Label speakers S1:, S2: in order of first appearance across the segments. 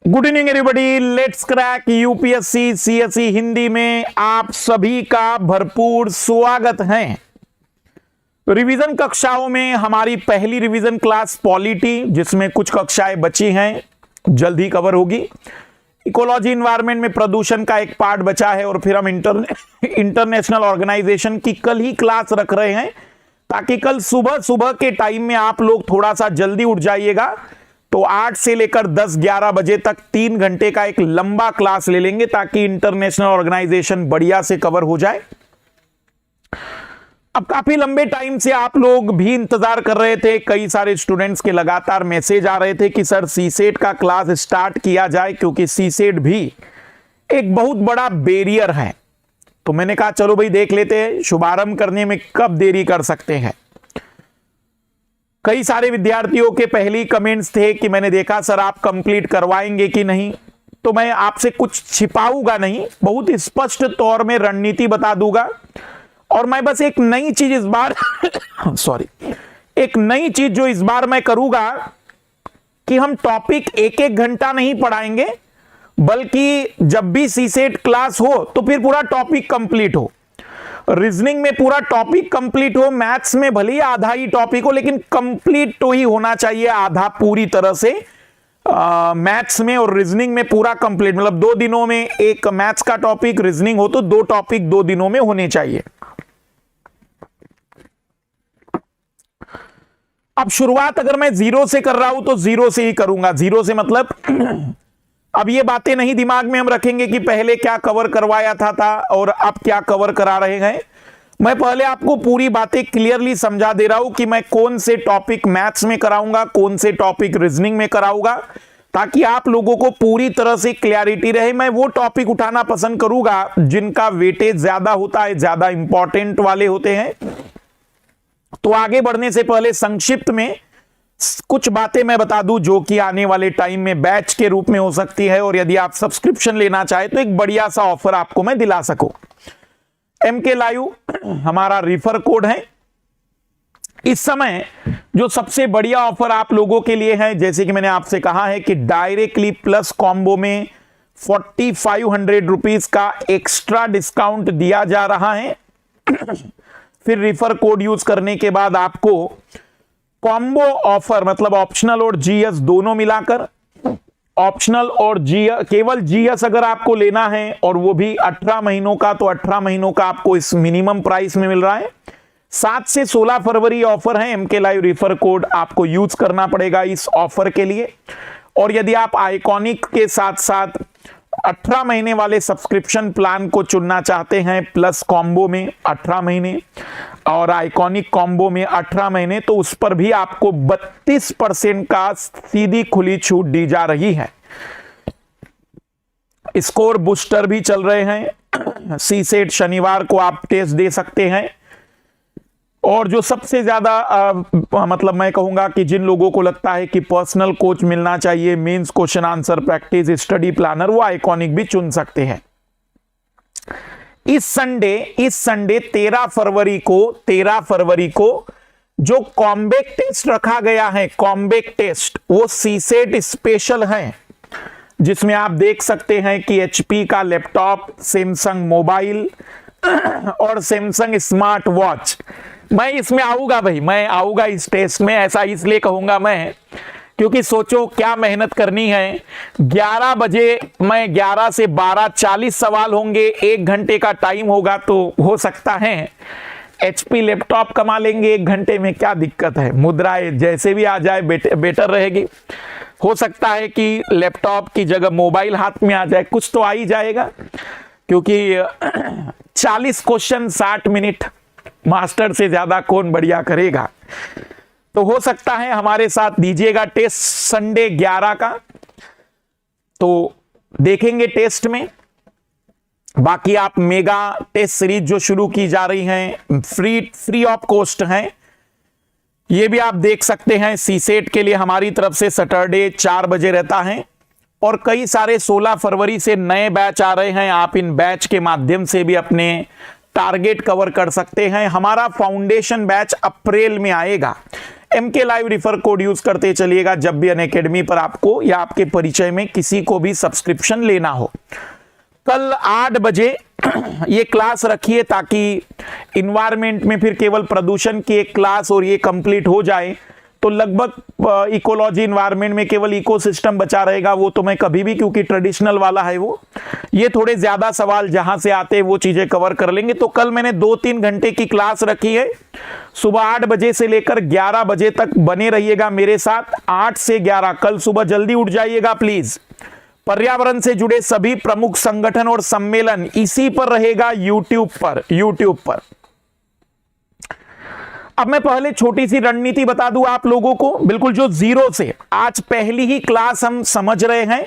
S1: Good evening everybody, let's crack UPSC CSE Hindi में आप सभी का भरपूर स्वागत है। रिवीजन कक्षाओं में हमारी पहली रिवीजन क्लास पॉलिटी, जिसमें कुछ कक्षाएं बची हैं, जल्द ही कवर होगी। इकोलॉजी इन्वायरमेंट में प्रदूषण का एक पार्ट बचा है और फिर हम इंटरनेशनल ऑर्गेनाइजेशन की कल ही क्लास रख रहे हैं, ताकि कल सुबह सुबह के टाइम में आप लोग थोड़ा सा जल्दी उठ जाइएगा। तो 8 से लेकर 10-11 बजे तक 3 घंटे का एक लंबा क्लास ले लेंगे, ताकि इंटरनेशनल ऑर्गेनाइजेशन बढ़िया से कवर हो जाए। अब काफी लंबे टाइम से आप लोग भी इंतजार कर रहे थे, कई सारे स्टूडेंट्स के लगातार मैसेज आ रहे थे कि सर सीसेट का क्लास स्टार्ट किया जाए, क्योंकि सीसेट भी एक बहुत बड़ा बैरियर है। तो मैंने कहा चलो भाई देख लेते हैं, शुभारंभ करने में कब देरी कर सकते हैं। कई सारे विद्यार्थियों के पहली कमेंट्स थे कि मैंने देखा सर आप कंप्लीट करवाएंगे कि नहीं। तो मैं आपसे कुछ छिपाऊंगा नहीं, बहुत स्पष्ट तौर में रणनीति बता दूंगा। और मैं बस एक नई चीज इस बार एक नई चीज जो इस बार मैं करूंगा कि हम टॉपिक एक घंटा नहीं पढ़ाएंगे, बल्कि जब भी सीसेट क्लास हो तो फिर पूरा टॉपिक कंप्लीट हो। रीजनिंग में पूरा टॉपिक कंप्लीट हो, मैथ्स में भले ही आधा ही टॉपिक हो, लेकिन कंप्लीट तो ही होना चाहिए आधा पूरी तरह से। मैथ्स में और रीजनिंग में पूरा कंप्लीट, मतलब 2 दिनों में एक मैथ्स का टॉपिक, रीजनिंग हो तो 2 टॉपिक 2 दिनों में होने चाहिए। अब शुरुआत अगर मैं 0 से कर रहा हूं तो 0 से ही करूंगा। 0 से मतलब अब ये बातें नहीं दिमाग में हम रखेंगे कि पहले क्या कवर करवाया था और अब क्या कवर करा रहे हैं। मैं पहले आपको पूरी बातें क्लियरली समझा दे रहा हूं कि मैं कौन से टॉपिक मैथ्स में कराऊंगा, कौन से टॉपिक रीजनिंग में कराऊंगा, ताकि आप लोगों को पूरी तरह से क्लैरिटी रहे। मैं वो टॉपिक उठाना पसंद करूंगा जिनका वेटेज ज्यादा होता है, ज्यादा इंपॉर्टेंट वाले होते हैं। तो आगे बढ़ने से पहले संक्षिप्त में कुछ बातें मैं बता दूं, जो कि आने वाले टाइम में बैच के रूप में हो सकती है, और यदि आप सब्सक्रिप्शन लेना चाहे तो एक बढ़िया सा ऑफर आपको मैं दिला सकूं। MK लाइव हमारा रिफर कोड है। इस समय जो सबसे बढ़िया ऑफर आप लोगों के लिए है, जैसे कि मैंने आपसे कहा है कि डायरेक्टली प्लस कॉम्बो में 4500 रुपीज का एक्स्ट्रा डिस्काउंट दिया जा रहा है। फिर रिफर कोड यूज करने के बाद आपको कॉम्बो ऑफर, मतलब ऑप्शनल और जीएस दोनों मिलाकर, ऑप्शनल और जीएस, केवल जीएस अगर आपको लेना है और वो भी 18 महीनों का, तो 18 महीनों का आपको इस मिनिमम प्राइस में मिल रहा है। 7 से 16 फरवरी ऑफर है। MK लाइव रिफर कोड आपको यूज करना पड़ेगा इस ऑफर के लिए। और यदि आप आइकॉनिक के साथ साथ 18 महीने वाले सब्सक्रिप्शन प्लान को चुनना चाहते हैं, प्लस कॉम्बो में 18 महीने और आइकॉनिक कॉम्बो में 18 महीने, तो उस पर भी आपको 32% का सीधी खुली छूट दी जा रही है। स्कोर बूस्टर भी चल रहे हैं। सीसेट शनिवार को आप टेस्ट दे सकते हैं। और जो सबसे ज्यादा मतलब मैं कहूंगा कि जिन लोगों को लगता है कि पर्सनल कोच मिलना चाहिए, mains question answer practice, study planner, वो आइकॉनिक भी चुन सकते हैं। इस संडे 13 फरवरी को जो कॉम्बैक टेस्ट रखा गया है, कॉम्बैक टेस्ट, वो सीसेट स्पेशल है, जिसमें आप देख सकते हैं कि HP का लैपटॉप, सैमसंग मोबाइल और सैमसंग स्मार्ट वॉच। मैं इसमें आऊंगा भाई, मैं आऊंगा इस टेस्ट में। ऐसा इसलिए कहूंगा मैं, क्योंकि सोचो क्या मेहनत करनी है। 11 बजे मैं 11 से 12:40 सवाल होंगे, 1 घंटे का टाइम होगा, तो हो सकता है HP लैपटॉप कमा लेंगे 1 घंटे में, क्या दिक्कत है। मुद्राएं जैसे भी आ जाए बेटर रहेगी। हो सकता है कि लैपटॉप की जगह मोबाइल हाथ में आ जाए, कुछ तो आ ही जाएगा, क्योंकि 40 क्वेश्चन 60 मिनट, मास्टर से ज्यादा कौन बढ़िया करेगा। तो हो सकता है हमारे साथ दीजिएगा टेस्ट संडे 11 का, तो देखेंगे टेस्ट में। बाकी आप मेगा टेस्ट सीरीज जो शुरू की जा रही हैं, फ्री ऑफ कॉस्ट हैं, ये भी आप देख सकते हैं। सीसेट के लिए हमारी तरफ से सैटरडे 4 बजे रहता है। और कई सारे 16 फरवरी से नए बैच आ रहे हैं, आप इन बैच के माध्यम से भी अपने टारगेट कवर कर सकते हैं। हमारा फाउंडेशन बैच अप्रैल में आएगा। MK live refer code use करते चलिएगा जब भी अनअकैडमी पर आपको या आपके परिचय में किसी को भी सब्सक्रिप्शन लेना हो। कल 8 बजे ये क्लास रखिए ताकि इन्वायरमेंट में फिर केवल प्रदूषण की एक क्लास और ये कंप्लीट हो जाए तो लगभग इकोलॉजी इन्वायरमेंट में केवल इकोसिस्टम बचा रहेगा। वो तो मैं कभी भी, क्योंकि ट्रेडिशनल वाला है वो, ये थोड़े ज्यादा सवाल जहां से आते हैं वो चीजें कवर कर लेंगे। तो कल मैंने 2-3 घंटे की क्लास रखी है, सुबह 8 बजे से लेकर 11 बजे तक बने रहिएगा मेरे साथ। 8 से 11 कल सुबह जल्दी उठ जाइएगा प्लीज। पर्यावरण से जुड़े सभी प्रमुख संगठन और सम्मेलन इसी पर रहेगा, यूट्यूब पर। अब मैं पहले छोटी सी रणनीति बता दूं आप लोगों को, बिल्कुल जो जीरो से, आज पहली ही क्लास हम समझ रहे हैं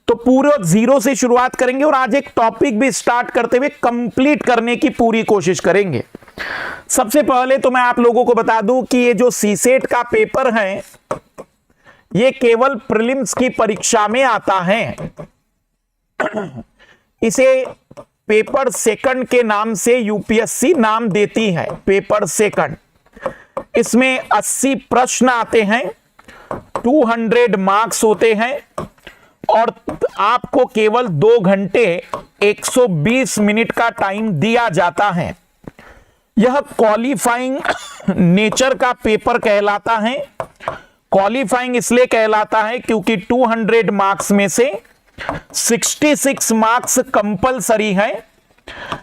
S1: तो पूरे जीरो से शुरुआत करेंगे और आज एक टॉपिक भी स्टार्ट करते हुए कंप्लीट करने की पूरी कोशिश करेंगे। सबसे पहले तो मैं आप लोगों को बता दूं कि ये जो सीसेट का पेपर है ये केवल प्रीलिम्स की परीक्षा में आता है। इसे पेपर सेकंड के नाम से यूपीएससी नाम देती है, पेपर सेकंड। इसमें 80 प्रश्न आते हैं, 200 मार्क्स होते हैं और आपको केवल 2 घंटे 120 मिनट का टाइम दिया जाता है। यह क्वालिफाइंग नेचर का पेपर कहलाता है। क्वालिफाइंग इसलिए कहलाता है क्योंकि 200 मार्क्स में से 66 मार्क्स कंपलसरी है।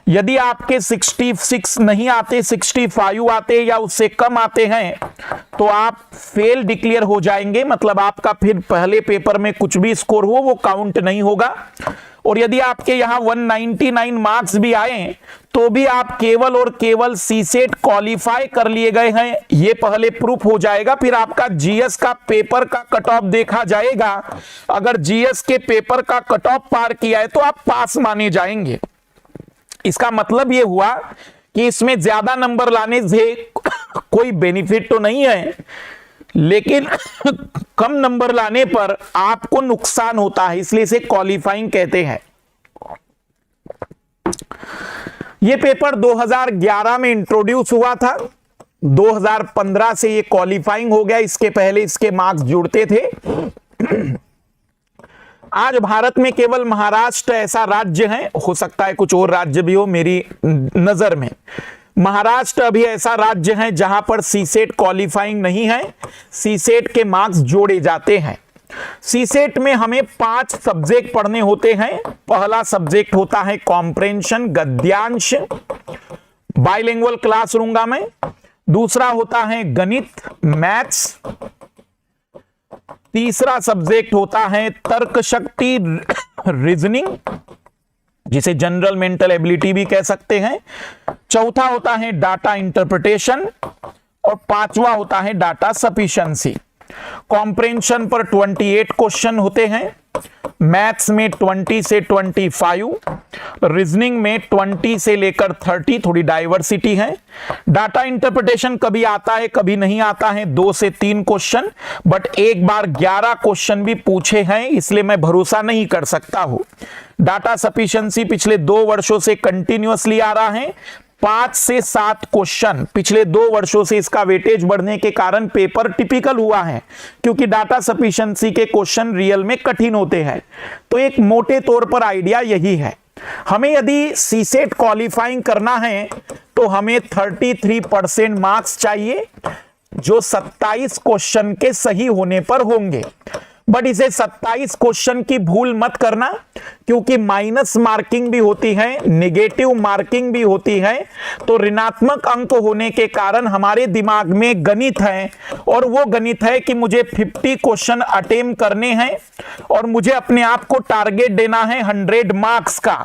S1: यदि आपके 66 नहीं आते, 65 आते या उससे कम आते हैं तो आप फेल डिक्लेयर हो जाएंगे, मतलब आपका फिर पहले पेपर में कुछ भी स्कोर हो वो काउंट नहीं होगा। और यदि आपके यहां 199 मार्क्स भी आए तो भी आप केवल और केवल सीसेट क्वालिफाई कर लिए गए हैं, ये पहले प्रूफ हो जाएगा। फिर आपका जीएस का पेपर का कट ऑफ देखा जाएगा। अगर जीएस के पेपर का कट ऑफ पार किया है तो आप पास माने जाएंगे। इसका मतलब यह हुआ कि इसमें ज्यादा नंबर लाने से कोई बेनिफिट तो नहीं है, लेकिन कम नंबर लाने पर आपको नुकसान होता है, इसलिए इसे क्वालिफाइंग कहते हैं। यह पेपर 2011 में इंट्रोड्यूस हुआ था, 2015 से यह क्वालिफाइंग हो गया। इसके पहले इसके मार्क्स जुड़ते थे। आज भारत में केवल महाराष्ट्र ऐसा राज्य है, हो सकता है कुछ और राज्य भी हो, मेरी नजर में महाराष्ट्र अभी ऐसा राज्य है जहां पर सीसेट क्वालिफाइंग नहीं है, सीसेट के मार्क्स जोड़े जाते हैं। सीसेट में हमें 5 सब्जेक्ट पढ़ने होते हैं। पहला सब्जेक्ट होता है कॉम्प्रेंशन, गद्यांश, बाइलिंगुअल क्लास लूंगा मैं। दूसरा होता है गणित, मैथ्स। तीसरा सब्जेक्ट होता है तर्क शक्ति, रीजनिंग, जिसे जनरल मेंटल एबिलिटी भी कह सकते हैं। चौथा होता है डाटा इंटरप्रिटेशन और 5वां होता है डाटा सफिशिएंसी। कॉम्प्रेंशन पर 28 क्वेश्चन होते हैं, मैथ्स में 20 से 25, रीजनिंग में 20 से लेकर 30, थोड़ी डाइवर्सिटी है। डाटा इंटरप्रिटेशन कभी आता है कभी नहीं आता है, 2 से 3 क्वेश्चन, बट एक बार 11 क्वेश्चन भी पूछे हैं, इसलिए मैं भरोसा नहीं कर सकता हूं। डाटा सफिशिएंसी पिछले 2 वर्षों से कंटिन्यूअसली आ रहा है, 5 से 7 क्वेश्चन पिछले 2 वर्षों से। इसका वेटेज बढ़ने के कारण पेपर टिपिकल हुआ है, क्योंकि डाटा सफिशिएंसी के क्वेश्चन रियल में कठिन होते हैं। तो एक मोटे तौर पर आइडिया यही है। हमें यदि सीसेट क्वालिफाइंग करना है तो हमें 33% मार्क्स चाहिए, जो 27 क्वेश्चन के सही होने पर होंगे। बट इसे 27 क्वेश्चन की भूल मत करना, क्योंकि माइनस मार्किंग भी होती है, नेगेटिव मार्किंग भी होती है। तो ऋणात्मक अंक होने के कारण हमारे दिमाग में गणित है, और वो गणित है कि मुझे 50 क्वेश्चन अटेम्प्ट करने हैं और मुझे अपने आप को टारगेट देना है 100 मार्क्स का।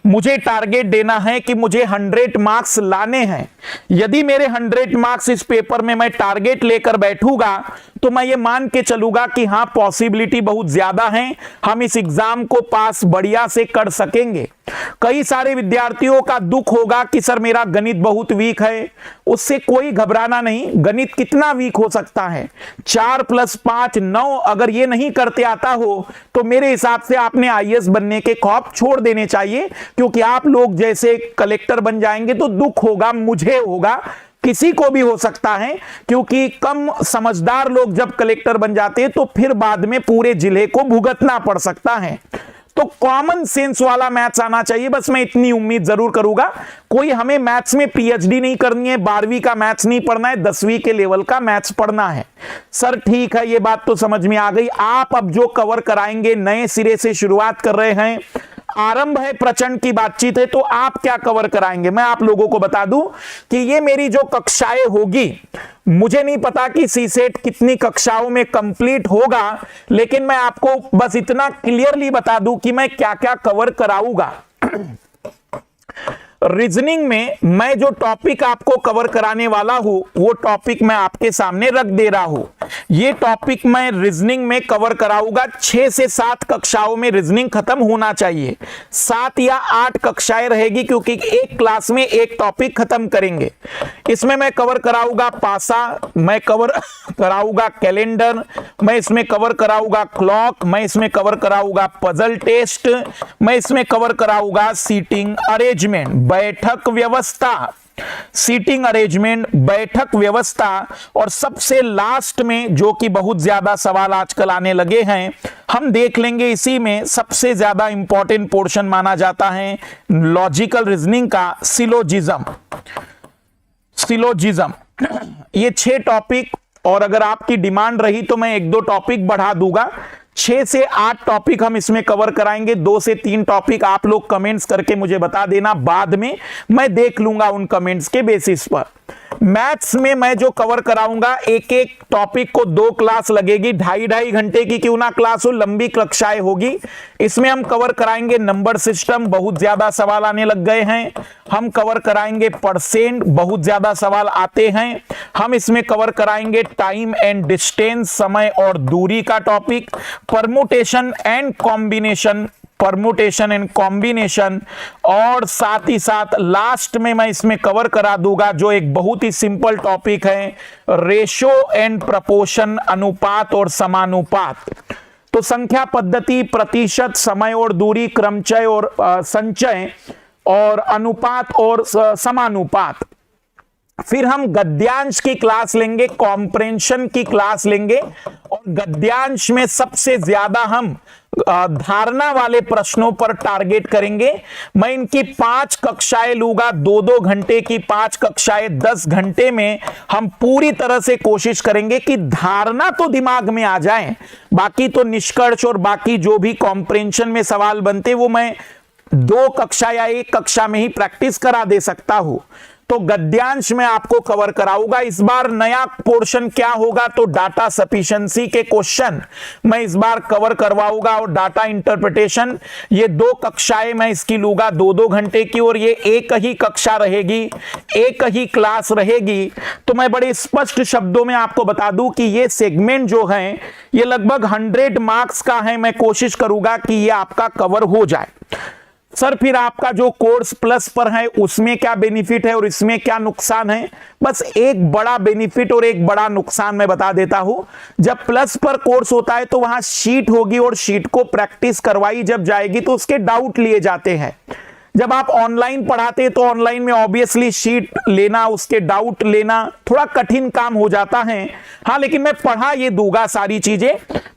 S1: मुझे टारगेट देना है कि मुझे 100 मार्क्स लाने हैं। यदि मेरे 100 मार्क्स इस पेपर में मैं टारगेट लेकर बैठूंगा तो मैं ये मान के चलूंगा कि हाँ, पॉसिबिलिटी बहुत ज्यादा है, हम इस एग्जाम को पास बढ़िया से कर सकेंगे। कई सारे विद्यार्थियों का दुख होगा कि सर मेरा गणित बहुत वीक है। उससे कोई घबराना नहीं। गणित कितना वीक हो सकता है? 4 + 5 9। अगर ये नहीं करते आता हो तो मेरे हिसाब से आपने आईएएस बनने के ख्वाब छोड़ देने चाहिए, क्योंकि आप लोग जैसे कलेक्टर बन जाएंगे तो दुख होगा, मुझे होगा। किसी को भी हो सकता है, क्योंकि कम समझदार लोग जब कलेक्टर बन जाते हैं तो फिर बाद में पूरे जिले को भुगतना पड़ सकता है। तो कॉमन सेंस वाला मैथ्स आना चाहिए, बस मैं इतनी उम्मीद जरूर करूंगा। कोई हमें मैथ्स में पीएचडी नहीं करनी है, 12वीं का मैथ्स नहीं पढ़ना है, 10वीं के लेवल का मैथ्स पढ़ना है। सर ठीक है, ये बात तो समझ में आ गई। आप अब जो कवर कराएंगे, नए सिरे से शुरुआत कर रहे हैं, आरंभ है, प्रचंड की बातचीत है, तो आप क्या कवर कराएंगे? मैं आप लोगों को बता दूं कि ये मेरी जो कक्षाएं होगी, मुझे नहीं पता कि सीसेट कितनी कक्षाओं में कंप्लीट होगा, लेकिन मैं आपको बस इतना क्लियरली बता दूं कि मैं क्या क्या कवर कराऊंगा। रीजनिंग में मैं जो टॉपिक आपको कवर कराने वाला हूं, वो टॉपिक मैं आपके सामने रख दे रहा हूं। ये टॉपिक मैं रीजनिंग में कवर कराऊंगा। 6 से 7 कक्षाओं में रीजनिंग खत्म होना चाहिए। 7 या 8 कक्षाएं रहेगी, क्योंकि एक क्लास में एक टॉपिक खत्म करेंगे। इसमें मैं कवर कराऊंगा पासा, मैं कवर कराऊंगा कैलेंडर, मैं इसमें कवर कराऊंगा क्लॉक, मैं इसमें कवर कराऊंगा पजल टेस्ट, मैं इसमें कवर कराऊंगा सीटिंग अरेंजमेंट, बैठक व्यवस्था, सीटिंग अरेंजमेंट, बैठक व्यवस्था, और सबसे लास्ट में जो कि बहुत ज्यादा सवाल आजकल आने लगे हैं, हम देख लेंगे इसी में सबसे ज्यादा इंपॉर्टेंट पोर्शन माना जाता है लॉजिकल रीजनिंग का, सिलोजिज्म। सिलोजिज्म, ये 6 टॉपिक, और अगर आपकी डिमांड रही तो मैं 1-2 टॉपिक बढ़ा दूंगा। 6 से 8 टॉपिक हम इसमें कवर कराएंगे। 2 से 3 टॉपिक आप लोग कमेंट्स करके मुझे बता देना, बाद में मैं देख लूंगा उन कमेंट्स के बेसिस पर। मैथ्स में मैं जो कवर कराऊंगा, एक एक टॉपिक को 2 क्लास लगेगी, 2.5 घंटे की क्यों ना क्लास हो, लंबी कक्षाएं होगी। इसमें हम कवर कराएंगे नंबर सिस्टम, बहुत ज्यादा सवाल आने लग गए हैं। हम कवर कराएंगे परसेंट, बहुत ज्यादा सवाल आते हैं। हम इसमें कवर कराएंगे टाइम एंड डिस्टेंस, समय और दूरी का topic, permutation and combination, permutation and combination, और साथ ही साथ लास्ट में मैं इसमें कवर करा दूंगा जो एक बहुत ही सिंपल टॉपिक है, रेशो एंड प्रपोर्शन, अनुपात और समानुपात। तो संख्या पद्धति, प्रतिशत, समय और दूरी, क्रमचय और संचय, और अनुपात और समानुपात। फिर हम गद्यांश की क्लास लेंगे, कॉम्प्रेंशन की क्लास लेंगे, और गद्यांश में सबसे ज्यादा हम धारणा वाले प्रश्नों पर टारगेट करेंगे। मैं इनकी 5 कक्षाएं लूंगा, 2-2 घंटे की 5 कक्षाएं, 10 घंटे में हम पूरी तरह से कोशिश करेंगे कि धारणा तो दिमाग में आ जाए, बाकी तो निष्कर्ष और बाकी जो भी कॉम्प्रेंशन में सवाल बनते वो मैं 2 कक्षा या 1 कक्षा में ही प्रैक्टिस करा दे सकता हूं। तो गद्यांश में आपको कवर कराऊंगा। इस बार नया पोर्शन क्या होगा, तो डाटा सफिशिएंसी के क्वेश्चन मैं इस बार कवर करवाऊंगा, और डाटा इंटरप्रिटेशन, ये 2 कक्षाएं मैं इसकी लूंगा 2-2 घंटे की, और ये एक ही कक्षा रहेगी, एक ही क्लास रहेगी। तो मैं बड़े स्पष्ट शब्दों में आपको बता दूं कि ये सेगमेंट जो है ये लगभग 100 मार्क्स का है। मैं कोशिश करूंगा कि ये आपका कवर हो जाए। सर फिर आपका जो कोर्स प्लस पर है उसमें क्या बेनिफिट है और इसमें क्या नुकसान है? बस एक बड़ा बेनिफिट और एक बड़ा नुकसान मैं बता देता हूं। जब प्लस पर कोर्स होता है तो वहां शीट होगी, और शीट को प्रैक्टिस करवाई जब जाएगी तो उसके डाउट लिए जाते हैं। जब आप ऑनलाइन पढ़ाते हैं तो ऑनलाइन में ऑब्वियसली शीट लेना, उसके डाउट लेना थोड़ा कठिन काम हो जाता है। हाँ, लेकिन मैं पढ़ा ये दूंगा सारी चीजें।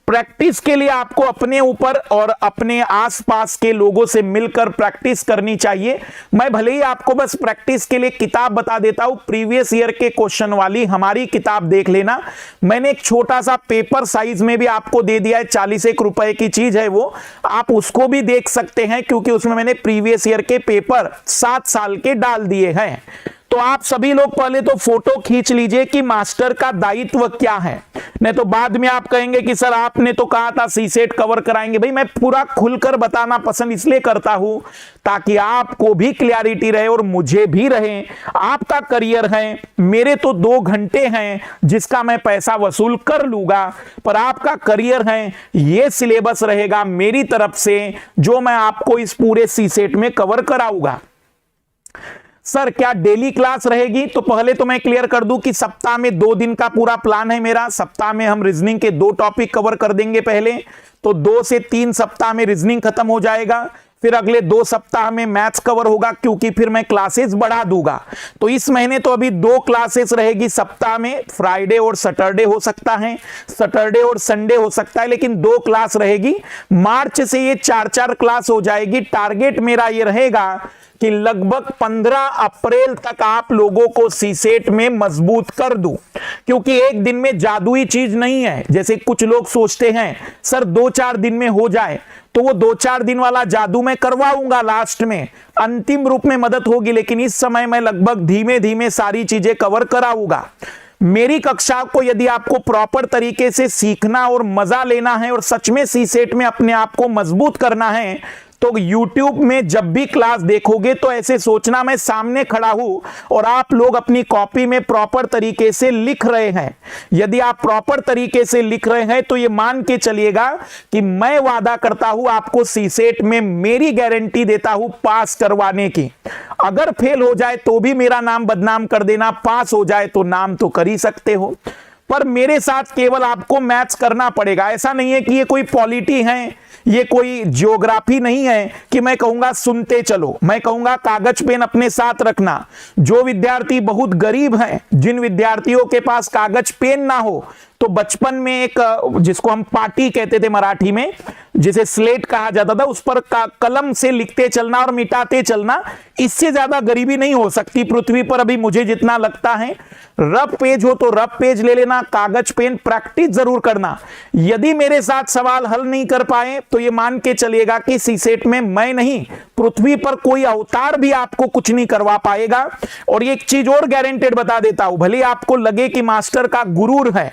S1: प्रैक्टिस के लिए आपको अपने ऊपर और अपने आसपास के लोगों से मिलकर प्रैक्टिस करनी चाहिए। मैं भले ही आपको बस प्रैक्टिस के लिए किताब बता देता हूं, प्रीवियस ईयर के क्वेश्चन वाली हमारी किताब देख लेना। मैंने एक छोटा सा पेपर साइज में भी आपको दे दिया है, 41 रुपए की चीज है वो, आप उसको भी देख सकते हैं, क्योंकि उसमें मैंने प्रीवियस ईयर के पेपर 7 साल के डाल दिए हैं। तो आप सभी लोग पहले तो फोटो खींच लीजिए कि मास्टर का दायित्व क्या है, नहीं तो बाद में आप कहेंगे कि सर आपने तो कहा था सीसेट कवर कराएंगे। भाई मैं पूरा खुलकर बताना पसंद इसलिए करता हूं ताकि आपको भी क्लैरिटी रहे और मुझे भी रहे। आपका करियर है, मेरे तो 2 घंटे हैं जिसका मैं पैसा वसूल कर लूंगा, पर आपका करियर है, ये सिलेबस रहेगा मेरी तरफ से जो मैं आपको इस पूरे सीसेट में कवर कराऊंगा। सर क्या डेली क्लास रहेगी? तो पहले तो मैं क्लियर कर दूं कि सप्ताह में 2 दिन का पूरा प्लान है मेरा। सप्ताह में हम रीजनिंग के 2 टॉपिक कवर कर देंगे पहले, तो 2 से 3 सप्ताह में रीजनिंग खत्म हो जाएगा। फिर अगले 2 सप्ताह में मैथ्स कवर होगा, क्योंकि फिर मैं क्लासेस बढ़ा दूंगा। तो इस महीने तो अभी 2 क्लासेस रहेगी सप्ताह में, फ्राइडे और सैटरडे हो सकता है, सैटरडे और संडे हो सकता है, लेकिन 2 क्लास रहेगी। मार्च से ये 4-4 क्लास हो जाएगी। टारगेट मेरा ये रहेगा कि लगभग 15 अप्रैल तक आप लोगों को सीसेट में मजबूत कर दूं, क्योंकि एक दिन में जादुई चीज नहीं है। जैसे कुछ लोग सोचते हैं सर 2-4 दिन में हो जाए, तो वो 2-4 दिन वाला जादू मैं करवाऊंगा, लास्ट में अंतिम रूप में मदद होगी, लेकिन इस समय मैं लगभग धीमे धीमे सारी चीजें कवर कराऊंगा। मेरी कक्षा को यदि आपको प्रॉपर तरीके से सीखना और मजा लेना है और सच में सीसेट में अपने आप को मजबूत करना है, तो YouTube में जब भी क्लास देखोगे तो ऐसे सोचना मैं सामने खड़ा हूं और आप लोग अपनी कॉपी में प्रॉपर तरीके से लिख रहे हैं। यदि आप प्रॉपर तरीके से लिख रहे हैं तो ये मान के चलिएगा कि मैं वादा करता हूं आपको सीसेट में मेरी गारंटी देता हूं पास करवाने की। अगर फेल हो जाए तो भी मेरा नाम बदनाम कर देना, पास हो जाए तो नाम तो कर ही सकते हो। पर मेरे साथ केवल आपको मैथ्स करना पड़ेगा। ऐसा नहीं है कि ये कोई पॉलिटी है, ये कोई ज्योग्राफी नहीं है कि मैं कहूंगा सुनते चलो। मैं कहूंगा कागज पेन अपने साथ रखना। जो विद्यार्थी बहुत गरीब हैं, जिन विद्यार्थियों के पास कागज पेन ना हो, तो बचपन में एक जिसको हम पाटी कहते थे मराठी में, जिसे स्लेट कहा जाता था, उस पर कलम से लिखते चलना और मिटाते चलना। इससे ज्यादा गरीबी नहीं हो सकती पृथ्वी पर अभी, मुझे जितना लगता है। रफ पेज हो तो रफ पेज ले लेना, कागज पेन प्रैक्टिस जरूर करना। यदि मेरे साथ सवाल हल नहीं कर पाए तो ये मान के चलिएगा कि सीसेट में मैं नहीं, पृथ्वी पर कोई अवतार भी आपको कुछ नहीं करवा पाएगा। और एक चीज और गारंटेड बता देता हूं, भले आपको लगे कि मास्टर का गुरूर है,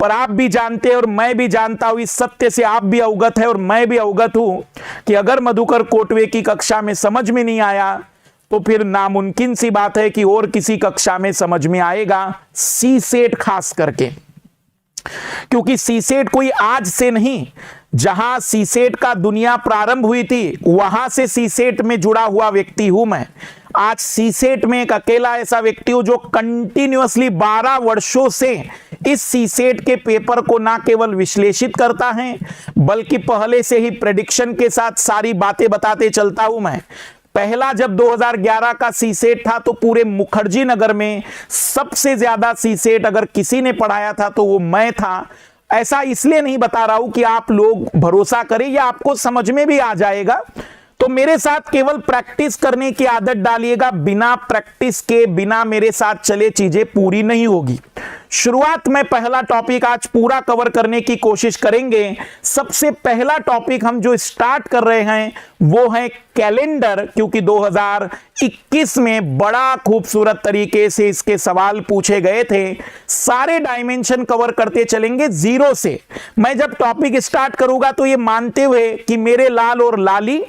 S1: पर आप भी जानते हैं और मैं भी जानता हूं, इस सत्य से आप भी अवगत है और मैं भी अवगत हूं कि अगर मधुकर कोटवे की कक्षा में समझ में नहीं आया तो फिर नामुमकिन सी बात है कि और किसी कक्षा में समझ में आएगा, सीसेट खास करके। क्योंकि सीसेट कोई आज से नहीं, जहां सीसेट का दुनिया प्रारंभ हुई थी वहां से सीसेट में जुड़ा हुआ व्यक्ति हूं मैं। आज सीसेट में एक अकेला ऐसा व्यक्ति हूं जो कंटिन्यूअसली 12 वर्षों से इस सीसेट के पेपर को ना केवल विश्लेषित करता है, बल्कि पहले से ही प्रेडिक्शन के साथ सारी बातें बताते चलता हूं मैं। पहला जब 2011 का सीसेट था तो पूरे मुखर्जी नगर में सबसे ज्यादा सीसेट अगर किसी ने पढ़ाया था तो वो मैं था। ऐसा इसलिए नहीं बता रहा हूं कि आप लोग भरोसा करें, या आपको समझ में भी आ जाएगा। तो मेरे साथ केवल प्रैक्टिस करने की आदत डालिएगा। बिना प्रैक्टिस के, बिना मेरे साथ चले चीजें पूरी नहीं होगी। शुरुआत में पहला टॉपिक आज पूरा कवर करने की कोशिश करेंगे। सबसे पहला टॉपिक हम जो स्टार्ट कर रहे हैं वो है कैलेंडर, क्योंकि 2021 में बड़ा खूबसूरत तरीके से इसके सवाल पूछे गए थे। सारे डायमेंशन कवर करते चलेंगे जीरो से। मैं जब टॉपिक स्टार्ट करूंगा तो ये मानते हुए कि मेरे लाल और लाली,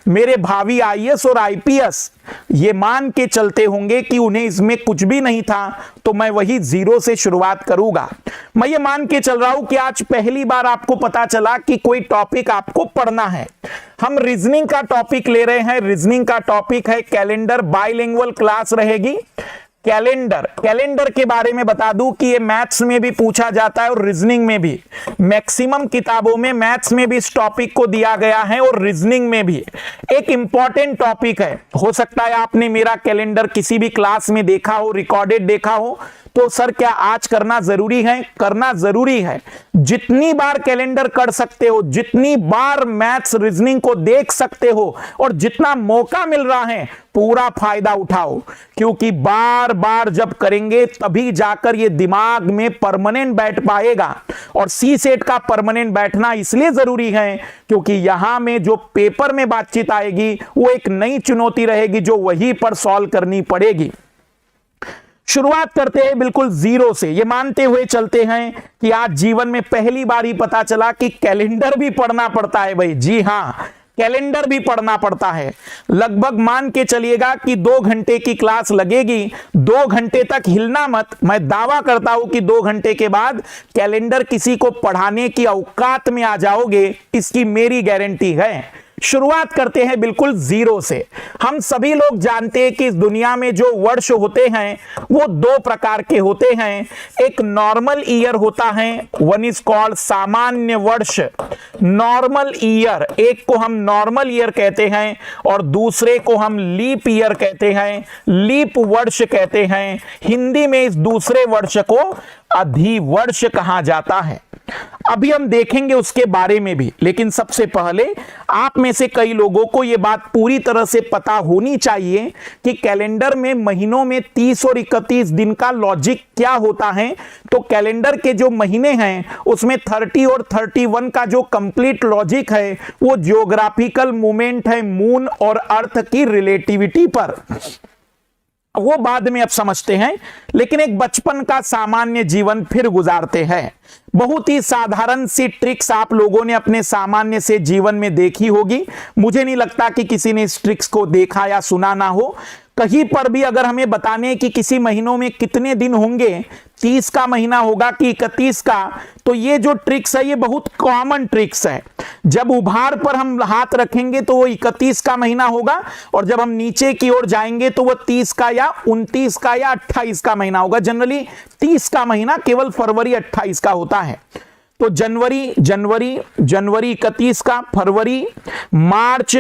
S1: मेरे भावी आईएएस और आईपीएस, ये मान के चलते होंगे कि उन्हें इसमें कुछ भी नहीं था, तो मैं वही जीरो से शुरुआत करूंगा। मैं ये मान के चल रहा हूं कि आज पहली बार आपको पता चला कि कोई टॉपिक आपको पढ़ना है। हम रीजनिंग का टॉपिक ले रहे हैं। रीजनिंग का टॉपिक है कैलेंडर, बाइलिंगुअल क्लास रहेगी। कैलेंडर के बारे में बता दूं कि ये मैथ्स में भी पूछा जाता है और रीजनिंग में भी। मैक्सिमम किताबों में मैथ्स में भी इस टॉपिक को दिया गया है और रीजनिंग में भी। एक इंपॉर्टेंट टॉपिक है। हो सकता है आपने मेरा कैलेंडर किसी भी क्लास में देखा हो, रिकॉर्डेड देखा हो, तो सर क्या आज करना जरूरी है? करना जरूरी है। जितनी बार कैलेंडर कर सकते हो, जितनी बार मैथ्स रीजनिंग को देख सकते हो, और जितना मौका मिल रहा है पूरा फायदा उठाओ, क्योंकि बार बार जब करेंगे तभी जाकर ये दिमाग में परमानेंट बैठ पाएगा। और सी सेट का परमानेंट बैठना इसलिए जरूरी है क्योंकि यहां में जो पेपर में बातचीत आएगी वो एक नई चुनौती रहेगी जो वहीं पर सॉल्व करनी पड़ेगी। शुरुआत करते हैं बिल्कुल जीरो से। ये मानते हुए चलते हैं कि आज जीवन में पहली बार ही पता चला कि कैलेंडर भी पढ़ना पड़ता है भाई। जी हां, कैलेंडर भी पढ़ना पड़ता है। लगभग मान के चलिएगा कि 2 घंटे की क्लास लगेगी। 2 घंटे तक हिलना मत। मैं दावा करता हूं कि 2 घंटे के बाद कैलेंडर किसी को पढ़ाने की औकात में आ जाओगे, इसकी मेरी गारंटी है। शुरुआत करते हैं बिल्कुल जीरो से। हम सभी लोग जानते हैं कि इस दुनिया में जो वर्ष होते हैं वो दो प्रकार के होते हैं। एक नॉर्मल ईयर होता है, वन इज कॉल्ड सामान्य वर्ष, नॉर्मल ईयर, एक को हम नॉर्मल ईयर कहते हैं और दूसरे को हम लीप ईयर कहते हैं, लीप वर्ष कहते हैं। हिंदी में इस दूसरे वर्ष को अधिवर्ष कहा जाता है। अभी हम देखेंगे उसके बारे में भी, लेकिन सबसे पहले आप में से कई लोगों को यह बात पूरी तरह से पता होनी चाहिए कि कैलेंडर में महीनों में 30 और 31 दिन का लॉजिक क्या होता है। तो कैलेंडर के जो महीने हैं उसमें 30 और 31 का जो कंप्लीट लॉजिक है वो ज्योग्राफिकल मूवमेंट है मून और अर्थ की रिलेटिविटी पर, वो बाद में अब समझते हैं। लेकिन एक बचपन का सामान्य जीवन फिर गुजारते हैं। बहुत ही साधारण सी ट्रिक्स आप लोगों ने अपने सामान्य से जीवन में देखी होगी। मुझे नहीं लगता कि किसी ने इस ट्रिक्स को देखा या सुना ना हो। कहीं पर भी अगर हमें बताने कि किसी महीनों में कितने दिन होंगे, 30 का महीना होगा कि 31 का, तो ये जो ट्रिक्स है ये बहुत कॉमन ट्रिक्स है। जब उभार पर हम हाथ रखेंगे तो वो 31 का महीना होगा और जब हम नीचे की ओर जाएंगे तो वो 30 का या 29 का या 28 का महीना होगा। जनरली 30 का महीना केवल फरवरी 28 का होता है। तो जनवरी 31 का, फरवरी, मार्च,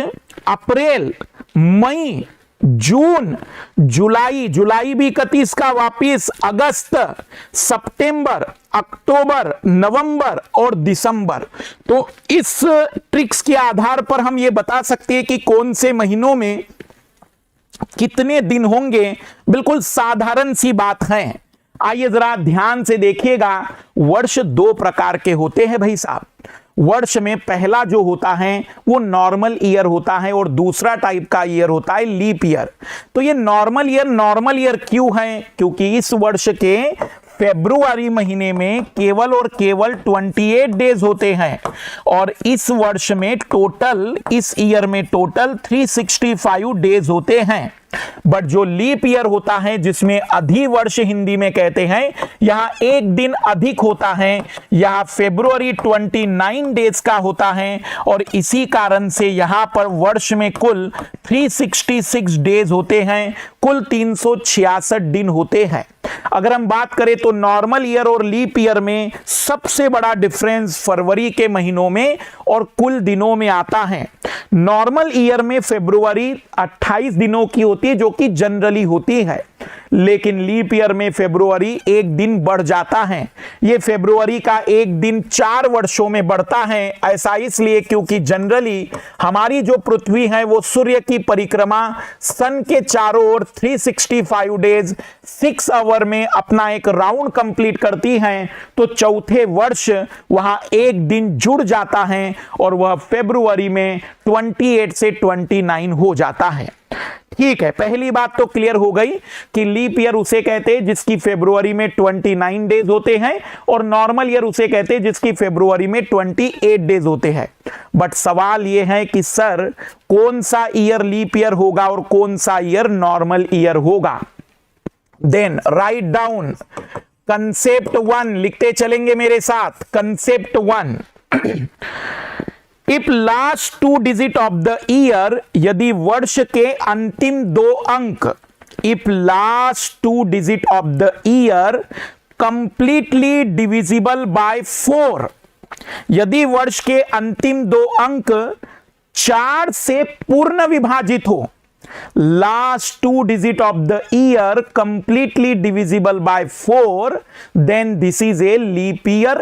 S1: अप्रैल, मई, जून, जुलाई भी 31 का, वापिस अगस्त, सितंबर, अक्टूबर, नवंबर और दिसंबर। तो इस ट्रिक्स के आधार पर हम ये बता सकते हैं कि कौन से महीनों में कितने दिन होंगे। बिल्कुल साधारण सी बात है। आइए जरा ध्यान से देखिएगा। वर्ष दो प्रकार के होते हैं भाई साहब। वर्ष में पहला जो होता है वो नॉर्मल ईयर होता है और दूसरा टाइप का ईयर होता है लीप ईयर। तो ये नॉर्मल ईयर क्यों है? क्योंकि इस वर्ष के फरवरी महीने में केवल और केवल 28 डेज होते हैं और इस वर्ष में टोटल, इस ईयर में टोटल 365 डेज होते हैं। बट जो लीप ईयर होता है, जिसमें अधिवर्ष हिंदी में कहते हैं, यहां एक दिन अधिक होता है। यहां फरवरी 29 डेज का होता है और इसी कारण से यहां पर वर्ष में कुल 366 डेज होते हैं, कुल 366 दिन होते हैं। अगर हम बात करें तो नॉर्मल ईयर और लीप ईयर में सबसे बड़ा डिफरेंस फरवरी के महीनों में और कुल दिनों में आता है। नॉर्मल ईयर में फरवरी 28 दिनों की होती है, जो कि जनरली होती है, लेकिन लीप ईयर में फरवरी एक दिन बढ़ जाता है। ये फरवरी का एक दिन 4 वर्षों में बढ़ता है। ऐसा इसलिए क्योंकि जनरली हमारी जो पृथ्वी है वो सूर्य की परिक्रमा सन के चारों ओर 365 डेज 6 आवर में अपना एक राउंड कंप्लीट करती है। तो चौथे वर्ष वहां एक दिन जुड़ जाता है और वह फरवरी में 28 से 29 हो जाता है। ठीक है, पहली बात तो क्लियर हो गई कि लीप ईयर उसे कहते हैं जिसकी फरवरी में 29 डेज होते हैं और नॉर्मल ईयर उसे कहते हैं जिसकी फरवरी में 28 डेज होते हैं। बट सवाल यह है कि सर कौन सा ईयर लीप ईयर होगा और कौन सा ईयर नॉर्मल ईयर होगा? देन राइट डाउन कंसेप्ट 1, लिखते चलेंगे मेरे साथ। Concept 1, if last 2 digit of the year, यदि वर्ष के अंतिम 2 अंक, if last 2 digit of the year completely divisible by 4, यदि वर्ष के अंतिम 2 अंक 4 से पूर्ण विभाजित हो, last 2 digit of the year completely divisible by 4, then this is a leap year।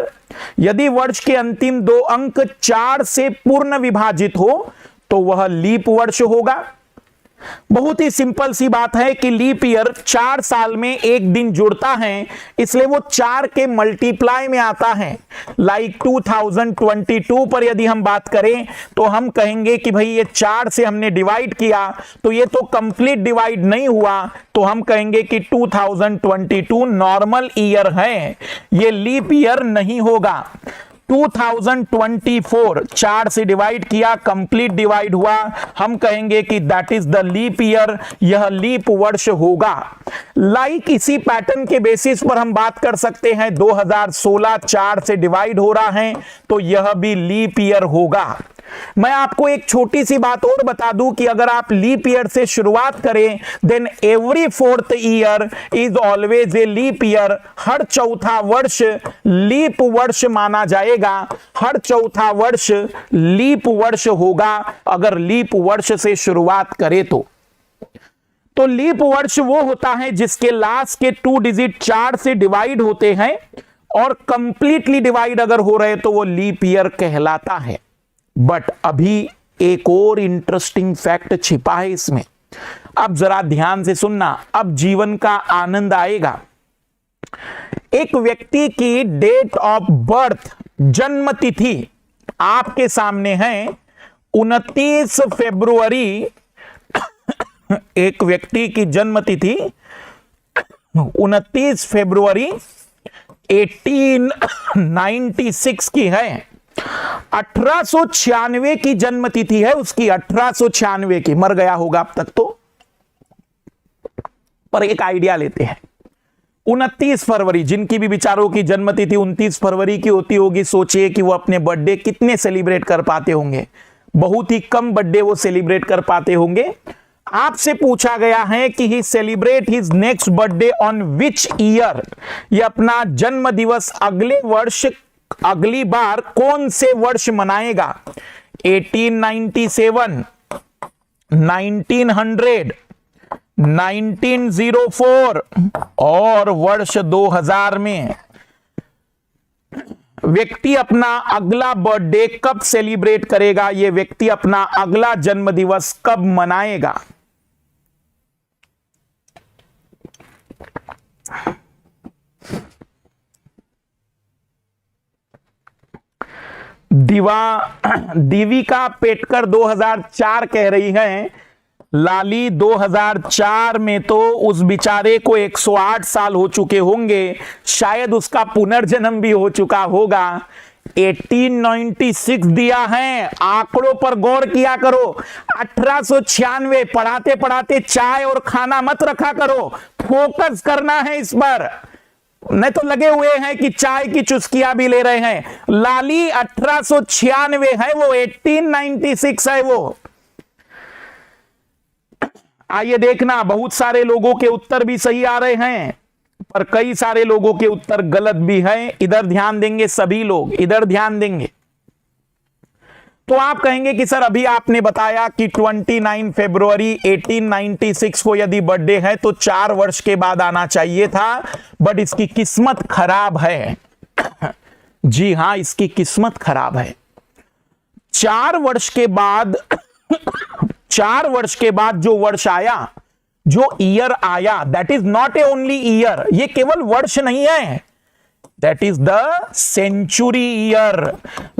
S1: यदि वर्ष के अंतिम 2 अंक 4 से पूर्ण विभाजित हो तो वह लीप वर्ष होगा। बहुत ही सिंपल सी बात है कि लीप ईयर 4 साल में एक दिन जुड़ता है, इसलिए वो 4 के मल्टीप्लाई में आता है। लाइक 2022 पर यदि हम बात करें तो हम कहेंगे कि भाई ये 4 से हमने डिवाइड किया तो ये तो कंप्लीट डिवाइड नहीं हुआ, तो हम कहेंगे कि 2022 नॉर्मल ईयर है, ये लीप ईयर नहीं होगा। 2024 4 से डिवाइड किया, कंप्लीट डिवाइड हुआ, हम कहेंगे कि that is the leap year, यह लीप वर्ष होगा। लाइक इसी पैटर्न के बेसिस पर हम बात कर सकते हैं 2016 4 से डिवाइड हो रहा है तो यह भी लीप ईयर होगा। मैं आपको एक छोटी सी बात और बता दूं कि अगर आप लीप ईयर से शुरुआत करें, then every 4th year is always a leap year. हर चौथा वर्ष लीप वर्ष माना जाएगा, हर चौथा वर्ष लीप वर्ष होगा अगर लीप वर्ष से शुरुआत करें तो लीप वर्ष वो होता है जिसके लास्ट के 2 डिजिट 4 से डिवाइड होते हैं और कंप्लीटली डिवाइड अगर हो रहे तो वो लीप ईयर कहलाता है। बट अभी एक और इंटरेस्टिंग फैक्ट छिपा है इसमें, अब जरा ध्यान से सुनना, अब जीवन का आनंद आएगा। एक व्यक्ति की डेट ऑफ बर्थ, जन्म तिथि आपके सामने है 29 फरवरी। एक व्यक्ति की जन्म तिथि 29 फरवरी 1896 की है। 1896 की जन्म तिथि है उसकी, 1896 की। मर गया होगा अब तक तो, पर एक आइडिया लेते हैं। 29 फरवरी, जिनकी भी विचारों की जन्म तिथि 29 फरवरी की होती होगी, सोचिए कि वो अपने बर्थडे कितने सेलिब्रेट कर पाते होंगे। बहुत ही कम बर्थडे वो सेलिब्रेट कर पाते होंगे। आपसे पूछा गया है कि he celebrate his next birthday on which year, ये अपना जन्म दिवस अगले वर्ष, अगली बार कौन से वर्ष मनाएगा। 1897, 1900, 1904 और वर्ष 2000 में व्यक्ति अपना अगला बर्थडे कब सेलिब्रेट करेगा, यह व्यक्ति अपना अगला जन्म दिवस कब मनाएगा। दीविका पेटकर 2004 कह रही है, लाली 2004 में तो उस बिचारे को 108 साल हो चुके होंगे, शायद उसका पुनर्जन्म भी हो चुका होगा। 1896 दिया है, आंकड़ों पर गौर किया करो। 1896 पढ़ाते पढ़ाते चाय और खाना मत रखा करो, फोकस करना है इस पर, नहीं तो लगे हुए हैं कि चाय की चुस्कियां भी ले रहे हैं। लाली 1896 है वो, 1896 है वो। आइए देखना, बहुत सारे लोगों के उत्तर भी सही आ रहे हैं पर कई सारे लोगों के उत्तर गलत भी हैं। इधर ध्यान देंगे, सभी लोग इधर ध्यान देंगे। तो आप कहेंगे कि सर अभी आपने बताया कि 29 फरवरी 1896 को यदि बर्थडे है तो 4 वर्ष के बाद आना चाहिए था, बट इसकी किस्मत खराब है। जी हां, इसकी किस्मत खराब है। 4 वर्ष के बाद 4 वर्ष के बाद जो वर्ष आया, जो ईयर आया, that is not a only year, ये केवल वर्ष नहीं है, that is the century year.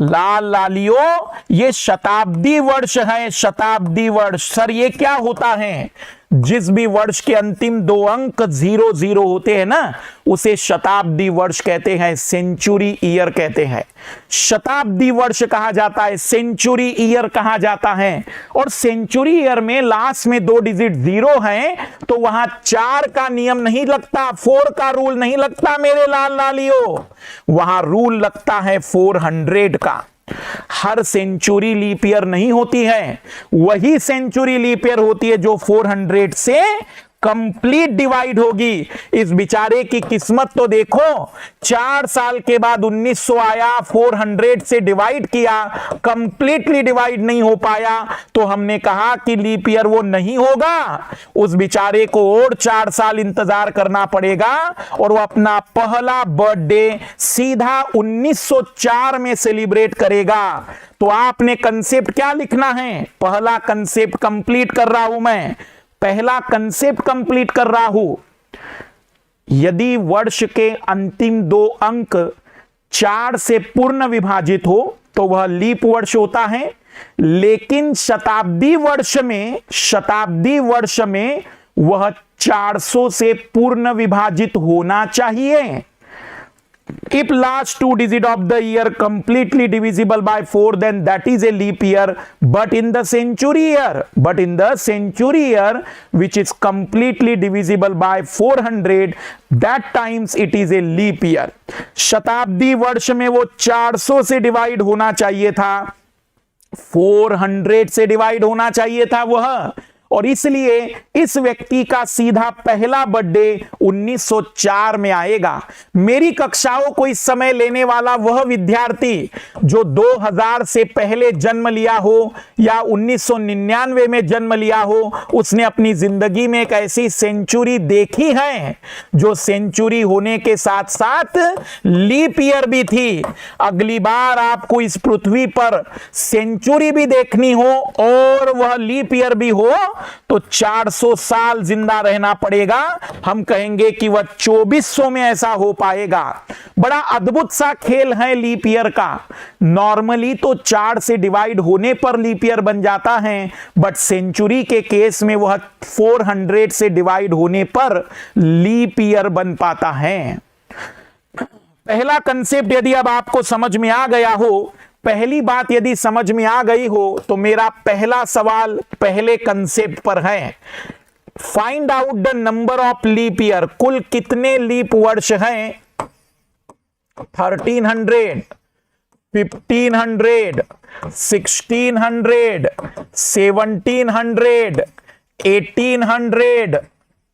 S1: लाल लालियों, ये शताब्दी वर्ष है, शताब्दी वर्ष। सर ये क्या होता है, जिस भी वर्ष के अंतिम 2 अंक 00 होते हैं ना, उसे शताब्दी वर्ष कहते हैं, सेंचुरी ईयर कहते हैं। शताब्दी वर्ष कहा जाता है, सेंचुरी ईयर कहा जाता है। और सेंचुरी ईयर में लास्ट में 2 डिजिट 0 है तो वहां 4 का नियम नहीं लगता, 4 का रूल नहीं लगता मेरे लाल लालियों, वहां रूल लगता है 400 का। हर सेंचुरी लीप ईयर नहीं होती है, वही सेंचुरी लीप ईयर होती है जो 400 से कंप्लीट डिवाइड होगी। इस बेचारे की किस्मत तो देखो, 4 साल के बाद 1900 आया, 400 से डिवाइड किया, कंप्लीटली डिवाइड नहीं हो पाया, तो हमने कहा कि लीप ईयर वो नहीं होगा। उस बेचारे को और 4 साल इंतजार करना पड़ेगा और वो अपना पहला बर्थडे सीधा 1904 में सेलिब्रेट करेगा। तो आपने कंसेप्ट क्या लिखना है, पहला कंसेप्ट कंप्लीट कर रहा हूं मैं, पहला कंसेप्ट कंप्लीट कर रहा हूं। यदि वर्ष के अंतिम 2 अंक 4 से पूर्ण विभाजित हो तो वह लीप वर्ष होता है, लेकिन शताब्दी वर्ष में वह 400 से पूर्ण विभाजित होना चाहिए। If last 2 digit of the year completely divisible by 4, then that is a leap year. But in the century year, which is completely divisible by 400, that times it is a leap year. शताब्दी वर्ष में वो 400 से divide होना चाहिए था, 400 से divide होना चाहिए था वह, और इसलिए इस व्यक्ति का सीधा पहला बर्थडे 1904 में आएगा। मेरी कक्षाओं को इस समय लेने वाला वह विद्यार्थी जो 2000 से पहले जन्म लिया हो या 1999 में जन्म लिया हो, उसने अपनी जिंदगी में एक ऐसी सेंचुरी देखी है जो सेंचुरी होने के साथ साथ लीप ईयर भी थी। अगली बार आपको इस पृथ्वी पर सेंचुरी भी देखनी हो और वह लीप ईयर भी हो तो 400 साल जिंदा रहना पड़ेगा। हम कहेंगे कि वह 2400 में ऐसा हो पाएगा। बड़ा अद्भुत सा खेल है लीप ईयर का। नॉर्मली तो 4 से डिवाइड होने पर लीप ईयर बन जाता है, बट सेंचुरी के केस में वह 400 से डिवाइड होने पर लीप ईयर बन पाता है। पहला कंसेप्ट यदि अब आपको समझ में आ गया हो, पहली बात यदि समझ में आ गई हो, तो मेरा पहला सवाल पहले कंसेप्ट पर है। Find out the number of leap year. कुल कितने लीप वर्ष हैं? 1300, 1500, 1600, 1700, 1800,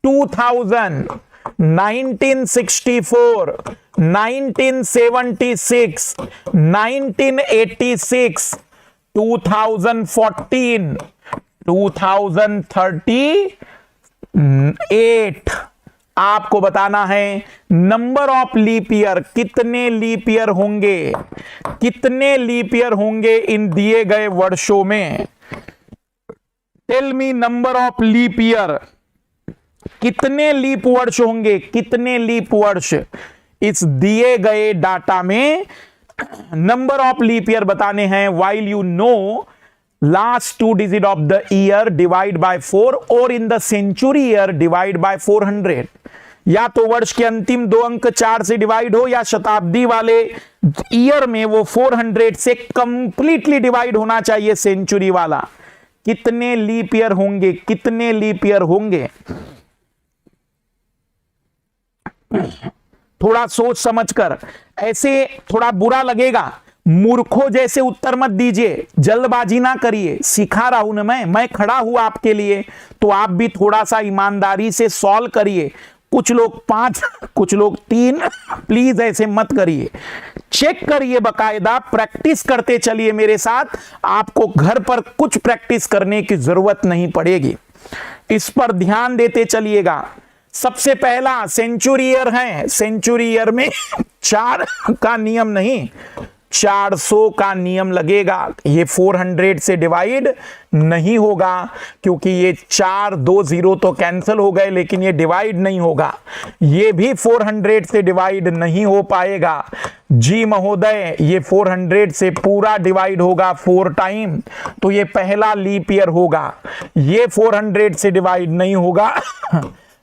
S1: 2000, 1964, 1976, 1986, 2014, 2038। आपको बताना है नंबर ऑफ लीप ईयर, कितने लीप ईयर होंगे, कितने लीप ईयर होंगे इन दिए गए वर्षों में। Tell me number of leap year, कितने लीप वर्ष होंगे, कितने लीप वर्ष इस दिए गए डाटा में नंबर ऑफ लीप ईयर बताने हैं। While you know last 2 digit of the year divide by 4 और in the century year divide by 400। या तो वर्ष के अंतिम 2 अंक 4 से डिवाइड हो या शताब्दी वाले ईयर में वो 400 से कंप्लीटली डिवाइड होना चाहिए सेंचुरी वाला। कितने लीप ईयर होंगे, कितने लीप ईयर होंगे? थोड़ा सोच समझकर, ऐसे थोड़ा बुरा लगेगा, मूर्खों जैसे उत्तर मत दीजिए, जल्दबाजी ना करिए। सिखा रहा हूं ना मैं खड़ा हूं आपके लिए, तो आप भी थोड़ा सा ईमानदारी से सॉल्व करिए। कुछ लोग 5, कुछ लोग 3, प्लीज ऐसे मत करिए। चेक करिए, बकायदा प्रैक्टिस करते चलिए मेरे साथ। आपको घर पर कुछ प्रैक्टिस करने की जरूरत नहीं पड़ेगी, इस पर ध्यान देते चलिएगा। सबसे पहला सेंचुरी ईयर है। सेंचुरी ईयर में 4 का नियम नहीं, 400 का नियम लगेगा। ये 400 से डिवाइड नहीं होगा, क्योंकि ये 4 2 0 तो कैंसिल हो गए, लेकिन ये डिवाइड नहीं होगा। ये भी 400 से डिवाइड नहीं हो पाएगा। जी महोदय, ये 400 से पूरा डिवाइड होगा 4 टाइम, तो ये पहला लीप ईयर होगा। ये 400 से डिवाइड नहीं होगा।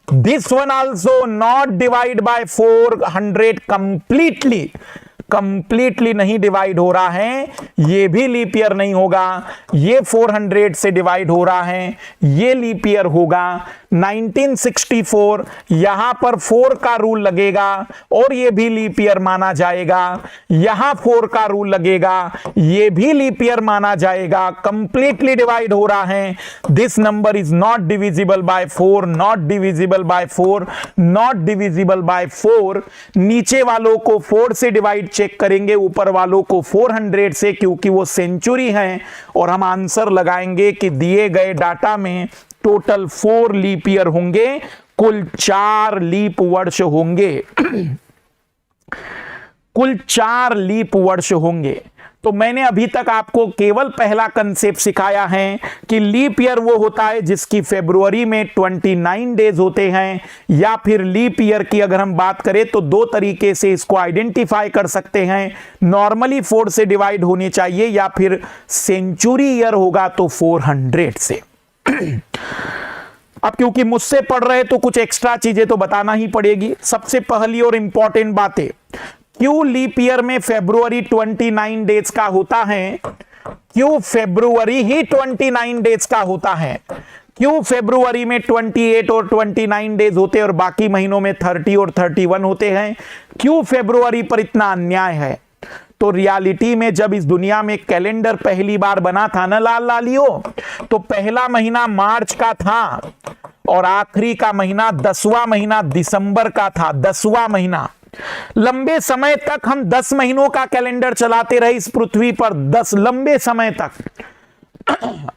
S1: This one also not divide by 400 completely नहीं डिवाइड हो रहा है, ये भी लीप ईयर नहीं होगा। ये 400 से डिवाइड हो रहा है, ये लीप ईयर होगा। 1964 यहां पर 4 का रूल लगेगा और ये भी लीप ईयर माना जाएगा। यहां 4 का रूल लगेगा, ये भी लीप ईयर माना जाएगा। कंप्लीटली डिवाइड हो रहा है। This number is not divisible by 4, not divisible by 4, not divisible by 4। नीचे वालों को 4 से डिवाइड चेक करेंगे, ऊपर वालों को 400 से, क्योंकि वो सेंचुरी है। और हम आंसर लगाएंगे कि दिए गए डाटा में टोटल 4 लीप ईयर होंगे, कुल 4 लीप वर्ष होंगे। कुल 4 लीप वर्ष होंगे। तो मैंने अभी तक आपको केवल पहला कंसेप्ट सिखाया है कि लीप ईयर वो होता है जिसकी फरवरी में 29 डेज होते हैं, या फिर लीप ईयर की अगर हम बात करें तो 2 तरीके से इसको आइडेंटिफाई कर सकते हैं। नॉर्मली 4 से डिवाइड होनी चाहिए, या फिर सेंचुरी ईयर होगा तो 400 से। अब क्योंकि मुझसे पढ़ रहे तो कुछ एक्स्ट्रा चीजें तो बताना ही पड़ेगी। सबसे पहली और इंपॉर्टेंट बातें, क्यों लीप ईयर में फरवरी 29 डेज का होता है? क्यों फरवरी ही 29 डेज का होता है? क्यों फरवरी में 28 और 29 डेज होते हैं और बाकी महीनों में 30 और 31 होते हैं? क्यों फरवरी पर इतना अन्याय है? तो रियलिटी में जब इस दुनिया में कैलेंडर पहली बार बना था ना लाल लालियो, तो पहला महीना मार्च का था और आखिरी का महीना 10वां महीना दिसंबर का था। 10वां महीना, लंबे समय तक हम 10 महीनों का कैलेंडर चलाते रहे इस पृथ्वी पर, 10 लंबे समय तक।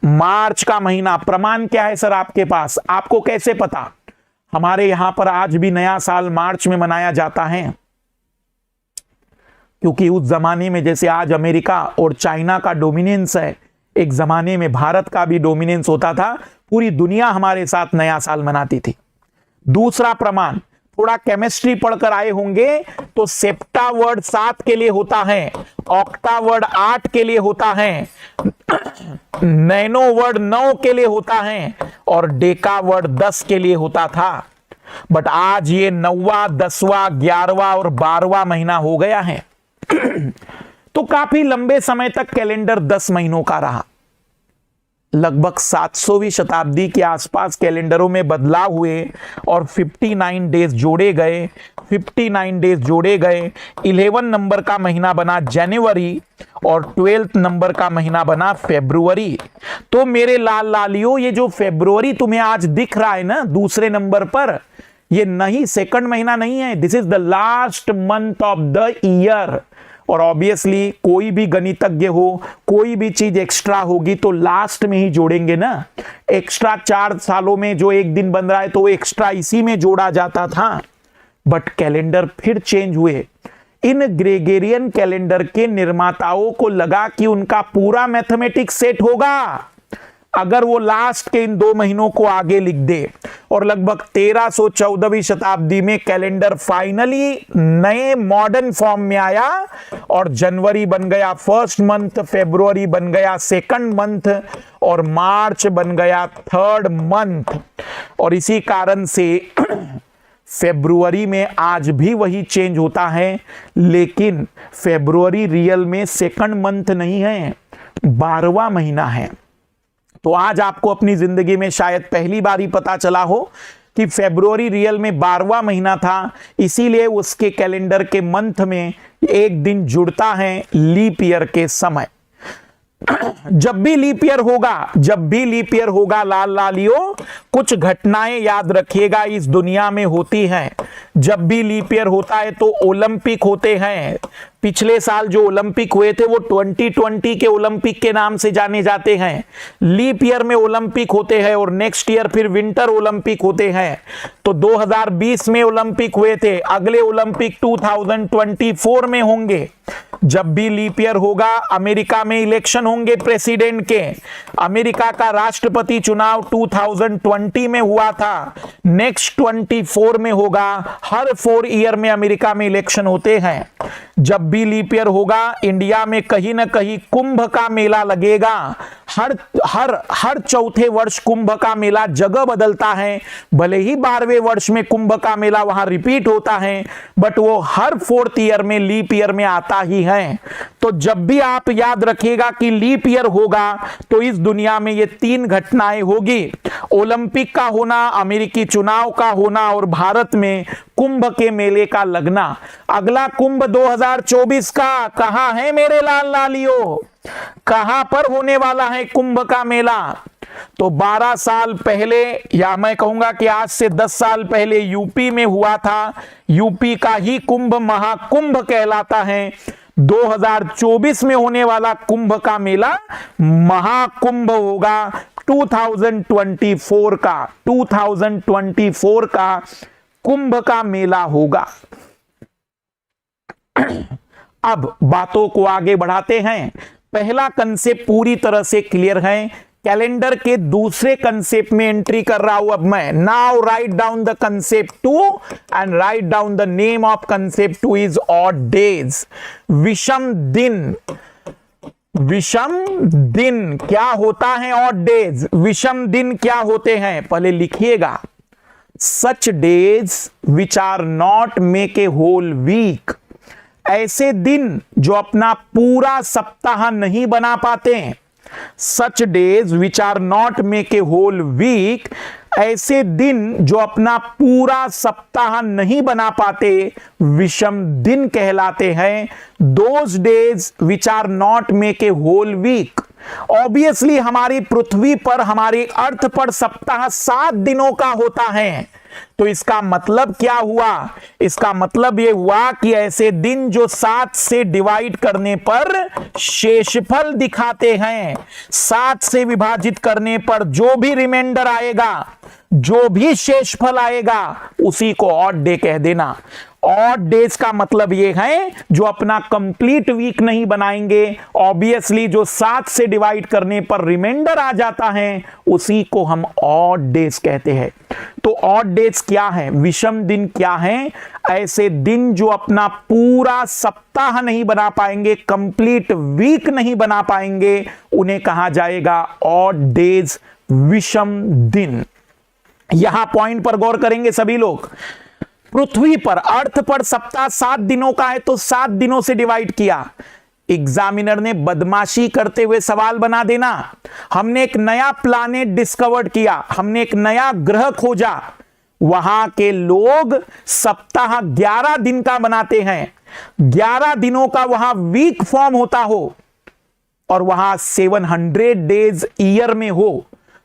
S1: मार्च का महीना, प्रमाण क्या है सर आपके पास? आपको कैसे पता? हमारे यहां पर आज भी नया साल मार्च में मनाया जाता है, क्योंकि उस जमाने में जैसे आज अमेरिका और चाइना का डोमिनेंस है, एक जमाने में भारत का भी डोमिनेंस होता था, पूरी दुनिया हमारे साथ नया साल मनाती थी। दूसरा प्रमाण, थोड़ा केमिस्ट्री पढ़कर आए होंगे, तो सेप्टा वर्ड 7 के लिए होता है, ऑक्टा वर्ड 8 के लिए होता है, नैनो वर्ड 9 के लिए होता है और डेका वर्ड 10 के लिए होता था। बट आज ये 9वां, 10वां, 11वां और 12वां महीना हो गया है। तो काफी लंबे समय तक कैलेंडर 10 महीनों का रहा। लगभग 700वीं शताब्दी के आसपास कैलेंडरों में बदलाव हुए और 59 डेज जोड़े गए। 59 डेज जोड़े गए। 11 नंबर का महीना बना जनवरी और 12 नंबर का महीना बना फरवरी। तो मेरे लाल लालियों, ये जो फरवरी तुम्हें आज दिख रहा है ना दूसरे नंबर पर, ये नहीं सेकंड महीना नहीं है, this is the last month of the year. और ऑब्वियसली कोई भी गणितज्ञ हो, कोई भी चीज एक्स्ट्रा होगी तो लास्ट में ही जोड़ेंगे ना। एक्स्ट्रा 4 सालों में जो एक दिन बन रहा है तो वो एक्स्ट्रा इसी में जोड़ा जाता था। बट कैलेंडर फिर चेंज हुए। इन ग्रेगोरियन कैलेंडर के निर्माताओं को लगा कि उनका पूरा मैथमेटिक्स सेट होगा अगर वो लास्ट के इन 2 महीनों को आगे लिख दे। और लगभग 1314वीं शताब्दी में कैलेंडर फाइनली नए मॉडर्न फॉर्म में आया और जनवरी बन गया फर्स्ट मंथ, फरवरी बन गया सेकंड मंथ और मार्च बन गया थर्ड मंथ। और इसी कारण से फरवरी में आज भी वही चेंज होता है, लेकिन फरवरी रियल में सेकंड मंथ नहीं है, 12वां महीना है। तो आज आपको अपनी जिंदगी में शायद पहली बार ही पता चला हो कि फरवरी रियल में 12वां महीना था, इसीलिए उसके कैलेंडर के मंथ में एक दिन जुड़ता है लीप ईयर के समय। जब भी लीप ईयर होगा लाल लालियों, कुछ घटनाएं याद रखिएगा इस दुनिया में होती हैं। जब भी लीप ईयर होता है तो ओलंपिक होते हैं। पिछले साल जो ओलंपिक हुए थे वो 2020 के ओलंपिक के नाम से जाने जाते हैं। लीप ईयर में ओलंपिक होते हैं और नेक्स्ट ईयर फिर विंटर ओलंपिक होते हैं। तो 2020 में ओलंपिक हुए थे, अगले ओलंपिक 2024 में होंगे। जब भी लीप ईयर होगा, अमेरिका में इलेक्शन होंगे प्रेसिडेंट के। अमेरिका का राष्ट्रपति चुनाव 2020 में हुआ था, नेक्स्ट 24 में होगा। हर 4 ईयर में अमेरिका में इलेक्शन होते हैं। जब भी लीप ईयर होगा, इंडिया में कहीं ना कहीं कुंभ का मेला लगेगा। हर चौथे वर्ष कुंभ का मेला जगह बदलता है, भले ही 12वें वर्ष में कुंभ का मेला वहां रिपीट होता है, बट वो हर 4th ईयर में लीप ईयर में आता ही है। तो जब भी आप याद रखिएगा कि लीप ईयर होगा तो इस दुनिया में ये 3 घटनाएं होगी, ओलंपिक का होना, अमेरिकी चुनाव का होना और भारत में कुंभ के मेले का लगना। अगला कुंभ 2024 का कहां है मेरे लाल लालियों? कहां पर होने वाला है कुंभ का मेला? तो 12 साल पहले, या मैं कहूंगा कि आज से 10 साल पहले यूपी में हुआ था। यूपी का ही कुंभ महाकुंभ कहलाता है। 2024 में होने वाला कुंभ का मेला महाकुंभ होगा। 2024 का कुंभ का मेला होगा। अब बातों को आगे बढ़ाते हैं। पहला कंसेप्ट पूरी तरह से क्लियर है। कैलेंडर के दूसरे कंसेप्ट में एंट्री कर रहा हूं अब मैं। Now write down the concept 2 and write down the name of concept 2 is odd days. विषम दिन। विषम दिन क्या होता है? Odd days. विषम दिन क्या होते हैं पहले लिखिएगा। Such days which are not make a whole week. ऐसे दिन जो अपना पूरा सप्ताह नहीं बना पाते हैं। Such days which are not make a whole week. ऐसे दिन जो अपना पूरा सप्ताह नहीं बना पाते विषम दिन कहलाते हैं। Those days which are not make a whole week. Obviously हमारी पृथ्वी पर, हमारी अर्थ पर सप्ताह 7 दिनों का होता है। तो इसका मतलब क्या हुआ? इसका मतलब यह हुआ कि ऐसे दिन जो 7 से डिवाइड करने पर शेषफल दिखाते हैं, 7 से विभाजित करने पर जो भी रिमाइंडर आएगा, जो भी शेषफल आएगा, उसी को ऑड डे कह देना। ऑड डेज का मतलब ये है जो अपना कंप्लीट वीक नहीं बनाएंगे। ऑब्वियसली जो 7 से डिवाइड करने पर रिमाइंडर आ जाता है, उसी को हम ऑड डेज कहते हैं। तो ऑड डेज क्या है? विषम दिन क्या है? ऐसे दिन जो अपना पूरा सप्ताह नहीं बना पाएंगे, कंप्लीट वीक नहीं बना पाएंगे, उन्हें कहा जाएगा ऑड डेज, विषम दिन। यहां पॉइंट पर गौर करेंगे सभी लोग। पृथ्वी पर, अर्थ पर सप्ताह 7 दिनों का है, तो 7 दिनों से डिवाइड किया। एग्जामिनर ने बदमाशी करते हुए सवाल बना देना। हमने एक नया प्लैनेट डिस्कवर किया, हमने एक नया ग्रह खोजा, वहां के लोग सप्ताह 11 दिन का बनाते हैं, 11 दिनों का वहां वीक फॉर्म होता हो, और वहां 700 डेज ईयर में हो,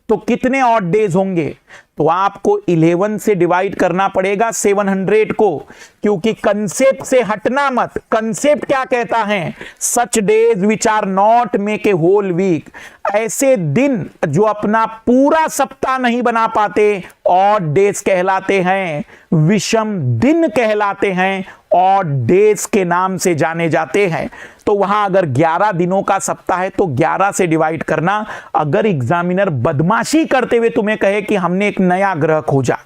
S1: तो कितने ऑड डेज होंगे? तो आपको 11 से डिवाइड करना पड़ेगा 700 को, क्योंकि कंसेप्ट से हटना मत। कंसेप्ट क्या कहता है? Such days which are not make a whole week. ऐसे दिन जो अपना पूरा सप्ताह नहीं बना पाते, ऑड डेज कहलाते हैं, विषम दिन कहलाते हैं, ऑड डेज के नाम से जाने जाते हैं। तो वहां अगर 11 दिनों का सप्ताह है तो 11 से डिवाइड करना। अगर एग्जामिनर बदमाशी करते हुए तुम्हें कहे कि हमने एक नया ग्रह खोजा,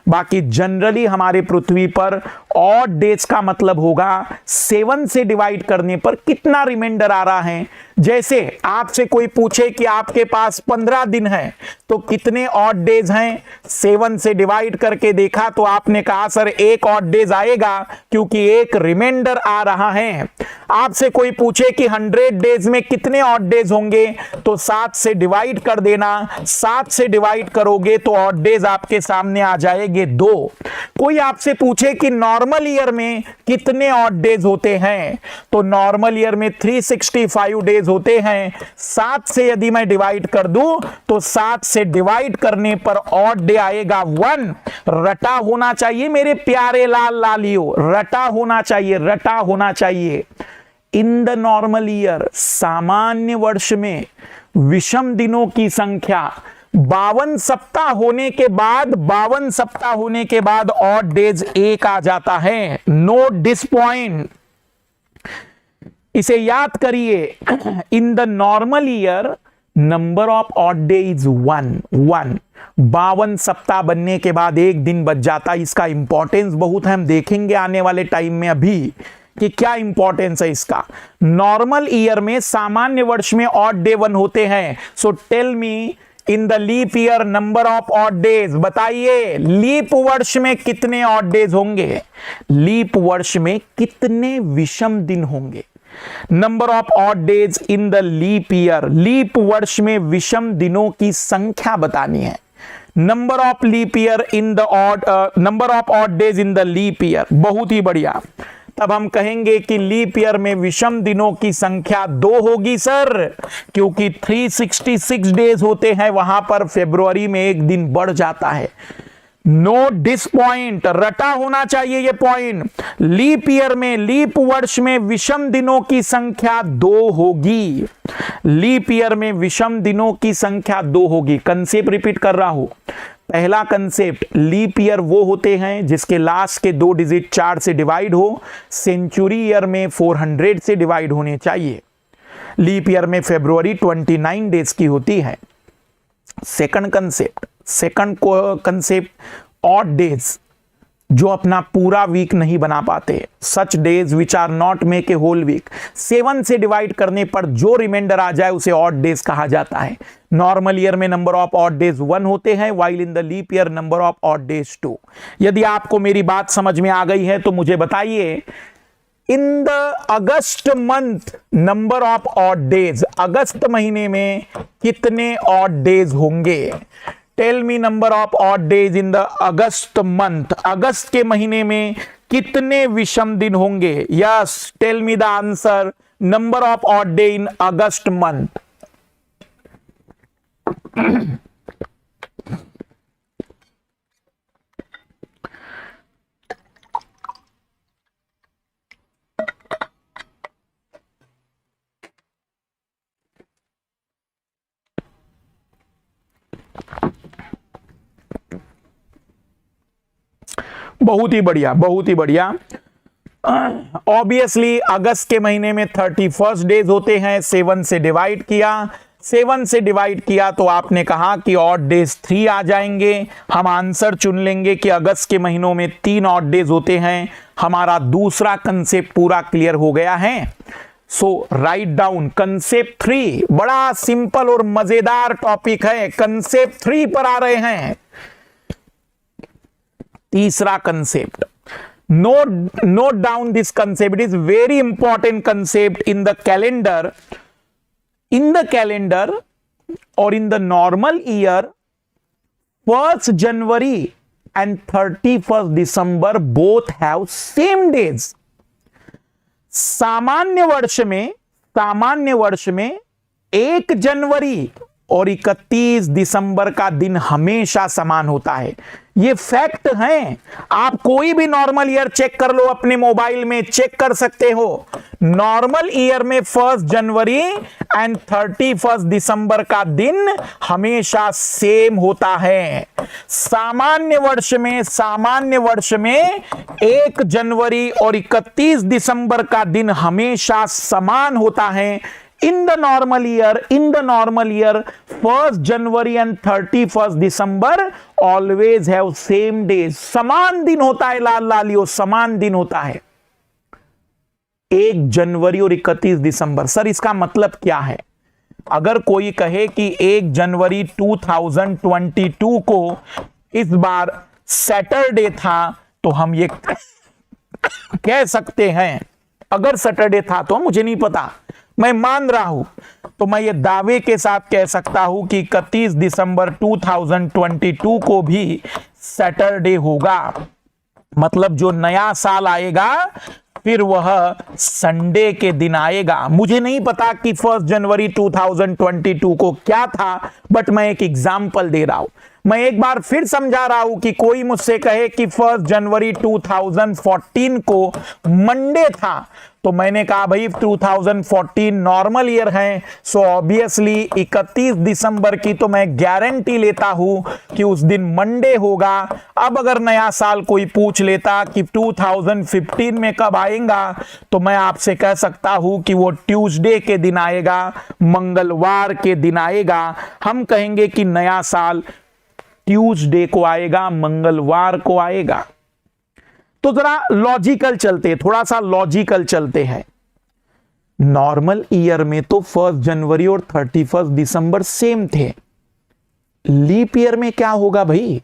S1: बाकी जनरली हमारे पृथ्वी पर ऑड डेज का मतलब होगा 7 से डिवाइड करने पर कितना रिमाइंडर आ रहा है। जैसे आपसे कोई पूछे कि आपके पास 15 दिन है, तो कितने ऑड डेज हैं? 7 से डिवाइड करके देखा तो आपने कहा सर एक ऑड डेज आएगा, क्योंकि एक रिमाइंडर आ रहा है। आपसे कोई पूछे कि 100 डेज में कितने ऑड डेज होंगे, तो 7 से डिवाइड कर देना। 7 से डिवाइड करोगे तो ऑड डेज आपके सामने आ जाएंगे 2। कोई आपसे पूछे कि नॉर्मल ईयर में कितने ऑड डेज होते हैं, तो नॉर्मल ईयर में 365 डेज होते हैं। 7 से यदि मैं डिवाइड कर दूं तो 7 से डिवाइड करने पर ऑड डे आएगा 1। रटा होना चाहिए मेरे प्यारे लाल लालियो, रटा होना चाहिए, रटा होना चाहिए। इन द नॉर्मल ईयर, सामान्य वर्ष में विषम दिनों की संख्या 52 सप्ताह होने के बाद, 52 सप्ताह होने के बाद ऑड डेज 1 आ जाता है। नोट दिस पॉइंट, इसे याद करिए। इन the normal year number of odd day is 1। 52 सप्ताह बनने के बाद एक दिन बच जाता है। इसका इंपॉर्टेंस बहुत है, हम देखेंगे आने वाले टाइम में अभी कि क्या इंपॉर्टेंस है इसका। नॉर्मल ईयर में, सामान्य वर्ष में ऑड डे 1 होते हैं। So tell me in the leap year number of odd days, बताइए लीप वर्ष में कितने ऑड डेज होंगे? लीप वर्ष में कितने विषम दिन होंगे? Number of odd days in the leap year, leap वर्ष में विषम दिनों की संख्या बतानी है। Number of leap year in the odd, number of odd days in the leap year, बहुत ही बढ़िया। तब हम कहेंगे कि लीप ईयर में विषम दिनों की संख्या 2 होगी सर, क्योंकि 366 डेज होते हैं, वहां पर फरवरी में एक दिन बढ़ जाता है। नोट दिस पॉइंट, रटा होना चाहिए ये पॉइंट। लीप ईयर में, लीप वर्ष में विषम दिनों की संख्या 2 होगी। लीप ईयर में विषम दिनों की संख्या 2 होगी। कंसेप्ट रिपीट कर रहा हूं। पहला कंसेप्ट, लीप ईयर वो होते हैं जिसके लास्ट के 2 डिजिट 4 से डिवाइड हो। सेंचुरी ईयर में 400 से डिवाइड होने चाहिए। लीप ईयर में फरवरी 29 डेज की होती है। Second concept, second concept, odd days जो अपना पूरा वीक नहीं बना पाते, such days which are not make a whole week. 7 से डिवाइड करने पर जो रिमाइंडर आ जाए उसे ऑड डेज कहा जाता है। नॉर्मल ईयर में नंबर ऑफ ऑड डेज 1 होते हैं, while in the leap year number of odd days 2। यदि आपको मेरी बात समझ में आ गई है तो मुझे बताइए, in the August month number of odd days, अगस्त महीने में कितने ऑड डेज होंगे? Tell me number of odd days in the August month. अगस्त के महीने में कितने विषम दिन होंगे? Yes, tell me the answer, number of odd day in August month. बहुत ही बढ़िया, बहुत ही बढ़िया। ऑब्वियसली अगस्त के महीने में 31 डेज होते हैं। 7 से डिवाइड किया, 7 से डिवाइड किया तो आपने कहा कि ऑड डेज 3 आ जाएंगे। हम आंसर चुन लेंगे कि अगस्त के महीनों में 3 ऑड डेज होते हैं। हमारा दूसरा कंसेप्ट पूरा क्लियर हो गया है। सो राइट डाउन कंसेप्ट 3। बड़ा सिंपल और मजेदार टॉपिक है। कंसेप्ट 3 पर आ रहे हैं। तीसरा concept, note down this concept, it is very important concept in the calendar. In the calendar और in the normal year 1 January and 31 December both have same days. सामान्य वर्ष में 1 जनवरी और 31 दिसंबर का दिन हमेशा समान होता है। ये फैक्ट है। आप कोई भी नॉर्मल ईयर चेक कर लो, अपने मोबाइल में चेक कर सकते हो। नॉर्मल ईयर में 1 जनवरी एंड 31 दिसंबर का दिन हमेशा सेम होता है। सामान्य वर्ष में 1 जनवरी और 31 दिसंबर का दिन हमेशा समान होता है। In the normal year, 1 January and 31 December always have same days। समान दिन होता है लालियो, समान दिन होता है। 1 जनवरी और 31 दिसंबर। सर इसका मतलब क्या है? अगर कोई कहे कि 1 जनवरी 2022 को इस बार सैटरडे था तो हम ये कह सकते हैं। अगर सैटरडे था तो मुझे नहीं पता, मैं मान रहा हूं, तो मैं ये दावे के साथ कह सकता हूं कि 31 दिसंबर 2022 को भी सैटरडे होगा। मतलब जो नया साल आएगा फिर वह संडे के दिन आएगा। मुझे नहीं पता कि 1 जनवरी 2022 को क्या था, बट मैं एक एग्जाम्पल दे रहा हूं। मैं एक बार फिर समझा रहा हूं कि कोई मुझसे कहे कि 1 जनवरी 2014 को मंडे था, तो मैंने कहा भाई 2014 नॉर्मल ईयर है, सो ऑब्वियसली 31 दिसंबर की तो मैं गारंटी लेता हूं कि उस दिन मंडे होगा। अब अगर नया साल कोई पूछ लेता कि 2015 में कब आएगा, तो मैं आपसे कह सकता हूं कि वो ट्यूसडे के दिन आएगा, मंगलवार के दिन आएगा। हम कहेंगे कि नया साल ट्यूसडे को आएगा, मंगलवार को आएगा। तो जरा लॉजिकल चलते, थोड़ा सा लॉजिकल चलते हैं। नॉर्मल ईयर में तो 1 जनवरी और 31 दिसंबर सेम थे। लीप ईयर में क्या होगा भाई?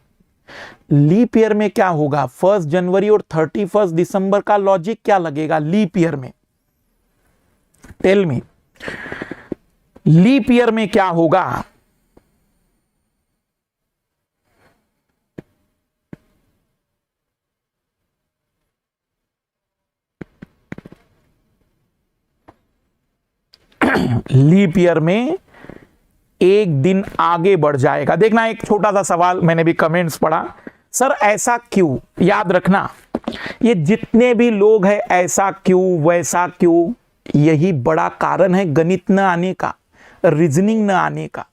S1: लीप ईयर में क्या होगा? 1 जनवरी और 31 दिसंबर का लॉजिक क्या लगेगा लीप ईयर में? टेल मी, लीप ईयर में क्या होगा? लीप ईयर में एक दिन आगे बढ़ जाएगा। देखना, एक छोटा सा सवाल, मैंने भी कमेंट्स पढ़ा, सर ऐसा क्यों? याद रखना, ये जितने भी लोग हैं ऐसा क्यों वैसा क्यों, यही बड़ा कारण है गणित न आने का, रीजनिंग न आने का।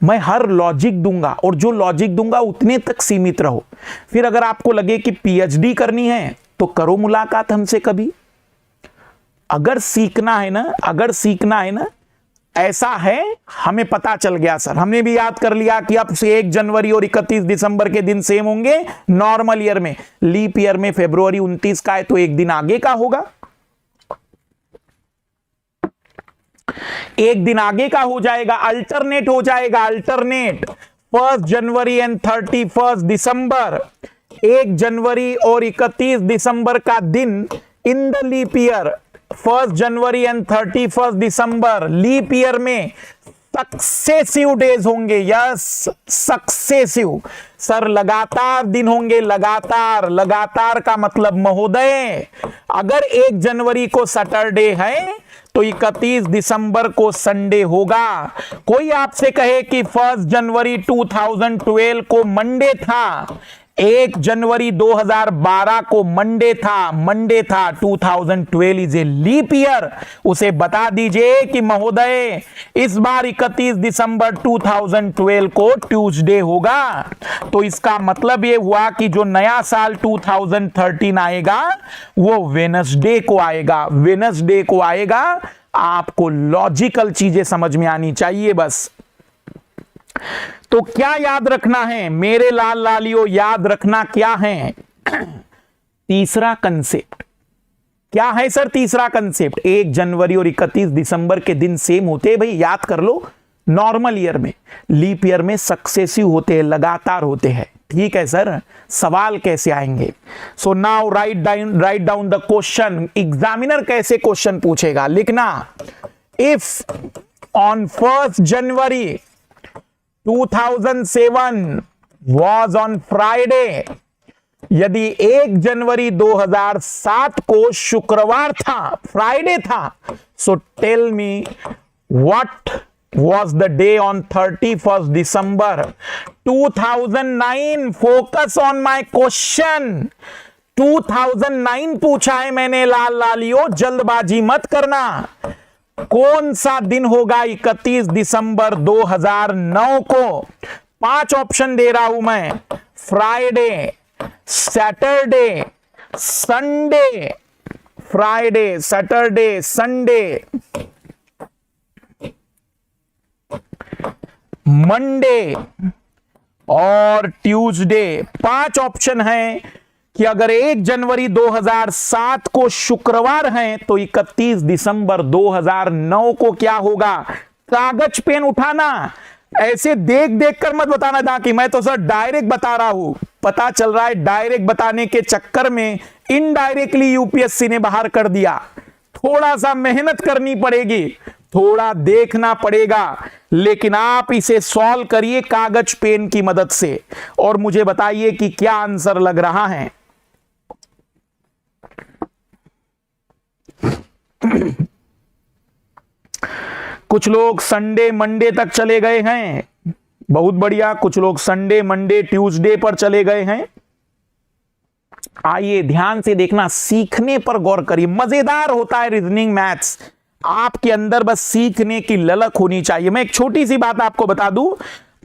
S1: मैं हर लॉजिक दूंगा और जो लॉजिक दूंगा उतने तक सीमित रहो। फिर अगर आपको लगे कि पीएचडी करनी है तो करो मुलाकात हमसे कभी। अगर सीखना है ना, ऐसा है, हमें पता चल गया सर, हमने भी याद कर लिया कि अब से 1 जनवरी और 31 दिसंबर के दिन सेम होंगे नॉर्मल ईयर में। लीप ईयर में फरवरी 29 का है तो एक दिन आगे का होगा, एक दिन आगे का हो जाएगा, अल्टरनेट हो जाएगा, अल्टरनेट। 1 जनवरी एंड 31 दिसंबर, 1 जनवरी और 31 दिसंबर का दिन in the leap year, 1 January and 31 दिसंबर लीप ईयर में सक्सेसिव डेज होंगे। Yes, successive. सर लगातार दिन होंगे, लगातार। लगातार का मतलब महोदय, अगर 1 जनवरी को सैटरडे है तो 31 दिसंबर को संडे होगा। कोई आपसे कहे कि 1 जनवरी 2012 को मंडे था, 1 जनवरी 2012 को मंडे था 2012 इज ए लीप ईयर, उसे बता दीजिए कि महोदय इस बार 31 दिसंबर 2012 को ट्यूसडे होगा। तो इसका मतलब ये हुआ कि जो नया साल 2013 आएगा वो वेडनेसडे को आएगा, वेडनेसडे को आएगा। आपको लॉजिकल चीजें समझ में आनी चाहिए बस। तो क्या याद रखना है मेरे लाल लालियों, याद रखना क्या है? तीसरा कंसेप्ट क्या है सर? तीसरा कंसेप्ट, 1 जनवरी और 31 दिसंबर के दिन सेम होते हैं भाई, याद कर लो। नॉर्मल ईयर में, लीप ईयर में सक्सेसिव होते हैं, लगातार होते हैं। ठीक है सर, सवाल कैसे आएंगे? So now write down the question. Examiner कैसे क्वेश्चन पूछेगा, लिखना। If on 1 January 2007 was on Friday, यदि 1 जनवरी 2007 को शुक्रवार था, फ्राइडे था, so tell me what was the day on 31st December 2009? Focus on my question. 2009 पूछा है मैंने लाल लालियो, जल्दबाजी मत करना। कौन सा दिन होगा 31 दिसंबर 2009 को? 5 ऑप्शन दे रहा हूं मैं। Friday, Saturday, Sunday, Friday, Saturday, Sunday, Monday और ट्यूसडे। 5 ऑप्शन है कि अगर 1 जनवरी 2007 को शुक्रवार है तो 31 दिसंबर 2009 को क्या होगा? कागज पेन उठाना, ऐसे देख देख कर मत बताना था कि मैं तो सर डायरेक्ट बता रहा हूं। पता चल रहा है डायरेक्ट बताने के चक्कर में इनडायरेक्टली यूपीएससी ने बाहर कर दिया। थोड़ा सा मेहनत करनी पड़ेगी, थोड़ा देखना पड़ेगा, लेकिन आप इसे सॉल्व करिए कागज पेन की मदद से और मुझे बताइए कि क्या आंसर लग रहा है। कुछ लोग संडे मंडे तक चले गए हैं, बहुत बढ़िया। कुछ लोग संडे मंडे ट्यूसडे पर चले गए हैं। आइए ध्यान से देखना, सीखने पर गौर करिए। मजेदार होता है रीजनिंग मैथ्स, आपके अंदर बस सीखने की ललक होनी चाहिए। मैं एक छोटी सी बात आपको बता दूं,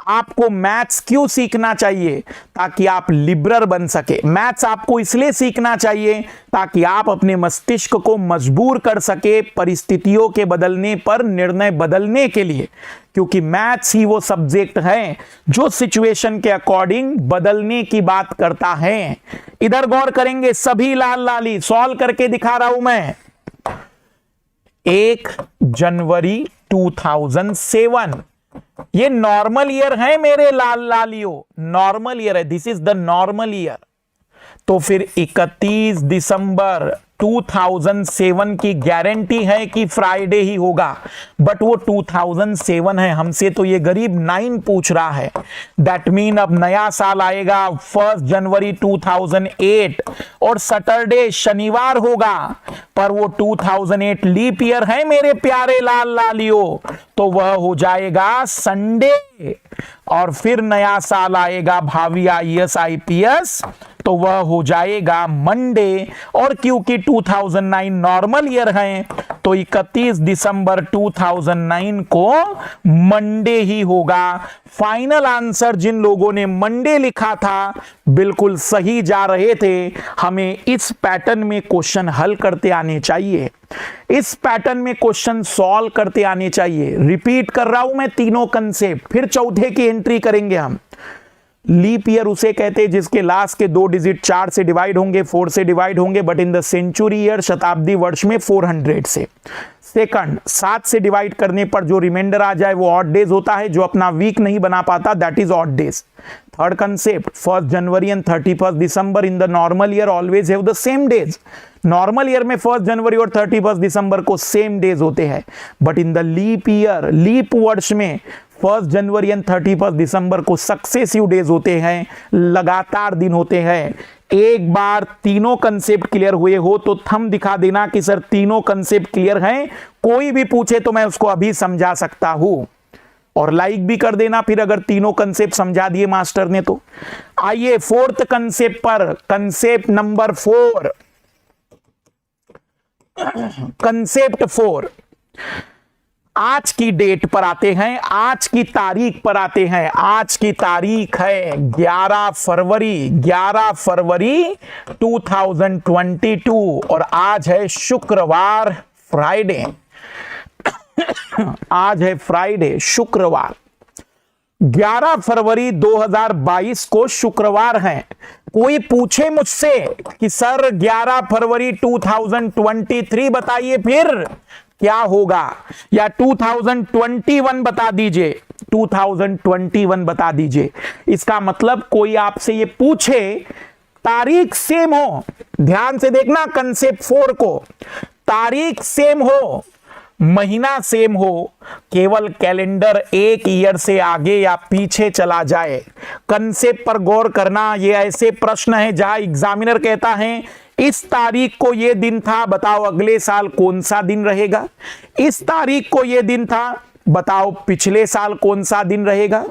S1: आपको मैथ्स क्यों सीखना चाहिए? ताकि आप लिबरल बन सके। मैथ्स आपको इसलिए सीखना चाहिए ताकि आप अपने मस्तिष्क को मजबूर कर सके परिस्थितियों के बदलने पर निर्णय बदलने के लिए, क्योंकि मैथ्स ही वो सब्जेक्ट है जो सिचुएशन के अकॉर्डिंग बदलने की बात करता है। इधर गौर करेंगे सभी लाल लाली, सॉल्व करके दिखा रहा हूं मैं। 1 जनवरी 2007 ये नॉर्मल ईयर है मेरे लाल लालियों, नॉर्मल ईयर है, this is the normal year. तो फिर 31 दिसंबर 2007 की गारंटी है कि फ्राइडे ही होगा, बट वो 2007 है, हमसे तो ये गरीब 9 पूछ रहा है। दैट मीन अब नया साल आएगा 1 जनवरी 2008 और सैटरडे शनिवार होगा, पर वो 2008 लीप ईयर है मेरे प्यारे लाल लालियों, तो वह हो जाएगा संडे। और फिर नया साल आएगा भावी आईएएस आईपीएस, तो वह हो जाएगा मंडे। और क्योंकि 2009 नॉर्मल ईयर है तो 31 दिसंबर 2009 को मंडे ही होगा। फाइनल आंसर जिन लोगों ने मंडे लिखा था बिल्कुल सही जा रहे थे। हमें इस पैटर्न में क्वेश्चन हल करते आने चाहिए, इस पैटर्न में क्वेश्चन सॉल्व करते आने चाहिए। रिपीट कर रहा हूं मैं तीनों कंसेप्ट, फिर चौथे की एंट्री करेंगे हम। लीप ईयर उसे कहते हैं जिसके लास्ट के 2 डिजिट 4 से डिवाइड होंगे, 4 से डिवाइड होंगे, but in the century year शताब्दी वर्ष में 400 से। सेकंड, 7 से डिवाइड करने पर जो रिमाइंडर आ जाए वो ऑड डेज होता है, जो अपना वीक नहीं बना पाता that is odd days. Third concept, 1 January and 31 December in the normal year always have the same days. Normal year में 1 जनवरी और 31 दिसंबर को सेम डेज होते हैं, but in the leap year, leap वर्ष में 1 जनवरी एंड 31 दिसंबर को सक्सेसिव डेज होते हैं, लगातार दिन होते हैं। एक बार तीनों कंसेप्ट क्लियर हुए हो तो थंब दिखा देना कि सर तीनों कंसेप्ट क्लियर हैं। कोई भी पूछे तो मैं उसको अभी समझा सकता हूं, और लाइक भी कर देना फिर अगर तीनों कंसेप्ट समझा दिए मास्टर ने तो। आइए फोर्थ कंसेप्ट पर, कंसेप्ट नंबर 4, कंसेप्ट 4 आज की डेट पर आते हैं, आज की तारीख पर आते हैं। आज की तारीख है 11 फरवरी 2022 और आज है शुक्रवार, फ्राइडे। आज है फ्राइडे, शुक्रवार। 11 फरवरी 2022 को शुक्रवार है। कोई पूछे मुझसे कि सर 11 फरवरी 2023 बताइए फिर क्या होगा, या 2021 बता दीजिए, 2021 बता दीजिए। इसका मतलब कोई आपसे ये पूछे, तारीख सेम हो, ध्यान से देखना कंसेप्ट 4 को, तारीख सेम हो, महीना सेम हो, केवल कैलेंडर एक ईयर से आगे या पीछे चला जाए। कंसेप्ट पर गौर करना। ये ऐसे प्रश्न है जहां एग्जामिनर कहता है इस तारीख को ये दिन था, बताओ अगले साल कौन सा दिन रहेगा। इस तारीख को ये दिन था, बताओ पिछले साल कौन सा दिन रहेगा।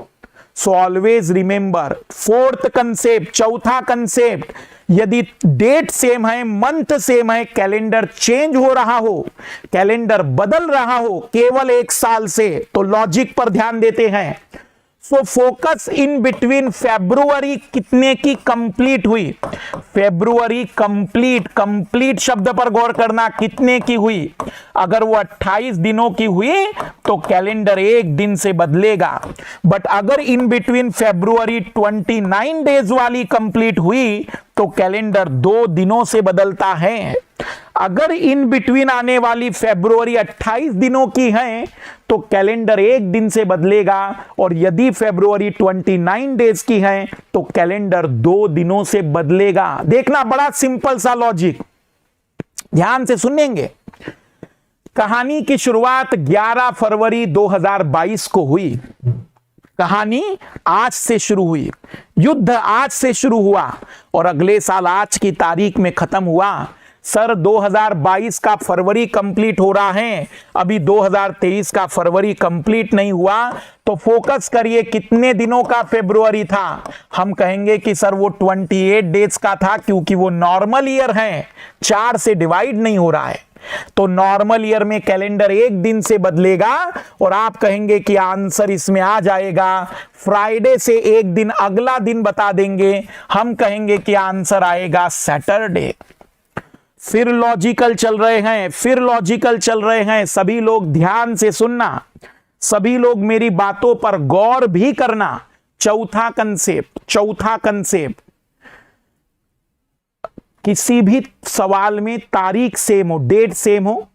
S1: So always remember, fourth concept, चौथा कंसेप्ट, यदि डेट सेम है, मंथ सेम है, कैलेंडर चेंज हो रहा हो, कैलेंडर बदल रहा हो केवल एक साल से, तो लॉजिक पर ध्यान देते हैं। So focus in between, February कितने की कंप्लीट हुई, फेब्रुवरी कंप्लीट, कंप्लीट शब्द पर गौर करना, कितने की हुई। अगर वो 28 दिनों की हुई तो कैलेंडर एक दिन से बदलेगा, बट अगर इन बिटवीन फेब्रुवरी 29 डेज वाली कंप्लीट हुई तो कैलेंडर 2 दिनों से बदलता है। अगर इन बिटवीन आने वाली फेब्रुवरी 28 दिनों की है तो कैलेंडर एक दिन से बदलेगा, और यदि फेब्रुवरी 29 डेज की है तो कैलेंडर 2 दिनों से बदलेगा। देखना, बड़ा सिंपल सा लॉजिक, ध्यान से सुनेंगे। कहानी की शुरुआत 11 फरवरी 2022 को हुई। कहानी आज से शुरू हुई, युद्ध आज से शुरू हुआ और अगले साल आज की तारीख में खत्म हुआ। सर 2022 का फरवरी कंप्लीट हो रहा है, अभी 2023 का फरवरी कंप्लीट नहीं हुआ, तो फोकस करिए कितने दिनों का फेब्रुवरी था। हम कहेंगे कि सर वो 28 डेज का था, क्योंकि वो नॉर्मल ईयर है, 4 से डिवाइड नहीं हो रहा है, तो नॉर्मल ईयर में कैलेंडर एक दिन से बदलेगा, और आप कहेंगे कि आंसर इसमें आ जाएगा। फ्राइडे से एक दिन अगला दिन बता देंगे, हम कहेंगे कि आंसर आएगा सैटरडे। फिर लॉजिकल चल रहे हैं, फिर लॉजिकल चल रहे हैं। सभी लोग ध्यान से सुनना, सभी लोग मेरी बातों पर गौर भी करना। चौथा कंसेप्ट, चौथा कंसेप्ट, किसी भी सवाल में तारीख सेम हो, डेट सेम हो,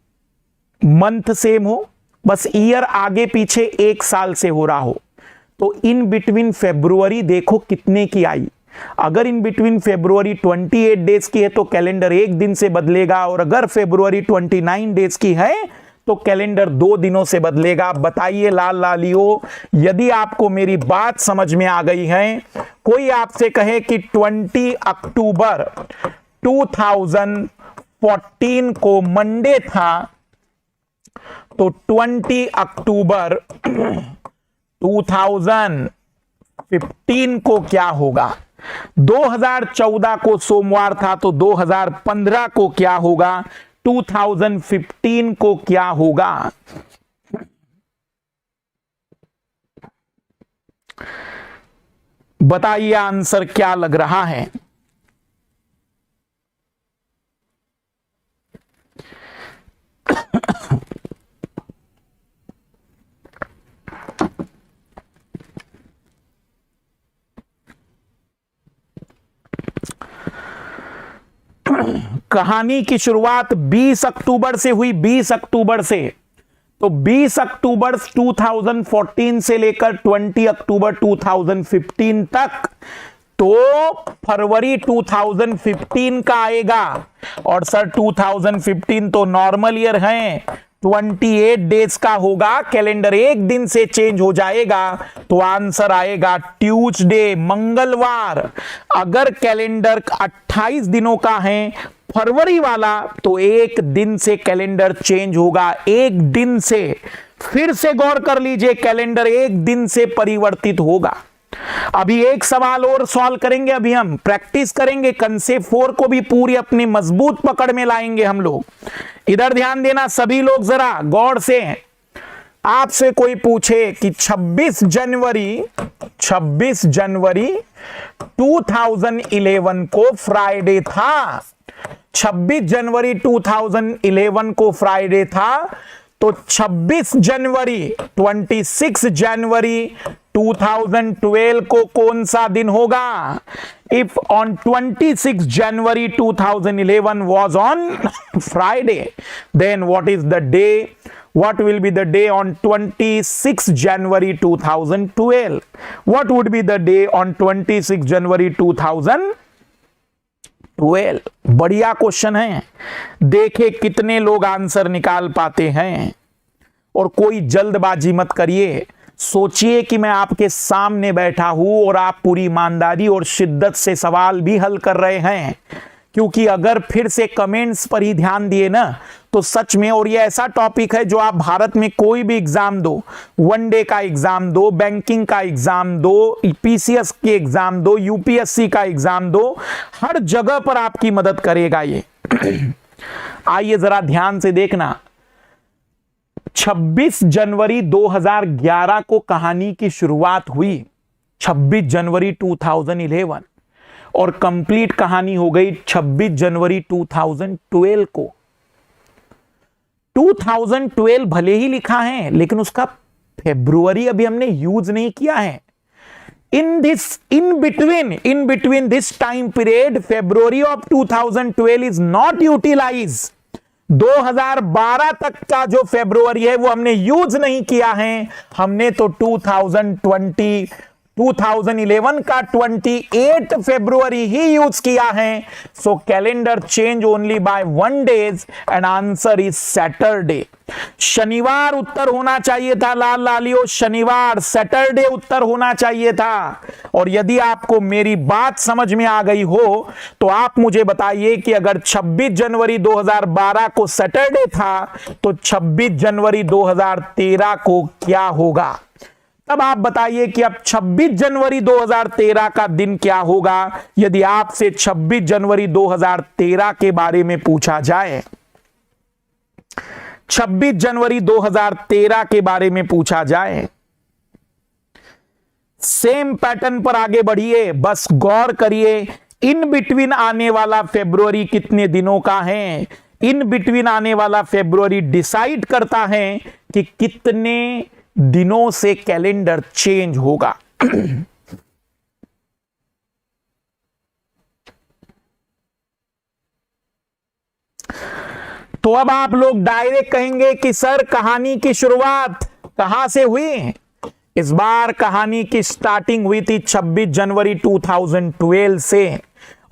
S1: मंथ सेम हो, बस ईयर आगे पीछे एक साल से हो रहा हो, तो इन बिटवीन फेब्रुवरी देखो कितने की आई। अगर इन बिटवीन फेब्रुवरी 28 डेज की है तो कैलेंडर एक दिन से बदलेगा, और अगर फेब्रुवरी 29 डेज की है तो कैलेंडर 2 दिनों से बदलेगा। बताइए लाल लालियो, यदि आपको मेरी बात समझ में आ गई है, कोई आपसे कहे कि 20 अक्टूबर 2014 को मंडे था, तो 20 अक्टूबर 2015 को क्या होगा। 2014 को सोमवार था, तो 2015 को क्या होगा, 2015 को क्या होगा। बताइए आंसर क्या लग रहा है। कहानी की शुरुआत 20 अक्टूबर से हुई, 20 अक्टूबर से, तो 20 अक्टूबर 2014 से लेकर 20 अक्टूबर 2015 तक तो फरवरी 2015 का आएगा। और सर 2015 तो नॉर्मल ईयर है, 28 डेज का होगा, कैलेंडर एक दिन से चेंज हो जाएगा, तो आंसर आएगा ट्यूसडे, मंगलवार। अगर कैलेंडर 28 दिनों का है फरवरी वाला, तो एक दिन से कैलेंडर चेंज होगा, एक दिन से। फिर से गौर कर लीजिए, कैलेंडर एक दिन से परिवर्तित होगा। अभी एक सवाल और सॉल्व करेंगे, अभी हम प्रैक्टिस करेंगे, कंसेप्ट 4 को भी पूरी अपनी मजबूत पकड़ में लाएंगे हम लोग। इधर ध्यान देना सभी लोग जरा गौर से। आपसे कोई पूछे कि 26 जनवरी 2011 को फ्राइडे था, 26 जनवरी 2011 को फ्राइडे था, तो 26 जनवरी 2012 को कौन सा दिन होगा? If on 26 January 2011 was on Friday, then what is the day? What will be the day on 26 January 2012? What would be the day on 26 January 2012? बढ़िया क्वेश्चन है, देखे कितने लोग आंसर निकाल पाते हैं। और कोई जल्दबाजी मत करिए, सोचिए कि मैं आपके सामने बैठा हूं और आप पूरी ईमानदारी और शिद्दत से सवाल भी हल कर रहे हैं। क्योंकि अगर फिर से कमेंट्स पर ही ध्यान दिए ना, तो सच में, और ये ऐसा टॉपिक है जो आप भारत में कोई भी एग्जाम दो, वनडे का एग्जाम दो, बैंकिंग का एग्जाम दो, पीसीएस के एग्जाम दो, यूपीएससी का एग्जाम दो, हर जगह पर आपकी मदद करेगा ये। आइए जरा ध्यान से देखना, 26 जनवरी 2011 को कहानी की शुरुआत हुई, 26 जनवरी 2011, और कंप्लीट कहानी हो गई 26 जनवरी 2012 को। 2012 भले ही लिखा है, लेकिन उसका फेब्रुवरी अभी हमने यूज नहीं किया है। in between this time period, February of 2012 is not utilized। 2012 तक का जो फरवरी है वो हमने यूज नहीं किया है, हमने तो 2011 का 28 फरवरी ही यूज किया है। So calendar change only by 1 days and answer is Saturday. शनिवार उत्तर होना चाहिए था लाल लालियो, शनिवार, सैटरडे उत्तर होना चाहिए था। और यदि आपको मेरी बात समझ में आ गई हो तो आप मुझे बताइए कि अगर 26 जनवरी 2012 को सैटरडे था तो 26 जनवरी 2013 को क्या होगा? तब आप बताइए कि अब 26 जनवरी 2013 का दिन क्या होगा यदि आपसे 26 जनवरी 2013 के बारे में पूछा जाए। 26 जनवरी 2013 के बारे में पूछा जाए। सेम पैटर्न पर आगे बढ़िए, बस गौर करिए, इन बिटवीन आने वाला फरवरी कितने दिनों का है। इन बिटवीन आने वाला फरवरी डिसाइड करता है कि कितने दिनों से कैलेंडर चेंज होगा। तो अब आप लोग डायरेक्ट कहेंगे कि सर कहानी की शुरुआत कहां से हुई? इस बार कहानी की स्टार्टिंग हुई थी 26 जनवरी 2012 से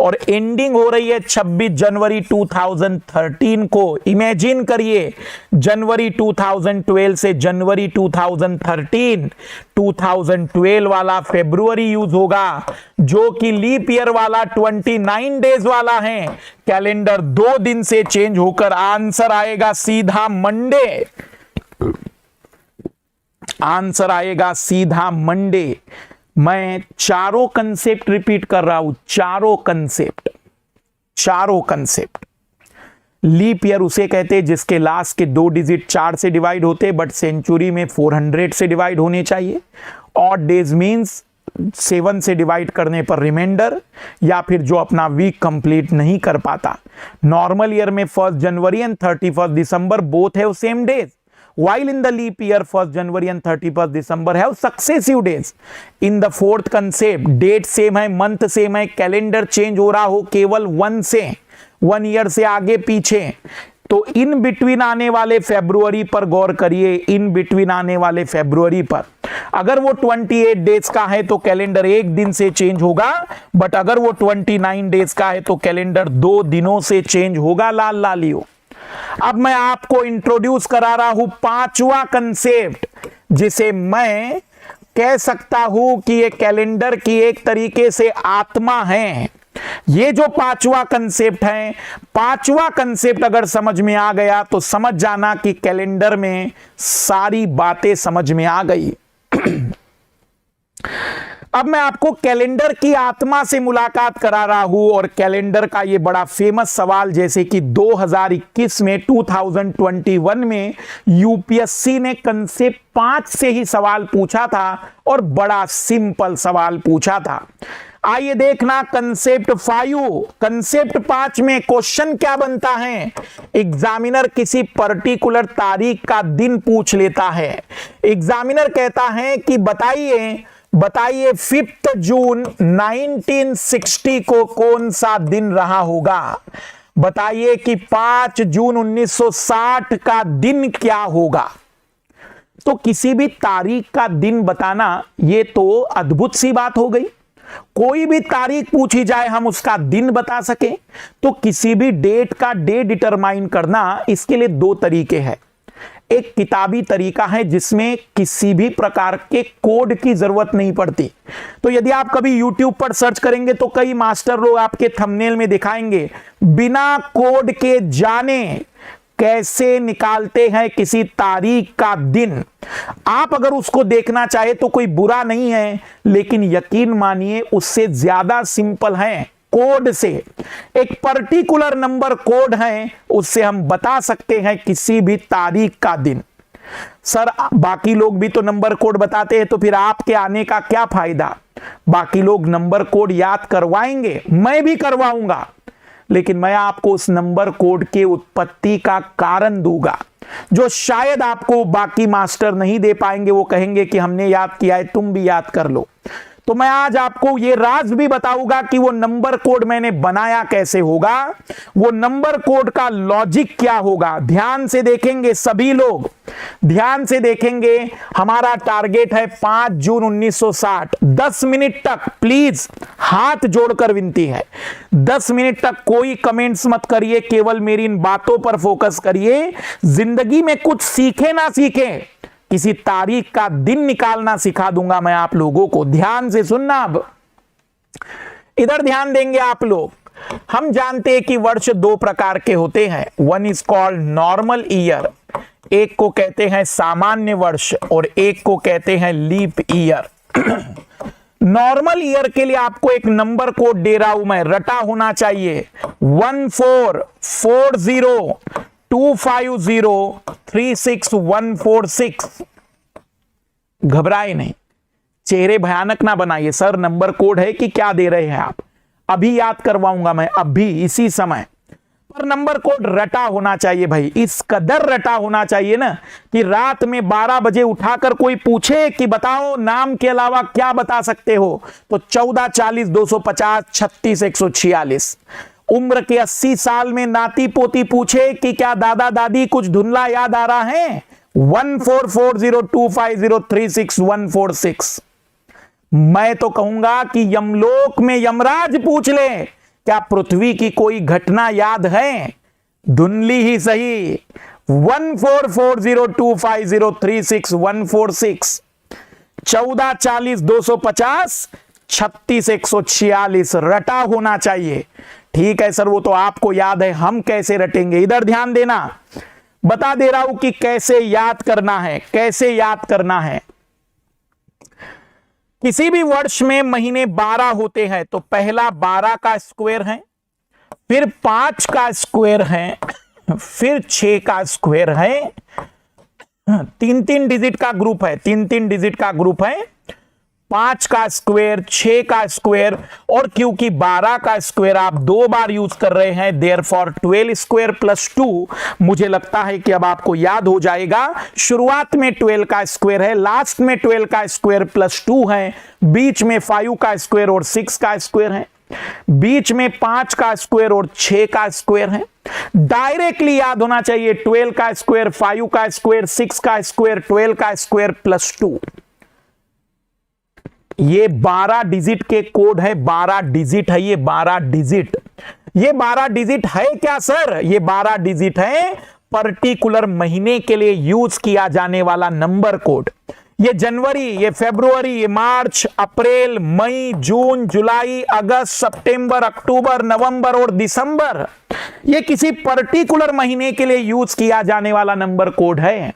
S1: और एंडिंग हो रही है 26 जनवरी 2013 को। इमेजिन करिए, जनवरी 2012 से जनवरी 2013, 2012 वाला फरवरी यूज होगा जो कि लीप ईयर वाला 29 डेज वाला है। कैलेंडर 2 दिन से चेंज होकर आंसर आएगा सीधा मंडे। आंसर आएगा सीधा मंडे। मैं चारों कंसेप्ट रिपीट कर रहा हूं, चारों कंसेप्ट। लीप ईयर उसे कहते हैं जिसके लास्ट के 2 डिजिट 4 से डिवाइड होते, बट सेंचुरी में 400 से डिवाइड होने चाहिए। ऑड डेज मींस 7 से डिवाइड करने पर रिमाइंडर, या फिर जो अपना वीक कंप्लीट नहीं कर पाता। नॉर्मल ईयर में 1 जनवरी and 31 December both have same days, while in the leap year 1 January and 31 December have successive days. In the fourth concept, date same है, मंथ सेम है, कैलेंडर चेंज हो रहा हो केवल 1 से 1 ईयर से आगे पीछे, तो इन बिटवीन आने वाले फरवरी पर गौर करिए, इन बिटवीन आने वाले फरवरी पर अगर वो 28 डेज का है तो कैलेंडर एक दिन से चेंज होगा, बट अगर वो 29 डेज का है तो कैलेंडर 2 दिनों से चेंज होगा। लाल लालियो, अब मैं आपको इंट्रोड्यूस करा रहा हूं पांचवा कंसेप्ट, जिसे मैं कह सकता हूं कि ये कैलेंडर की एक तरीके से आत्मा है। ये जो पांचवा कंसेप्ट है, पांचवा कंसेप्ट अगर समझ में आ गया तो समझ जाना कि कैलेंडर में सारी बातें समझ में आ गई। अब मैं आपको कैलेंडर की आत्मा से मुलाकात करा रहा हूं, और कैलेंडर का ये बड़ा फेमस सवाल, जैसे कि 2021 में 2021 में यूपीएससी ने कंसेप्ट 5 से ही सवाल पूछा था, और बड़ा सिंपल सवाल पूछा था। आइए देखना कंसेप्ट 5, कंसेप्ट 5 में क्वेश्चन क्या बनता है। एग्जामिनर किसी पर्टिकुलर तारीख का दिन पूछ लेता है। एग्जामिनर कहता है कि बताइए 5 जून 1960 को कौन सा दिन रहा होगा। बताइए कि 5 जून 1960 का दिन क्या होगा। तो किसी भी तारीख का दिन बताना ये तो अद्भुत सी बात हो गई। कोई भी तारीख पूछी जाए हम उसका दिन बता सके। तो किसी भी डेट का डे डिटरमाइन करना, इसके लिए 2 तरीके हैं। एक किताबी तरीका है जिसमें किसी भी प्रकार के कोड की जरूरत नहीं पड़ती। तो यदि आप कभी YouTube पर सर्च करेंगे तो कई मास्टर लोग आपके थंबनेल में दिखाएंगे बिना कोड के जाने कैसे निकालते हैं किसी तारीख का दिन। आप अगर उसको देखना चाहे तो कोई बुरा नहीं है, लेकिन यकीन मानिए उससे ज्यादा सिंपल है। कोड से, एक पर्टिकुलर नंबर कोड है, उससे हम बता सकते हैं किसी भी तारीख का दिन। सर बाकी लोग भी तो नंबर कोड बताते हैं, तो फिर आपके आने का क्या फायदा। बाकी लोग नंबर कोड याद करवाएंगे, मैं भी करवाऊंगा, लेकिन मैं आपको उस नंबर कोड के उत्पत्ति का कारण दूंगा, जो शायद आपको बाकी मास्टर नहीं दे पाएंगे। वो कहेंगे कि हमने याद किया है, तुम भी याद कर लो। तो मैं आज आपको ये राज भी बताऊंगा कि वो नंबर कोड मैंने बनाया कैसे होगा, वो नंबर कोड का लॉजिक क्या होगा। ध्यान से देखेंगे सभी लोग, ध्यान से देखेंगे। हमारा टारगेट है 5 जून 1960। 10 मिनट तक प्लीज, हाथ जोड़कर विनती है, 10 मिनट तक कोई कमेंट्स मत करिए, केवल मेरी इन बातों पर फोकस करिए। जिंदगी में कुछ सीखे ना सीखे, किसी तारीख का दिन निकालना सिखा दूंगा मैं आप लोगों को। ध्यान से सुनना। अब इधर ध्यान देंगे आप लोग। हम जानते हैं कि वर्ष 2 प्रकार के होते हैं। One is called normal year, एक को कहते हैं सामान्य वर्ष, और एक को कहते हैं लीप ईयर। नॉर्मल ईयर के लिए आपको एक नंबर कोड दे रहा हूं मैं, रटा होना चाहिए 144025036 घबराए नहीं, चेहरे भयानक ना बनाइए। सर नंबर कोड है कि क्या दे रहे हैं आप, अभी याद करवाऊंगा मैं, अभी इसी समय। पर नंबर कोड रटा होना चाहिए भाई, इस कदर रटा होना चाहिए ना कि रात में 12 बजे उठाकर कोई पूछे कि बताओ नाम के अलावा क्या बता सकते हो, तो 14, 40, 250, 36, 146। उम्र के 80 साल में नाती पोती पूछे कि क्या दादा दादी कुछ धुंधला याद आ रहा है, 144025036 मैं तो कहूंगा कि यमलोक में यमराज पूछ ले, क्या पृथ्वी की कोई घटना याद है, धुंधली ही सही। 144025036 14, 40, 250, 36, 146 रटा होना चाहिए। ठीक है सर, वो तो आपको याद है, हम कैसे रटेंगे। इधर ध्यान देना, बता दे रहा हूं कि कैसे याद करना है, कैसे याद करना है। किसी भी वर्ष में महीने 12 होते हैं, तो पहला 12 का स्क्वायर है, फिर 5 का स्क्वायर है, फिर 6 का स्क्वायर है, 3-3 डिजिट का ग्रुप है, 3-3 डिजिट का ग्रुप है, 5 का स्क्वायर, 6 का स्क्वायर, और क्योंकि 12 का स्क्वायर आप 2 बार यूज कर रहे हैं, देयरफॉर 12 स्क्वायर प्लस 2, मुझे लगता है कि अब आपको याद हो जाएगा। शुरुआत में 12 का स्क्वायर है, लास्ट में 12 का स्क्वायर प्लस 2 है, बीच में 5 का स्क्वायर और 6 का स्क्वायर है, बीच में 5 का स्क्वायर और 6 का स्क्वायर है, डायरेक्टली याद होना चाहिए 12 का स्क्वायर, 5 का स्क्वायर, 6 का स्क्वायर, 12 का स्क्वायर प्लस 2। ये 12 डिजिट के कोड है, 12 डिजिट है, ये 12 डिजिट। ये 12 डिजिट है क्या सर? ये 12 डिजिट है पर्टिकुलर महीने के लिए यूज किया जाने वाला नंबर कोड। ये जनवरी, ये फरवरी, ये मार्च, अप्रैल, मई, जून, जुलाई, अगस्त, सितंबर, अक्टूबर, नवंबर और दिसंबर, ये किसी पर्टिकुलर महीने के लिए यूज किया जाने वाला नंबर कोड है।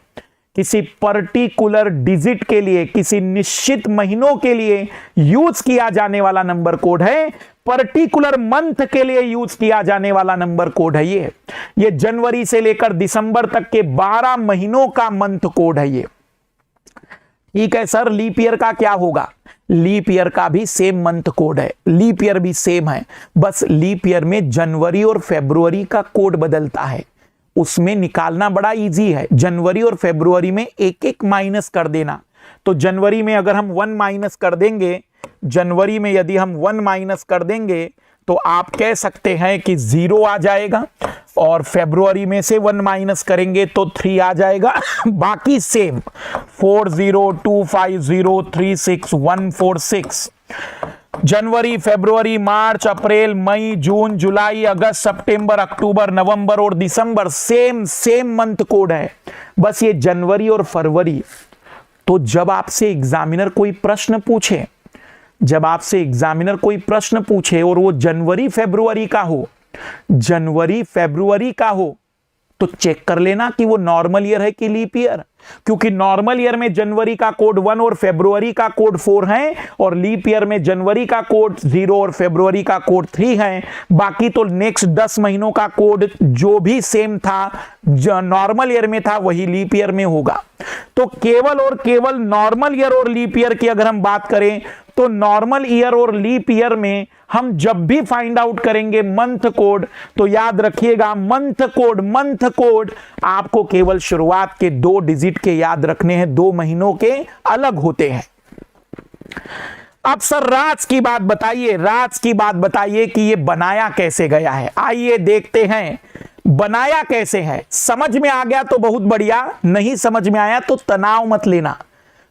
S1: किसी पर्टिकुलर डिजिट के लिए, किसी निश्चित महीनों के लिए यूज किया जाने वाला नंबर कोड है। पर्टिकुलर मंथ के लिए यूज किया जाने वाला नंबर कोड है ये जनवरी से लेकर दिसंबर तक के 12 महीनों का मंथ कोड है ये। ठीक है सर, लीप ईयर का क्या होगा? लीप ईयर का भी सेम मंथ कोड है, लीप ईयर भी सेम है, बस लीप ईयर में जनवरी और फरवरी का कोड बदलता है। उसमें निकालना बड़ा इजी है। जनवरी और फरवरी में एक एक माइनस कर देना। तो जनवरी में अगर हम 1 माइनस कर देंगे, जनवरी में यदि हम 1 माइनस कर देंगे तो आप कह सकते हैं कि 0 आ जाएगा, और फरवरी में से 1 माइनस करेंगे तो 3 आ जाएगा। बाकी सेम 4025036146। जनवरी, फरवरी, मार्च, अप्रैल, मई, जून, जुलाई, अगस्त, सितंबर, अक्टूबर, नवंबर और दिसंबर सेम मंथ कोड है, बस ये जनवरी और फरवरी। तो जब आपसे एग्जामिनर कोई प्रश्न पूछे, जब आपसे एग्जामिनर कोई प्रश्न पूछे और वो जनवरी फरवरी का हो, जनवरी फरवरी का हो, तो चेक कर लेना कि वो नॉर्मल ईयर है कि लीप ईयर। क्योंकि नॉर्मल ईयर में जनवरी का कोड 1 और फरवरी का कोड 4 है, और लीप ईयर में जनवरी का कोड 0 और फरवरी का कोड 3 है। बाकी तो नेक्स्ट 10 महीनों का कोड जो भी सेम था, जो नॉर्मल ईयर में था, वही लीप ईयर में होगा। तो केवल और केवल नॉर्मल ईयर और लीप ईयर की अगर हम बात करें, तो नॉर्मल ईयर और लीप ईयर में हम जब भी फाइंड आउट करेंगे मंथ कोड, तो याद रखिएगा मंथ कोड आपको केवल शुरुआत के 2 डिजिट के याद रखने हैं, 2 महीनों के अलग होते हैं। अब सर राज की बात बताइए, राज की बात बताइए कि ये बनाया कैसे गया है। आइए देखते हैं बनाया कैसे है। समझ में आ गया तो बहुत बढ़िया, नहीं समझ में आया तो तनाव मत लेना।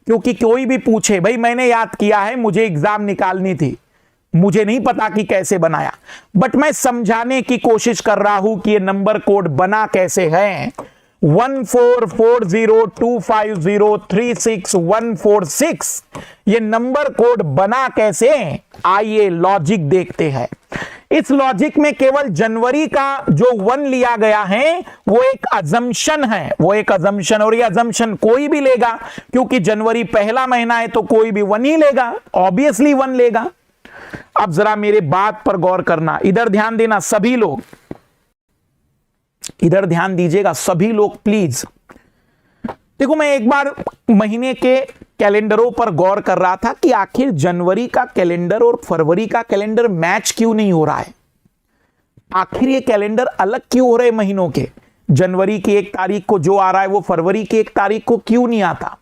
S1: क्योंकि कोई भी पूछे, भाई मैंने याद किया है, मुझे एग्जाम निकालनी थी, मुझे नहीं पता कि कैसे बनाया, बट मैं समझाने की कोशिश कर रहा हूं कि ये नंबर कोड बना कैसे है। 144025036146 ये नंबर कोड बना कैसे? आइए लॉजिक देखते हैं। इस लॉजिक में केवल जनवरी का जो 1 लिया गया है वो एक अजम्पशन है, वो एक अजम्पशन, और ये अजम्पशन कोई भी लेगा, क्योंकि जनवरी पहला महीना है तो कोई भी 1 ही लेगा, ऑब्वियसली 1 लेगा। अब जरा मेरे बात पर गौर करना, इधर ध्यान देना सभी लोग, इधर ध्यान दीजिएगा सभी लोग प्लीज। देखो मैं एक बार महीने के कैलेंडरों पर गौर कर रहा था कि आखिर जनवरी का कैलेंडर और फरवरी का कैलेंडर मैच क्यों नहीं हो रहा है। आखिर ये कैलेंडर अलग क्यों हो रहे महीनों के? जनवरी की 1 तारीख को जो आ रहा है वो फरवरी की 1 तारीख को क्यों नहीं आता?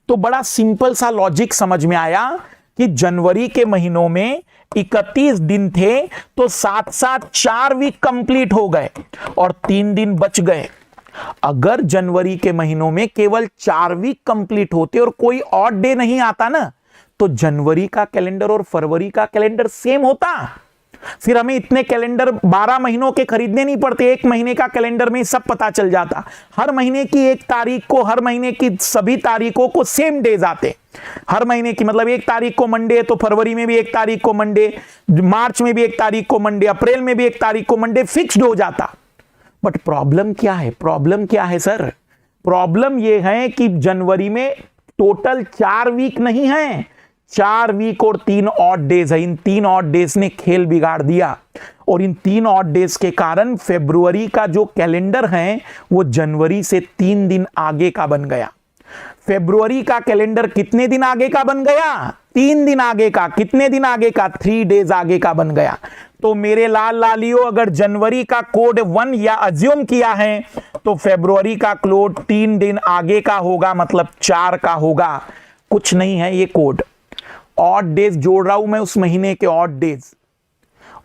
S1: तो बड़ा सिंपल सा लॉजिक समझ में आया कि जनवरी के महीनों में 31 दिन थे, तो साथ साथ 4 वीक कंप्लीट हो गए और 3 दिन बच गए। अगर जनवरी के महीनों में केवल 4 वीक कंप्लीट होते और कोई ऑड डे नहीं आता ना, तो जनवरी का कैलेंडर और फरवरी का कैलेंडर सेम होता। फिर हमें इतने कैलेंडर 12 महीनों के खरीदने नहीं पड़ते, 1 महीने का कैलेंडर में सब पता चल जाता। हर महीने की 1 तारीख को, हर महीने की सभी तारीखों को सेम डेज आते। हर महीने की मतलब 1 तारीख को मंडे है तो फरवरी में भी 1 तारीख को मंडे, मार्च में भी 1 तारीख को मंडे, अप्रैल में भी 1 तारीख को मंडे, फिक्स्ड हो जाता। बट प्रॉब्लम क्या है? प्रॉब्लम क्या है सर? प्रॉब्लम यह है कि जनवरी में टोटल 4 वीक नहीं है, 4 वीक और 3 ऑड डेज है। इन 3 ऑड डेज ने खेल बिगाड़ दिया, और इन 3 ऑड डेज के कारण फरवरी का जो कैलेंडर है वो जनवरी से 3 दिन आगे का बन गया। फरवरी का कैलेंडर कितने दिन आगे का बन गया? 3 दिन आगे का। कितने दिन आगे का? 3 डेज आगे का बन गया। तो मेरे लाल लालियों, अगर जनवरी का कोड 1 या अज्यूम किया है तो फरवरी का कोड 3 दिन आगे का होगा, मतलब 4 का होगा। कुछ नहीं है ये कोड, ऑड डेज जोड़ रहा हूं मैं उस महीने के ऑड डेज,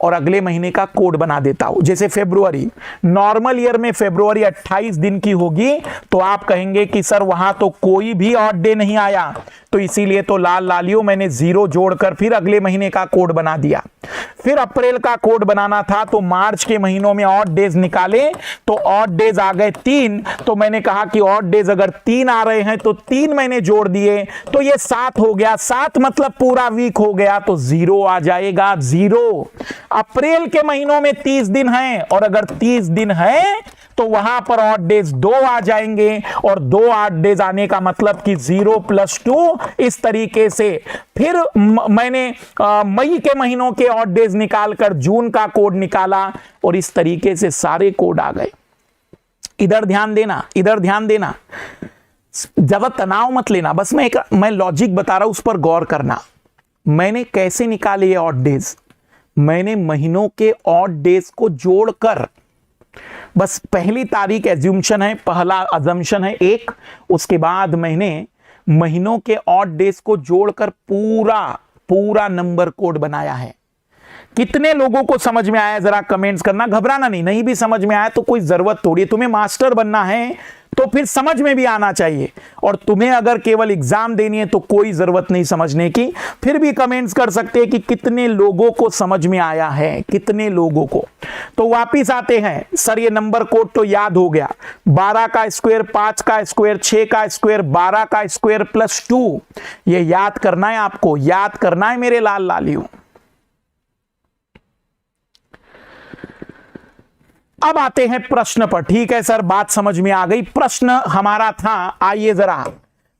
S1: और अगले महीने का कोड बना देता हूं। जैसे फरवरी, नॉर्मल ईयर में फरवरी 28 दिन की होगी तो आप कहेंगे कि सर वहां तो कोई भी ऑड डे नहीं आया, तो इसीलिए तो लाल लालियो मैंने 0 जोड़कर फिर अगले महीने का कोड बना दिया। फिर अप्रैल का कोड बनाना था तो मार्च के महीनों में ऑड डेज निकाले तो ऑड डेज आ गए 3, तो मैंने कहा कि ऑड डेज अगर 3 आ रहे हैं तो 3 मैंने जोड़ दिए तो ये 7 हो गया, 7 मतलब पूरा वीक हो गया तो 0 आ जाएगा, 0। अप्रैल के महीनों में 30 दिन हैं और अगर 30 दिन है तो वहां पर ऑड डेज 2 आ जाएंगे और 2 ऑड डेज आने का मतलब कि 0 + 2 इस तरीके से। फिर मैंने मई के महीनों के ऑड डेज निकालकर जून का कोड निकाला और इस तरीके से सारे कोड आ गए। इधर ध्यान देना, इधर ध्यान देना, ज्यादा तनाव मत लेना, बस मैं लॉजिक बता रहा हूं, उस पर गौर करना। मैंने कैसे निकाले ये ऑड डेज? मैंने महीनों के ऑड डेज को जोड़कर, बस पहली तारीख एज्यूम्शन है, पहला अजम्पशन है 1, उसके बाद मैंने महीनों के ऑड डेज को जोड़कर पूरा नंबर कोड बनाया है। कितने लोगों को समझ में आया जरा कमेंट्स करना, घबराना नहीं भी समझ में आया तो कोई जरूरत थोड़ी है, तुम्हें मास्टर बनना है तो फिर समझ में भी आना चाहिए, और तुम्हें अगर केवल एग्जाम देनी है तो कोई जरूरत नहीं समझने की। फिर भी कमेंट्स कर सकते हैं कि कितने लोगों को समझ में आया है, कितने लोगों को। तो वापिस आते हैं, सर ये नंबर कोड तो याद हो गया, 12 का स्क्वायर, 5 का स्क्वायर, 6 का स्क्वायर, 12 का स्क्वायर +2, ये याद करना है आपको, याद करना है मेरे लाल लालियों। अब आते हैं प्रश्न पर। ठीक है सर, बात समझ में आ गई। प्रश्न हमारा था, आइए जरा,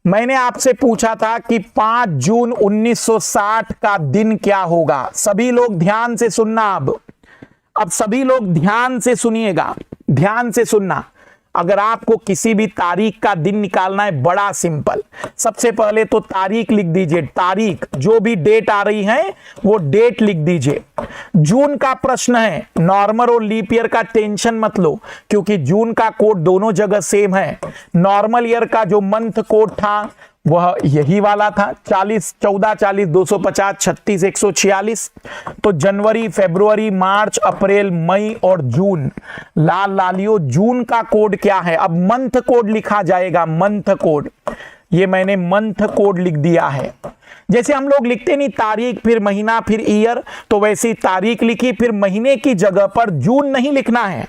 S1: मैंने आपसे पूछा था कि 5 जून 1960 का दिन क्या होगा। सभी लोग ध्यान से सुनना, अब सभी लोग ध्यान से सुनिएगा, ध्यान से सुनना। अगर आपको किसी भी तारीख का दिन निकालना है, बड़ा सिंपल, सबसे पहले तो तारीख लिख दीजिए, तारीख, जो भी डेट आ रही है वो डेट लिख दीजिए। जून का प्रश्न है, नॉर्मल और लीप ईयर का टेंशन मत लो क्योंकि जून का कोड दोनों जगह सेम है। नॉर्मल ईयर का जो मंथ कोड था वह यही वाला था, 40, 14, 40, 250, 36, 146। तो जनवरी, फरवरी, मार्च, अप्रैल, मई और जून। लाल लालियो, जून का कोड क्या है? अब मंथ कोड लिखा जाएगा, मंथ कोड। ये मैंने मंथ कोड लिख दिया है। जैसे हम लोग लिखते नहीं तारीख फिर महीना फिर ईयर, तो वैसी तारीख लिखी, फिर महीने की जगह पर जून नहीं लिखना है।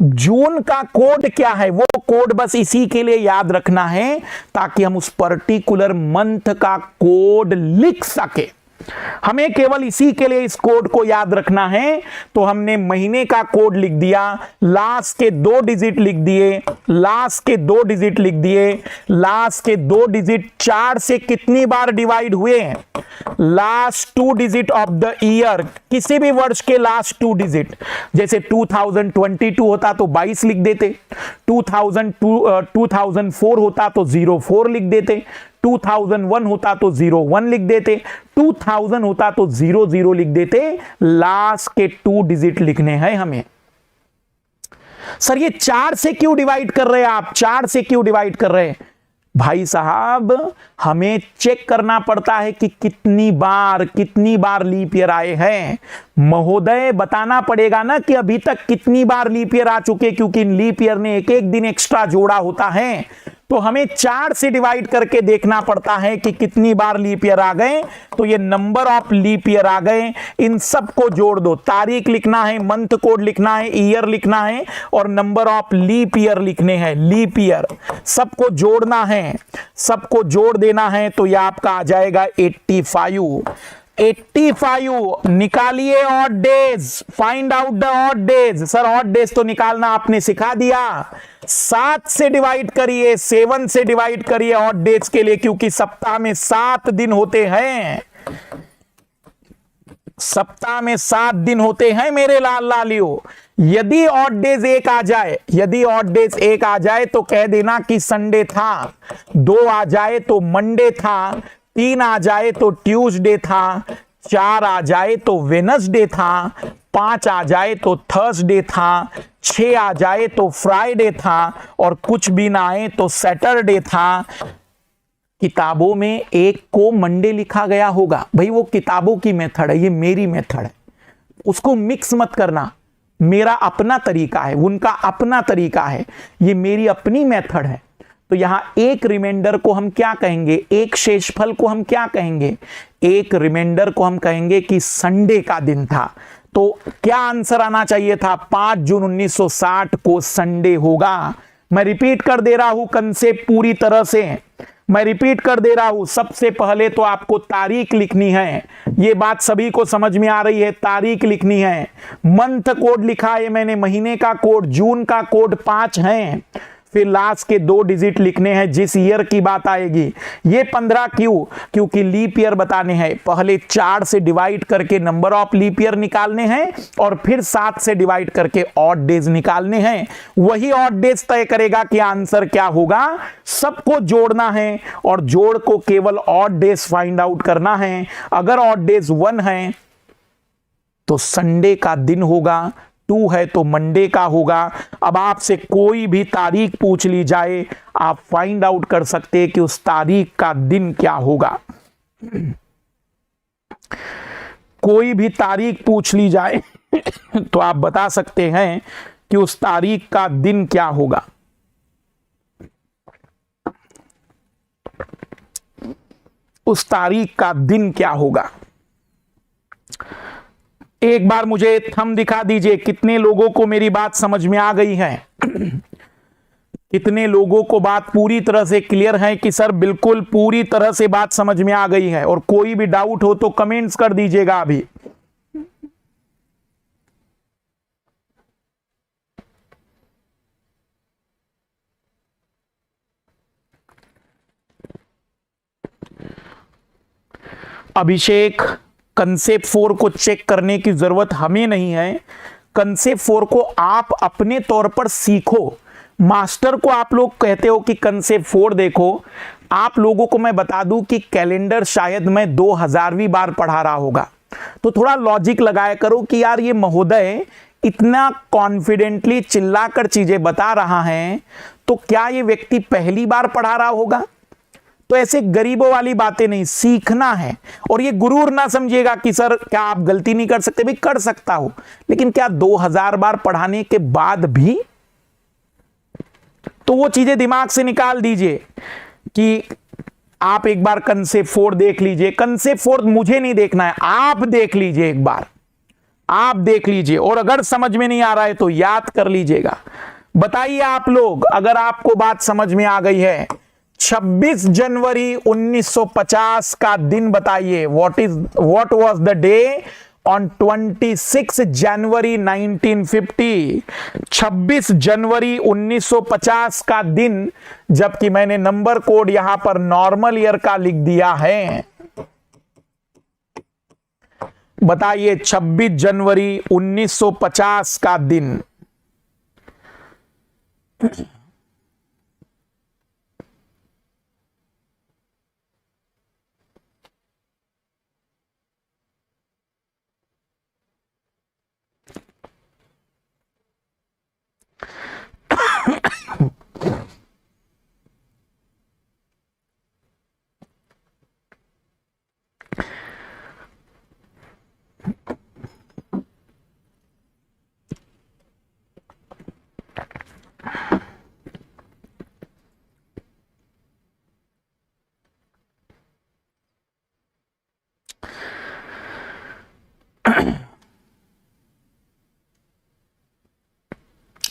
S1: जून का कोड क्या है वो कोड बस इसी के लिए याद रखना है ताकि हम उस पर्टिकुलर मंथ का कोड लिख सके। हमें केवल इसी के लिए इस कोड को याद रखना है। तो हमने महीने का कोड लिख दिया, लास्ट के 2 डिजिट लिख दिए, लास्ट के 2 डिजिट लिख दिए, लास्ट के 2 डिजिट 4 से कितनी बार डिवाइड हुए हैं? Last 2 digit of the year, किसी भी वर्ष के लास्ट 2 डिजिट। जैसे 2022 होता तो 22 लिख देते, 2004 होता तो 04 लिख देते, 2001 होता तो 01 लिख देते, 2000 होता तो 00 लिख देते। लास्ट के 2 डिजिट लिखने हैं हमें। सर ये 4 से क्यों डिवाइड कर रहे हैं आप? 4 से क्यों डिवाइड कर रहे हैं? भाई साहब, हमें चेक करना पड़ता है कि कितनी बार लीप ईयर आए हैं। महोदय बताना पड़ेगा ना कि अभी तक कितनी बार लीप ईयर आ चुके, क्योंकि लीप ईयर ने एक एक दिन एक्स्ट्रा जोड़ा होता है। तो हमें 4 से डिवाइड करके देखना पड़ता है कि कितनी बार लीप ईयर आ गए। तो ये नंबर ऑफ लीप ईयर आ गए, इन सबको जोड़ दो। तारीख लिखना है, मंथ कोड लिखना है, ईयर लिखना है और नंबर ऑफ लीप ईयर लिखने हैं। लीप ईयर सबको जोड़ना है, सबको जोड़ देना है। तो ये आपका आ जाएगा 85। 85 निकालिए odd days, find out the odd days. Sir odd days तो निकालना आपने सिखा दिया। 7 से डिवाइड करिए, 7 से डिवाइड करिए ऑड डेज के लिए, क्योंकि सप्ताह में 7 दिन होते हैं। सप्ताह में 7 दिन होते हैं मेरे लाल लालियो। यदि ऑड डेज 1 आ जाए, यदि ऑड डेज 1 आ जाए तो कह देना कि संडे था, 2 आ जाए तो मंडे था, 3 आ जाए तो ट्यूसडे था, 4 आ जाए तो वेडनेसडे था, 5 आ जाए तो थर्सडे था, 6 आ जाए तो फ्राइडे था और कुछ भी ना आए तो सैटरडे था। किताबों में 1 को मंडे लिखा गया होगा। भाई वो किताबों की मेथड है, ये मेरी मेथड है। उसको मिक्स मत करना। मेरा अपना तरीका है, उनका अपना तरीका है, ये मेरी अपनी मेथड है। तो यहां एक रिमाइंडर को हम क्या कहेंगे, एक शेषफल को हम क्या कहेंगे, एक रिमाइंडर को हम कहेंगे कि संडे का दिन था। तो क्या आंसर आना चाहिए था, 5 जून 1960 को संडे होगा। मैं रिपीट कर दे रहा हूं कंसेप्ट पूरी तरह से, मैं रिपीट कर दे रहा हूं। सबसे पहले तो आपको तारीख लिखनी है, ये बात सभी को समझ में आ रही है, तारीख लिखनी है। मंथ कोड लिखा है मैंने, महीने का कोड, जून का कोड 5 है, फिर लास्ट के 2 डिजिट लिखने हैं जिस ईयर की बात आएगी। ये 15 क्यों, क्योंकि लीप ईयर बताने हैं। पहले 4 से डिवाइड करके नंबर ऑफ लीप ईयर निकालने हैं और फिर 7 से डिवाइड करके ऑड डेज निकालने हैं। वही ऑड डेज तय करेगा कि आंसर क्या होगा। सबको जोड़ना है और जोड़ को केवल ऑड डेज फाइंड आउट करना है। अगर ऑड डेज 1 है तो संडे का दिन होगा, 2 है तो मंडे का होगा। अब आपसे कोई भी तारीख पूछ ली जाए, आप फाइंड आउट कर सकते हैं कि उस तारीख का दिन क्या होगा। कोई भी तारीख पूछ ली जाए तो आप बता सकते हैं कि उस तारीख का दिन क्या होगा। उस तारीख का दिन क्या होगा। एक बार मुझे थंब दिखा दीजिए, कितने लोगों को मेरी बात समझ में आ गई है। कितने लोगों को बात पूरी तरह से क्लियर है कि सर बिल्कुल पूरी तरह से बात समझ में आ गई है। और कोई भी डाउट हो तो कमेंट्स कर दीजिएगा अभी। अभिषेक, कंसेप्ट 4 को चेक करने की जरूरत हमें नहीं है। कंसेप्ट 4 को आप अपने तौर पर सीखो। मास्टर को आप लोग कहते हो कि कंसेप्ट 4 देखो, आप लोगों को मैं बता दूं कि कैलेंडर शायद मैं 2000वीं बार पढ़ा रहा होगा। तो थोड़ा लॉजिक लगाया करो कि यार ये महोदय इतना कॉन्फिडेंटली चिल्लाकर चीजें बता रहा है, तो क्या ये व्यक्ति पहली बार पढ़ा रहा होगा। तो ऐसे गरीबों वाली बातें नहीं, सीखना है। और ये गुरूर ना समझिएगा कि सर क्या आप गलती नहीं कर सकते, भी कर सकता हो, लेकिन क्या 2000 बार पढ़ाने के बाद भी। तो वो चीजें दिमाग से निकाल दीजिए कि आप एक बार कंसेप्ट 4 देख लीजिए। कंसेप्ट 4 मुझे नहीं देखना है, आप देख लीजिए, एक बार आप देख लीजिए। और अगर समझ में नहीं आ रहा है तो याद कर लीजिएगा। बताइए आप लोग, अगर आपको बात समझ में आ गई है, 26 जनवरी 1950 का दिन बताइए। What was the day on 26 जनवरी 1950। 26 जनवरी 1950 का दिन, जबकि मैंने नंबर कोड यहां पर नॉर्मल ईयर का लिख दिया है। बताइए 26 जनवरी 1950 का दिन।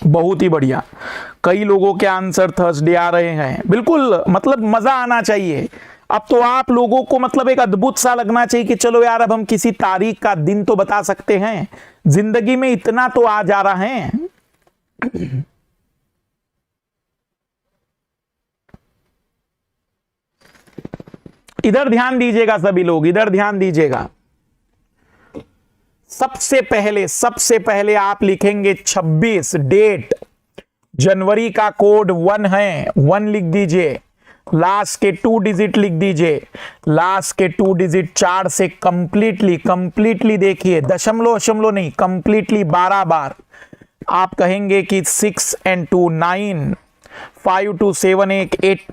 S1: बहुत ही बढ़िया, कई लोगों के आंसर थर्सडे आ रहे हैं। बिल्कुल, मतलब मजा आना चाहिए। अब तो आप लोगों को मतलब एक अद्भुत सा लगना चाहिए कि चलो यार अब हम किसी तारीख का दिन तो बता सकते हैं। जिंदगी में इतना तो आ जा रहा है। इधर ध्यान दीजिएगा सभी लोग, इधर ध्यान दीजिएगा। सबसे पहले आप लिखेंगे 26 डेट, जनवरी का कोड 1 है, 1 लिख दीजिए। लास्ट के 2 डिजिट लिख दीजिए। लास्ट के 2 डिजिट 4 से कंप्लीटली देखिए, दशमलव नहीं, कंप्लीटली 12 बार आप कहेंगे कि 6 and 2 9, 5 2 7 8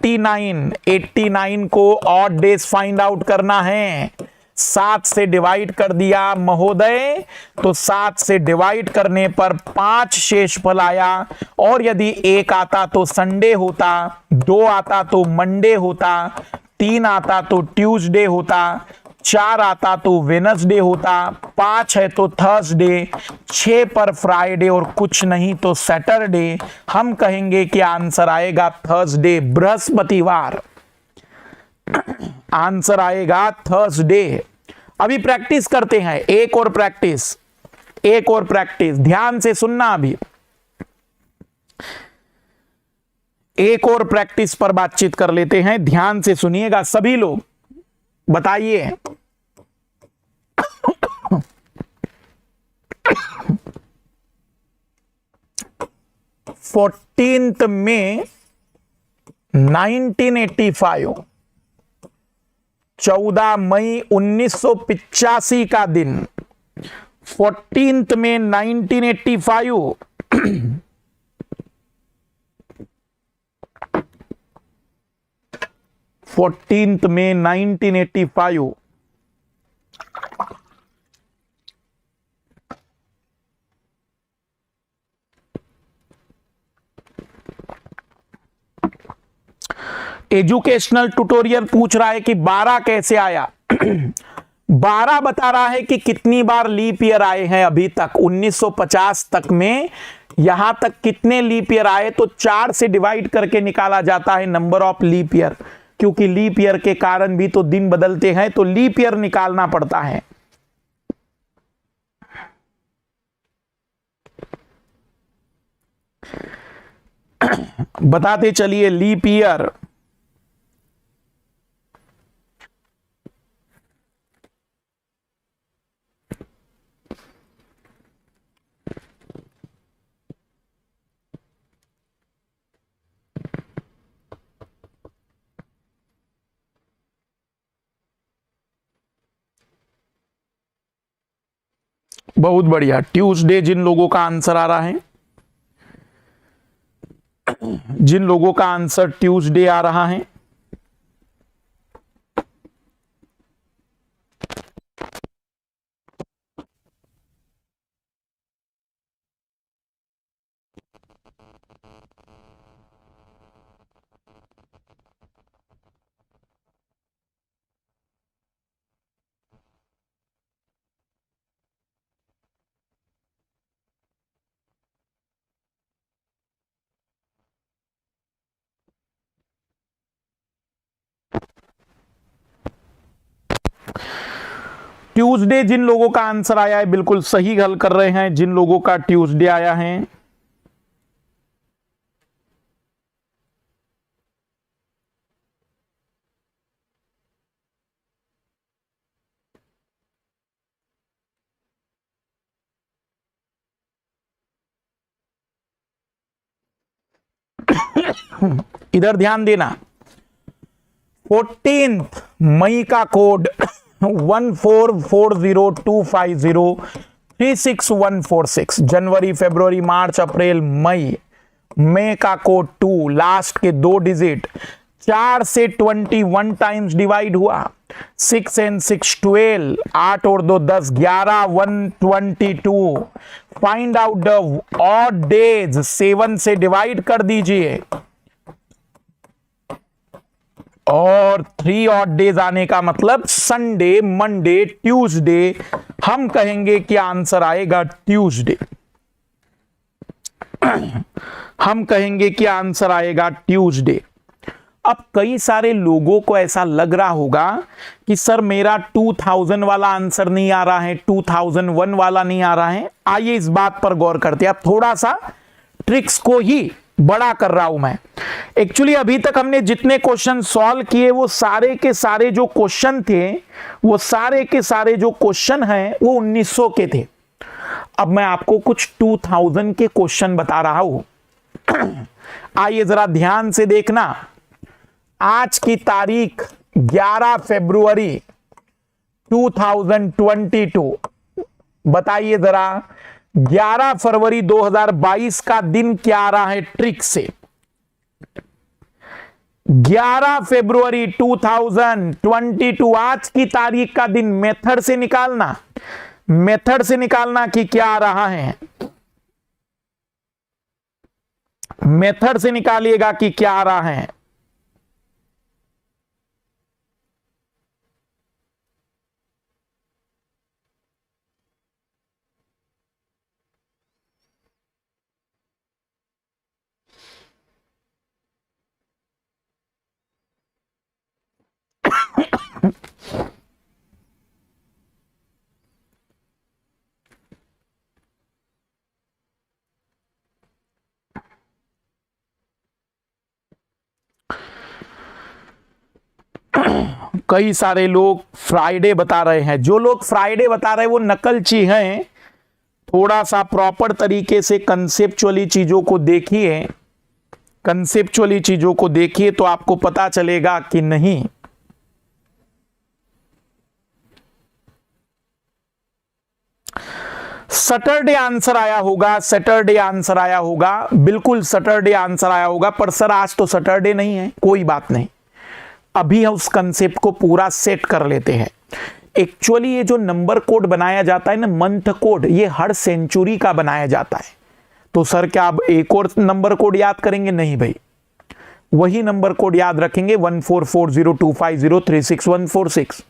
S1: 89 को ऑड डेज फाइंड आउट करना है। 7 से डिवाइड कर दिया महोदय, तो 7 से डिवाइड करने पर 5 शेषफल आया। और यदि 1 आता तो संडे होता, 2 आता तो मंडे होता, 3 आता तो ट्यूसडे होता, 4 आता तो वेडनेसडे होता, 5 है तो थर्सडे, 6 पर फ्राइडे और कुछ नहीं तो सैटरडे। हम कहेंगे कि आंसर आएगा थर्सडे, बृहस्पतिवार। आंसर आएगा थर्सडे। अभी प्रैक्टिस करते हैं, एक और प्रैक्टिस, एक और प्रैक्टिस, ध्यान से सुनना। अभी एक और प्रैक्टिस पर बातचीत कर लेते हैं, ध्यान से सुनिएगा सभी लोग, बताइए। 14 मई 1985, 14 मई 1985 का दिन, 14 मई 1985, 14 मई 1985। एजुकेशनल ट्यूटोरियल पूछ रहा है कि 12 कैसे आया। 12 बता रहा है कि कितनी बार लीप ईयर आए हैं अभी तक, 1950 तक में यहां तक कितने लीप ईयर आए, तो 4 से डिवाइड करके निकाला जाता है नंबर ऑफ लीप ईयर, क्योंकि लीप ईयर के कारण भी तो दिन बदलते हैं, तो लीप ईयर निकालना पड़ता है। बताते चलिए लीप ईयर। बहुत बढ़िया, ट्यूसडे जिन लोगों का आंसर आ रहा है, जिन लोगों का आंसर ट्यूसडे आ रहा है, ट्यूसडे जिन लोगों का आंसर आया है बिल्कुल सही हल कर रहे हैं, जिन लोगों का ट्यूसडे आया है। इधर ध्यान देना, 14 मई का कोड 144025036 जनवरी, फरवरी, मार्च, अप्रैल, मई, मई का कोड 2, लास्ट के 2 डिजिट 4 से 21 टाइम्स डिवाइड हुआ, 6 and 6 12, 8 और 2 10, 11 122। Find out the odd days, 7 से डिवाइड कर दीजिए, और 3 ऑड डेज आने का मतलब संडे, मंडे, ट्यूसडे। हम कहेंगे कि आंसर आएगा ट्यूसडे। हम कहेंगे कि आंसर आएगा ट्यूसडे। अब कई सारे लोगों को ऐसा लग रहा होगा कि सर मेरा 2000 वाला आंसर नहीं आ रहा है, 2001 वाला नहीं आ रहा है। आइए इस बात पर गौर करते हैं। अब थोड़ा सा ट्रिक्स को ही बड़ा कर रहा हूं मैं। एक्चुअली अभी तक हमने जितने क्वेश्चन सॉल्व किए वो सारे के सारे जो क्वेश्चन थे, वो सारे के सारे जो क्वेश्चन हैं वो 1900 के थे। अब मैं आपको कुछ 2000 के क्वेश्चन बता रहा हूं। आइए जरा ध्यान से देखना। आज की तारीख 11 फरवरी 2022। बताइए जरा 11 फरवरी 2022 का दिन क्या आ रहा है ट्रिक से। 11 फरवरी 2022 आज की तारीख का दिन मेथड से निकालना, मेथड से निकालना कि क्या आ रहा है, मेथड से निकालिएगा कि क्या आ रहा है। कई सारे लोग फ्राइडे बता रहे हैं। जो लोग फ्राइडे बता रहे हैं वो नकलची हैं। थोड़ा सा प्रॉपर तरीके से कंसेप्चुअली चीजों को देखिए, कंसेप्चुअली चीजों को देखिए तो आपको पता चलेगा कि नहीं। सैटरडे आंसर आया होगा, सैटरडे आंसर आया होगा, बिल्कुल सैटरडे आंसर आया होगा। पर सर आज तो सैटरडे नहीं है, कोई बात नहीं, अभी हम उस कंसेप्ट को पूरा सेट कर लेते हैं। एक्चुअली ये जो नंबर कोड बनाया जाता है ना, मंथ कोड, ये हर सेंचुरी का बनाया जाता है। तो सर क्या आप एक और नंबर कोड याद करेंगे? नहीं भाई, वही नंबर कोड याद रखेंगे 144025036146।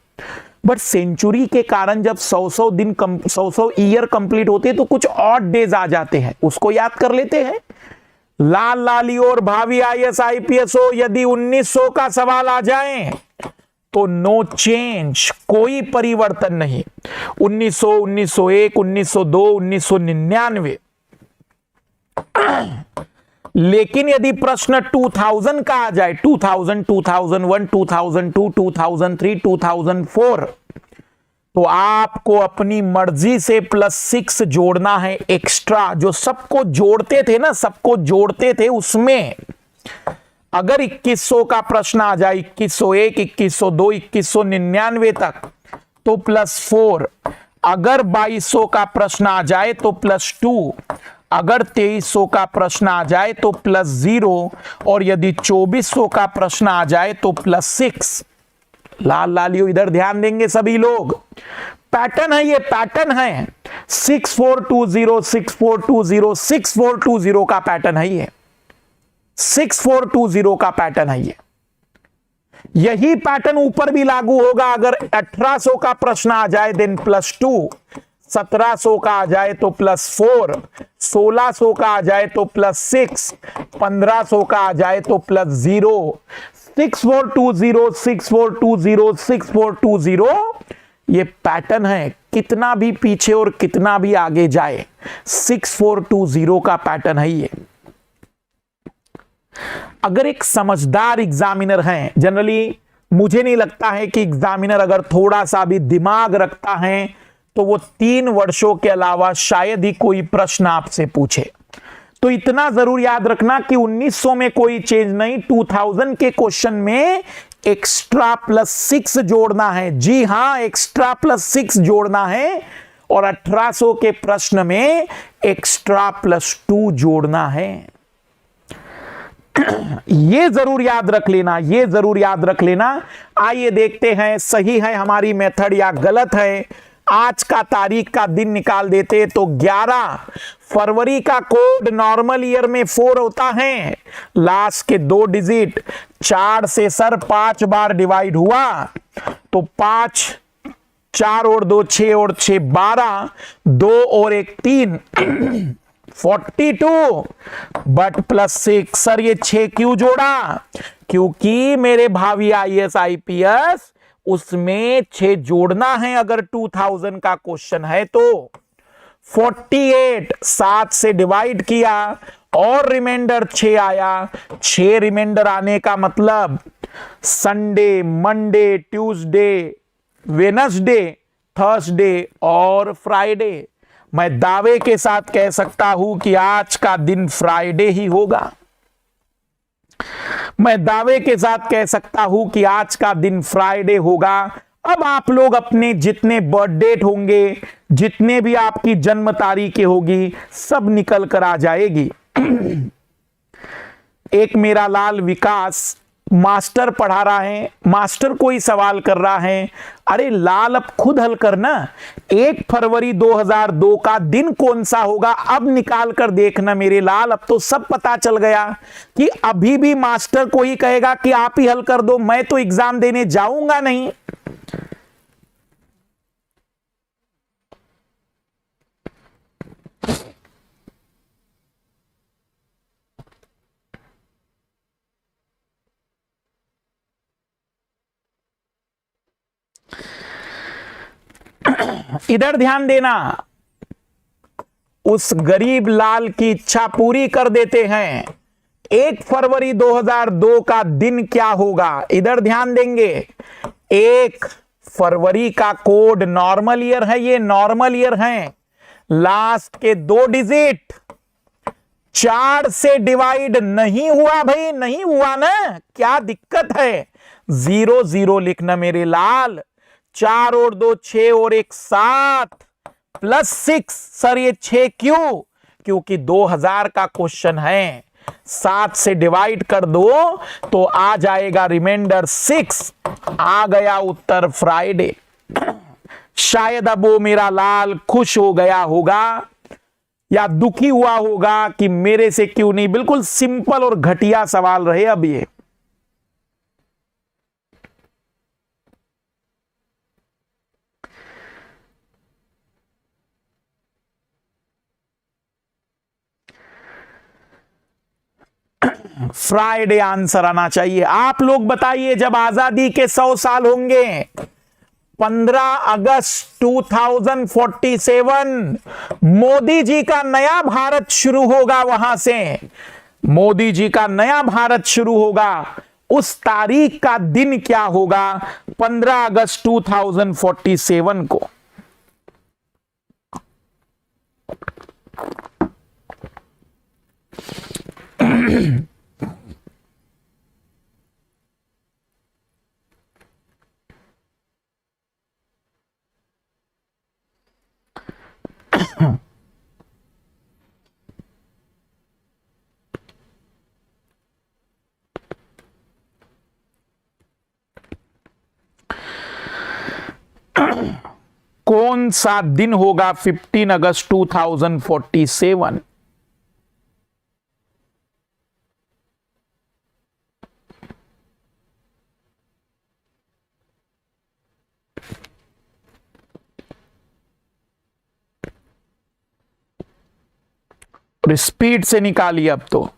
S1: बट सेंचुरी के कारण जब 100 दिन 100 ईयर कंप्लीट होते हैं तो कुछ ऑड डेज आ जाते हैं, उसको याद कर लेते हैं। लाल लाली और भावी IAS IPS हो, यदि 1900 का सवाल आ जाए तो नो चेंज, कोई परिवर्तन नहीं। 1900, 1901, 1902, 1999। लेकिन यदि प्रश्न 2000 का आ जाए, 2000, 2001, 2002, 2003, 2004, तो आपको अपनी मर्जी से +6 जोड़ना है एक्स्ट्रा। जो सबको जोड़ते थे ना, सबको जोड़ते थे, उसमें अगर 2100 का प्रश्न आ जाए, 2101, 2102, 2199 तक, तो +4। अगर 2200 का प्रश्न आ जाए तो +2। अगर 2300 का प्रश्न आ जाए तो +0। और यदि 2400 का प्रश्न आ जाए तो +6। लाल लालियो इधर ध्यान देंगे सभी लोग। पैटर्न है, ये पैटर्न है। 6420, 6420, 6420 का पैटर्न है ये, 6420 का पैटर्न है ये। यही पैटर्न ऊपर भी लागू होगा। अगर 1800 का प्रश्न आ जाए देन +2, 1700 का आ जाए तो +4, 1600 का आ जाए तो +6, 1500 का आ जाए तो +0। 6420, 6420, 6420 ये पैटर्न है। कितना भी पीछे और कितना भी आगे जाए, 6420 का पैटर्न है ये। अगर एक समझदार एग्जामिनर है, जनरली मुझे नहीं लगता है कि एग्जामिनर अगर थोड़ा सा भी दिमाग रखता है तो वो 3 वर्षों के अलावा शायद ही कोई प्रश्न आपसे पूछे। तो इतना जरूर याद रखना कि 1900 में कोई चेंज नहीं, 2000 के क्वेश्चन में एक्स्ट्रा +6 जोड़ना है। जी हां, एक्स्ट्रा +6 जोड़ना है। और 1800 के प्रश्न में एक्स्ट्रा +2 जोड़ना है। ये जरूर याद रख लेना, ये जरूर याद रख लेना। आइए देखते हैं सही है हमारी मेथड या गलत है। आज का तारीख का दिन निकाल देते तो 11 फरवरी का कोड नॉर्मल ईयर में 4 होता है। लास्ट के 2 डिजिट 4 से सर 5 बार डिवाइड हुआ तो 5, 4 और 2 6 और 6 12, 2 और 1 3 42। बट +6 सर ये 6 क्यों जोड़ा? क्योंकि मेरे भावी IAS IPS उसमें 6 जोड़ना है। अगर 2000 का क्वेश्चन है तो 48 7 से डिवाइड किया और रिमाइंडर 6 आया। 6 रिमाइंडर आने का मतलब Sunday, Monday, Tuesday, Wednesday, Thursday और फ्राइडे। मैं दावे के साथ कह सकता हूं कि आज का दिन फ्राइडे ही होगा। मैं दावे के साथ कह सकता हूं कि आज का दिन फ्राइडे होगा। अब आप लोग अपने जितने बर्थ डेट होंगे, जितने भी आपकी जन्म तारीखें होगी, सब निकल कर आ जाएगी। एक मेरा लाल विकास मास्टर पढ़ा रहा है, मास्टर कोई सवाल कर रहा है। अरे लाल अब खुद हल करना, 1 फरवरी 2002 का दिन कौन सा होगा अब निकाल कर देखना मेरे लाल। अब तो सब पता चल गया कि अभी भी मास्टर को ही कहेगा कि आप ही हल कर दो, मैं तो एग्जाम देने जाऊंगा नहीं। इधर ध्यान देना, उस गरीब लाल की इच्छा पूरी कर देते हैं। 1 फरवरी 2002 का दिन क्या होगा, इधर ध्यान देंगे। 1 फरवरी का कोड नॉर्मल ईयर है, ये नॉर्मल ईयर है। लास्ट के 2 डिजिट 4 से डिवाइड नहीं हुआ भाई, नहीं हुआ ना, क्या दिक्कत है। 0 0 लिखना मेरे लाल। 4 और 2 6 और 1 7 प्लस 6। सर ये 6 क्यों, क्योंकि 2000 का क्वेश्चन है। 7 से डिवाइड कर दो तो आ जाएगा रिमाइंडर 6। आ गया उत्तर फ्राइडे। शायद अब वो मेरा लाल खुश हो गया होगा या दुखी हुआ होगा कि मेरे से क्यों नहीं। बिल्कुल सिंपल और घटिया सवाल रहे अब ये। फ्राइडे आंसर आना चाहिए। आप लोग बताइए, जब आजादी के 100 साल होंगे 15 अगस्त 2047 मोदी जी का नया भारत शुरू होगा। वहां से मोदी जी का नया भारत शुरू होगा। उस तारीख का दिन क्या होगा 15 अगस्त 2047 को। कौन सा दिन होगा 15 अगस्त 2047? स्पीड से निकालिए अब तो।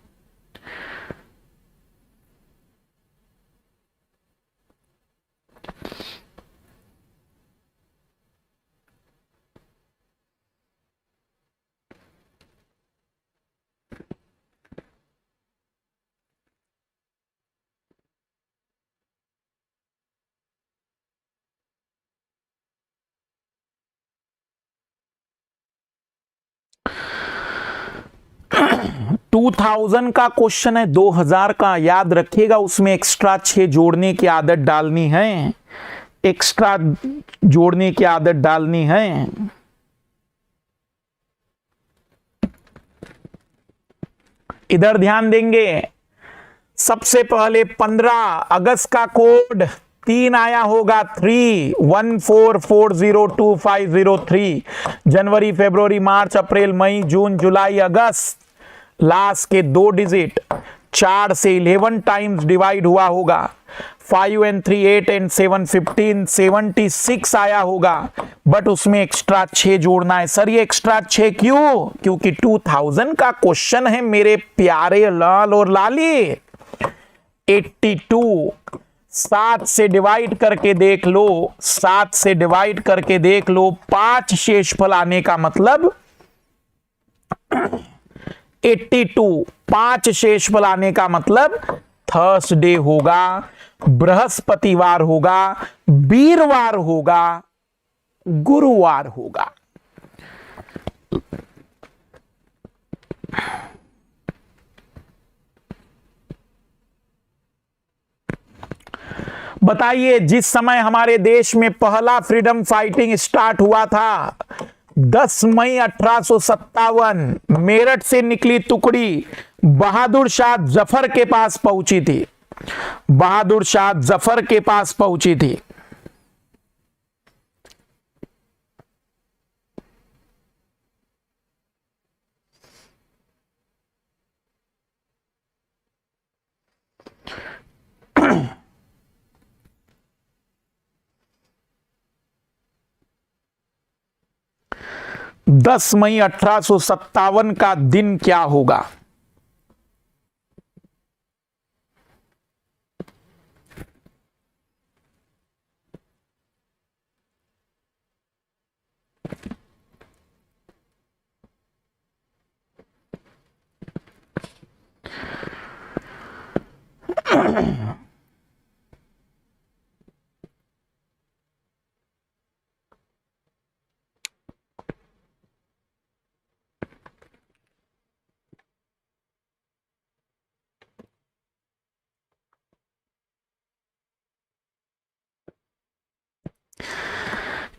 S1: टू 2000 का क्वेश्चन है, 2000 का याद रखिएगा। उसमें एक्स्ट्रा 6 जोड़ने की आदत डालनी है, एक्स्ट्रा जोड़ने की आदत डालनी है। इधर ध्यान देंगे। सबसे पहले 15 अगस्त का कोड 3 आया होगा, 314402503। जनवरी, फरवरी, मार्च, अप्रैल, मई, जून, जुलाई, अगस्त, लास्ट के 2 डिजिट 4 से 11 टाइम्स डिवाइड हुआ होगा। 5 and 3 8 and 7 15 76 आया होगा, बट उसमें एक्स्ट्रा 6 जोड़ना है। सर ये एक्स्ट्रा 6 क्यों, क्योंकि 2000 का क्वेश्चन है मेरे प्यारे लाल और लाली। 82 7 से डिवाइड करके देख लो, 7 से डिवाइड करके देख लो। 5 शेषफल आने का मतलब 82, 5 शेषफल आने का मतलब थर्सडे होगा, बृहस्पतिवार होगा, वीरवार होगा, गुरुवार होगा। बताइए, जिस समय हमारे देश में पहला फ्रीडम फाइटिंग स्टार्ट हुआ था 10 मई 1857 मेरठ से निकली टुकड़ी बहादुर शाह जफर के पास पहुंची थी। बहादुर शाह जफर के पास पहुंची थी? दस मई 1857 का दिन क्या होगा?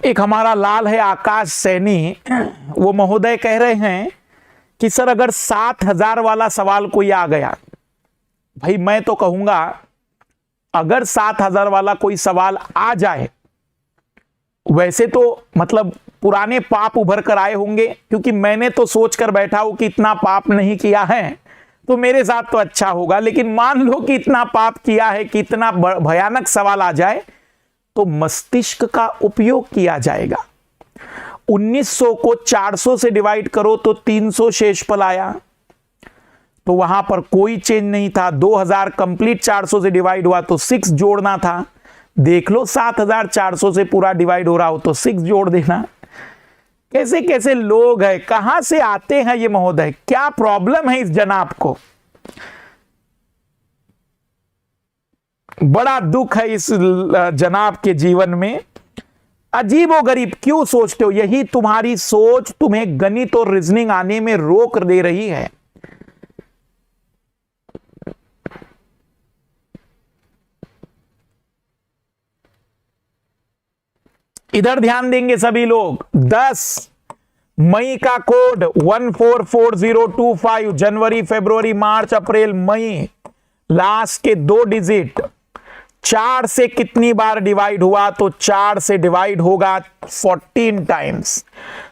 S1: एक हमारा लाल है आकाश सैनी, वो महोदय कह रहे हैं कि सर अगर 7,000 वाला सवाल कोई आ गया, भाई मैं तो कहूंगा अगर 7,000 वाला कोई सवाल आ जाए, वैसे तो मतलब पुराने पाप उभर कर आए होंगे, क्योंकि मैंने तो सोच कर बैठा हूं कि इतना पाप नहीं किया है तो मेरे साथ तो अच्छा होगा, लेकिन मान लो कि इतना पाप किया है कि इतना भयानक सवाल आ जाए तो मस्तिष्क का उपयोग किया जाएगा। 1900 को 400 से डिवाइड करो तो 300 शेषफल आया, तो वहां पर कोई चेंज नहीं था। 2000 कंप्लीट 400 से डिवाइड हुआ तो 6 जोड़ना था। देख लो 7400 से पूरा डिवाइड हो रहा हो तो 6 जोड़ देना। कैसे कैसे लोग हैं, कहां से आते हैं ये महोदय, क्या प्रॉब्लम है इस जनाब को? बड़ा दुख है इस जनाब के जीवन में। अजीबो गरीब क्यों सोचते हो? यही तुम्हारी सोच तुम्हें गणित और रीजनिंग आने में रोक दे रही है। इधर ध्यान देंगे सभी लोग। 10 मई का कोड 144025, जनवरी फरवरी मार्च अप्रैल मई, लास्ट के 2 डिजिट 4 से कितनी बार डिवाइड हुआ? तो 4 से डिवाइड होगा 14 टाइम्स।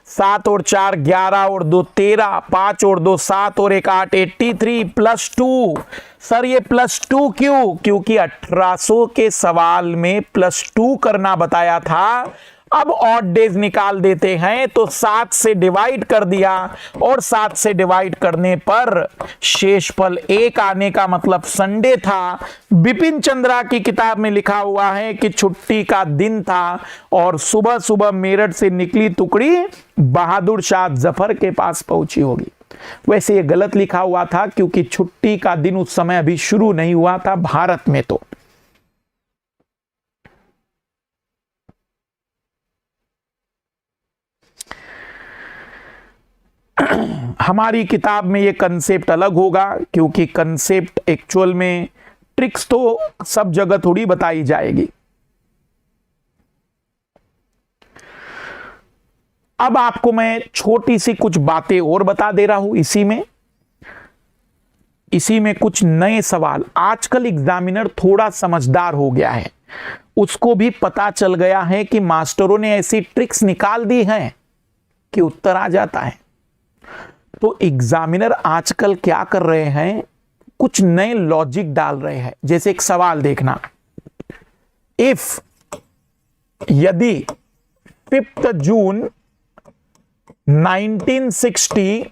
S1: 7 और 4 11 और 2 13, 5 और 2 7 और 1 8, 83 प्लस 2। सर ये प्लस 2 क्यों? क्योंकि 1800 के सवाल में प्लस 2 करना बताया था। अब ऑड डेज निकाल देते हैं तो 7 से डिवाइड कर दिया, और 7 से डिवाइड करने पर शेषफल 1 आने का मतलब संडे था। बिपिन चंद्रा की किताब में लिखा हुआ है कि छुट्टी का दिन था और सुबह सुबह मेरठ से निकली टुकड़ी बहादुर शाह जफर के पास पहुंची होगी। वैसे ये गलत लिखा हुआ था क्योंकि छुट्टी का दिन उस समय अभी शुरू नहीं हुआ था भारत में। तो हमारी किताब में ये कंसेप्ट अलग होगा, क्योंकि कंसेप्ट एक्चुअल में ट्रिक्स तो सब जगह थोड़ी बताई जाएगी। अब आपको मैं छोटी सी कुछ बातें और बता दे रहा हूं इसी में कुछ नए सवाल। आजकल एग्जामिनर थोड़ा समझदार हो गया है, उसको भी पता चल गया है कि मास्टरों ने ऐसी ट्रिक्स निकाल दी हैं कि उत्तर आ जाता है। तो एग्जामिनर आजकल क्या कर रहे हैं, कुछ नए लॉजिक डाल रहे हैं। जैसे एक सवाल देखना, इफ यदि 5 जून 1960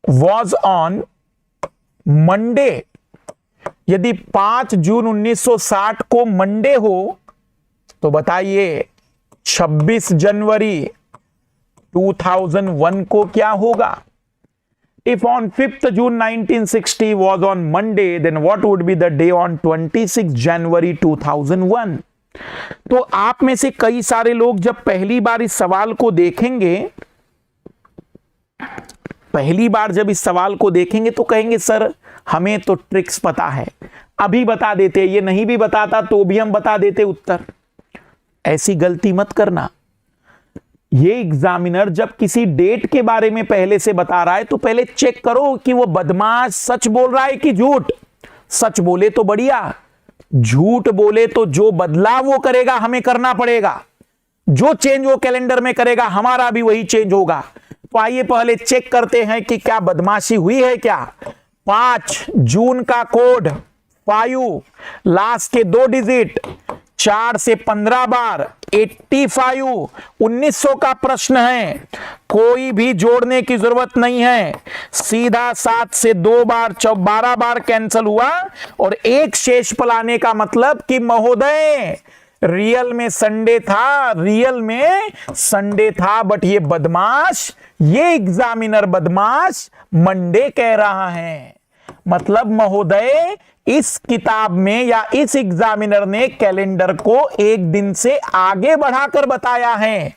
S1: was on मंडे, यदि 5 जून 1960 को मंडे हो तो बताइए 26 जनवरी 2001 को क्या होगा? If on 5th June 1960 was on Monday, then what would be the day on 26 January 2001? तो आप में से कई सारे लोग जब पहली बार इस सवाल को देखेंगे, जब इस सवाल को देखेंगे तो कहेंगे सर हमें तो ट्रिक्स पता है, अभी बता देते, ये नहीं भी बताता तो भी हम बता देते उत्तर। ऐसी गलती मत करना। ये एग्जामिनर जब किसी डेट के बारे में पहले से बता रहा है तो पहले चेक करो कि वो बदमाश सच बोल रहा है कि झूठ। सच बोले तो बढ़िया, झूठ बोले तो जो बदलाव वो करेगा हमें करना पड़ेगा, जो चेंज वो कैलेंडर में करेगा हमारा भी वही चेंज होगा। तो आइए पहले चेक करते हैं कि क्या बदमाशी हुई है क्या। 5 जून का कोड 5, लास्ट के 2 डिजिट 4 से 15 बार 85, 1900 का प्रश्न है, कोई भी जोड़ने की जरूरत नहीं है, सीधा 7 से 2 बार 12 बार कैंसिल हुआ और एक शेष पलाने का मतलब कि महोदय रियल में संडे था, रियल में संडे था, बट ये बदमाश, ये एग्जामिनर बदमाश मंडे कह रहा है। मतलब महोदय इस किताब में या इस एग्जामिनर ने कैलेंडर को एक दिन से आगे बढ़ाकर बताया है।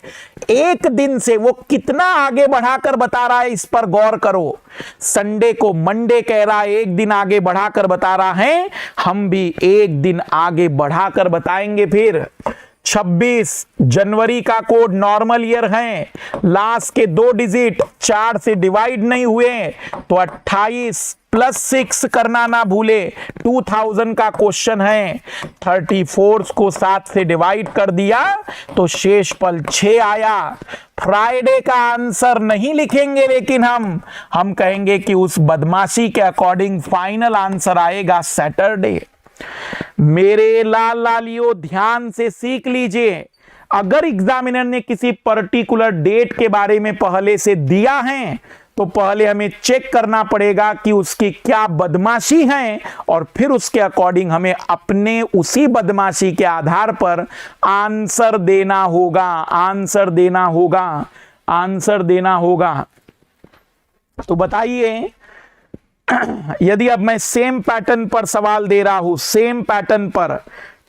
S1: एक दिन से वो कितना आगे बढ़ाकर बता रहा है इस पर गौर करो। संडे को मंडे कह रहा है, एक दिन आगे बढ़ाकर बता रहा है, हम भी एक दिन आगे बढ़ाकर बताएंगे। फिर 26 जनवरी का कोड नॉर्मल ईयर है, लास्ट के 2 डिजिट 4 से डिवाइड नहीं हुए तो 28 + 6 करना ना भूले, 2000 का क्वेश्चन है। 34 को 7 से डिवाइड कर दिया तो शेष पल 6 आया। फ्राइडे का आंसर नहीं लिखेंगे, लेकिन हम कहेंगे कि उस बदमाशी के अकॉर्डिंग फाइनल आंसर आएगा सैटरडे। मेरे लाल लालियों ध्यान से सीख लीजिए, अगर एग्जामिनर ने किसी पर्टिकुलर डेट के बारे में पहले से दिया है तो पहले हमें चेक करना पड़ेगा कि उसकी क्या बदमाशी है और फिर उसके अकॉर्डिंग हमें अपने उसी बदमाशी के आधार पर आंसर देना होगा, आंसर देना होगा, आंसर देना होगा। तो बताइए, यदि अब मैं सेम पैटर्न पर सवाल दे रहा हूं, सेम पैटर्न पर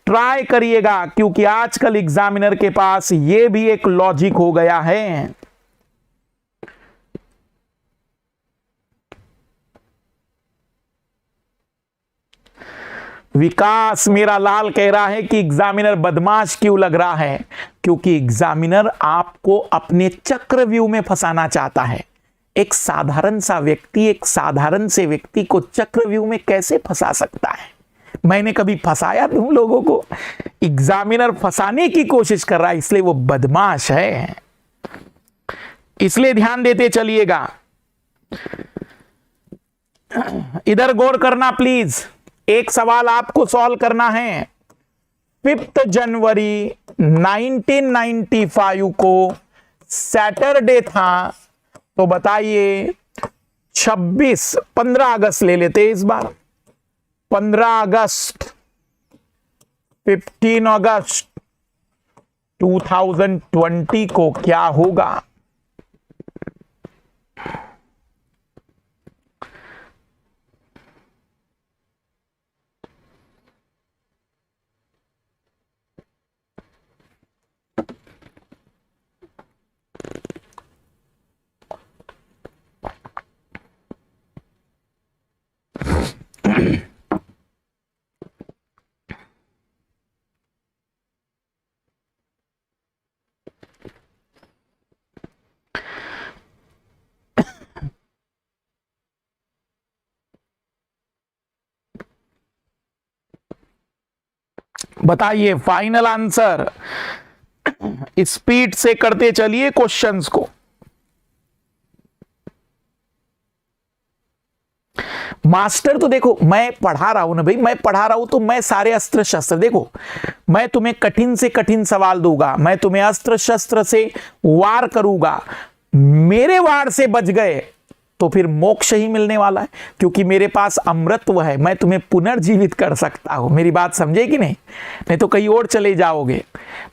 S1: ट्राई करिएगा, क्योंकि आजकल एग्जामिनर के पास यह भी एक लॉजिक हो गया है। विकास मेरा लाल कह रहा है कि एग्जामिनर बदमाश क्यों लग रहा है, क्योंकि एग्जामिनर आपको अपने चक्रव्यूह में फंसाना चाहता है। एक साधारण सा व्यक्ति एक साधारण से व्यक्ति को चक्रव्यूह में कैसे फंसा सकता है? मैंने कभी फंसाया तुम लोगों को? एग्जामिनर फंसाने की कोशिश कर रहा है, इसलिए वो बदमाश है, इसलिए ध्यान देते चलिएगा। इधर गौर करना प्लीज, एक सवाल आपको सॉल्व करना है। 5 जनवरी 1995 को सैटरडे था, तो बताइए 15 अगस्त ले लेते इस बार, 15 अगस्त 15 अगस्त 2020 को क्या होगा? बताइए फाइनल आंसर। स्पीड से करते चलिए क्वेश्चंस को। मास्टर तो देखो मैं पढ़ा रहा हूं ना भाई, मैं पढ़ा रहा हूं तो मैं सारे अस्त्र शस्त्र, देखो मैं तुम्हें कठिन से कठिन सवाल दूंगा, मैं तुम्हें अस्त्र शस्त्र से वार करूंगा, मेरे वार से बच गए तो फिर मोक्ष ही मिलने वाला है, क्योंकि मेरे पास अमृतत्व है, मैं तुम्हें पुनर्जीवित कर सकता हूं। मेरी बात समझे कि नहीं? नहीं तो कहीं और चले जाओगे।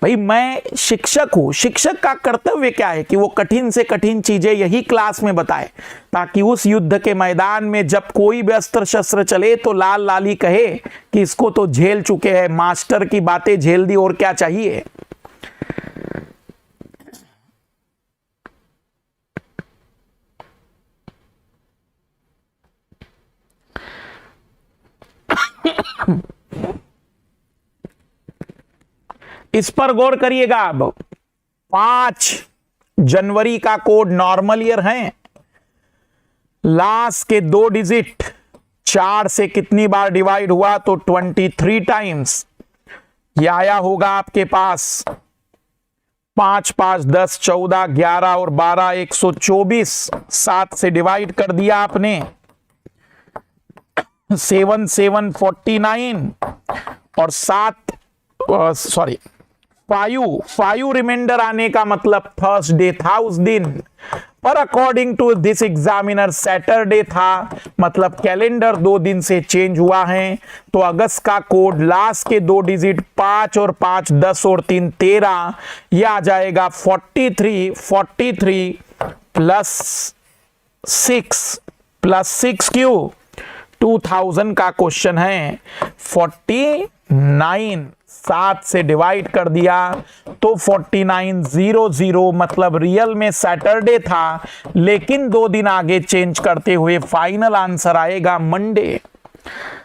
S1: भाई मैं शिक्षक हूं, शिक्षक का कर्तव्य क्या है कि वो कठिन से कठिन चीजें यही क्लास में बताए, ताकि उस युद्ध के मैदान में जब कोई भी अस्त्र शस्त्र चले तो लाल लाली कहे कि इसको तो झेल चुके हैं, मास्टर की बातें झेल दी, और क्या चाहिए। इस पर गौर करिएगा। अब 5 जनवरी का कोड नॉर्मल ईयर है, लास्ट के 2 डिजिट 4 से कितनी बार डिवाइड हुआ, तो 23 टाइम्स। ये आया होगा आपके पास 5 5 10 14 11 और 12 124। 7 से डिवाइड कर दिया आपने, 7 7 49 और 5 रिमाइंडर आने का मतलब थर्सडे था उस दिन, पर according to this examiner Saturday था, मतलब कैलेंडर 2 दिन से चेंज हुआ है। तो अगस्त का कोड लास्ट के 2 डिजिट 5 और 5 10 और 3 13, यह आ जाएगा 43 प्लस 6 क्यों 2000 का क्वेश्चन है। 49 7 से डिवाइड कर दिया तो 4900, मतलब रियल में सैटरडे था लेकिन 2 दिन आगे चेंज करते हुए फाइनल आंसर आएगा मंडे।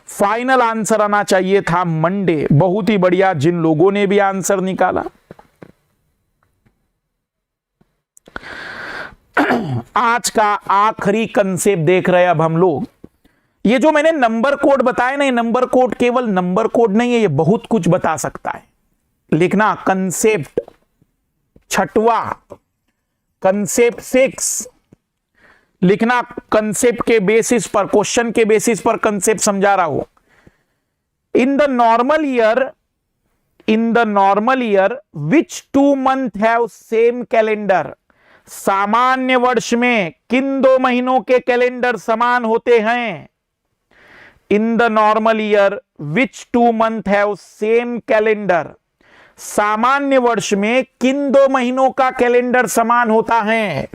S1: फाइनल आंसर आना चाहिए था मंडे। बहुत ही बढ़िया जिन लोगों ने भी आंसर निकाला। आज का आखिरी कंसेप्ट देख रहे हैं अब हम लोग। ये जो मैंने नंबर कोड बताया ना, ये नंबर कोड केवल नंबर कोड नहीं है, ये बहुत कुछ बता सकता है। लिखना कंसेप्ट 6वां, कंसेप्ट 6 लिखना। कंसेप्ट के बेसिस पर, क्वेश्चन के बेसिस पर कंसेप्ट समझा रहा हूं। इन the normal year which 2 month have same calendar. सामान्य वर्ष में किन 2 महीनों के कैलेंडर समान होते हैं। इन the normal year which 2 month have same calendar. सामान्य वर्ष में किन 2 महीनों का कैलेंडर समान होता है।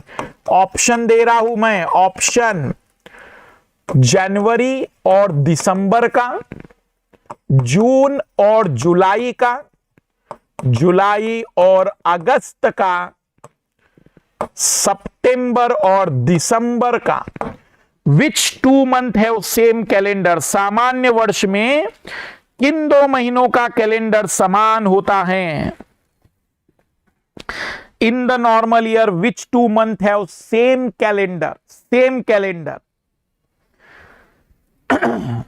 S1: ऑप्शन दे रहा हूं मैं, ऑप्शन जनवरी और दिसंबर का, जून और जुलाई का, जुलाई और अगस्त का, सितंबर और दिसंबर का। विच 2 मंथ हैव सेम कैलेंडर। सामान्य वर्ष में किन 2 महीनों का कैलेंडर समान होता है। इन the normal year which 2 month have same calendar. Same calendar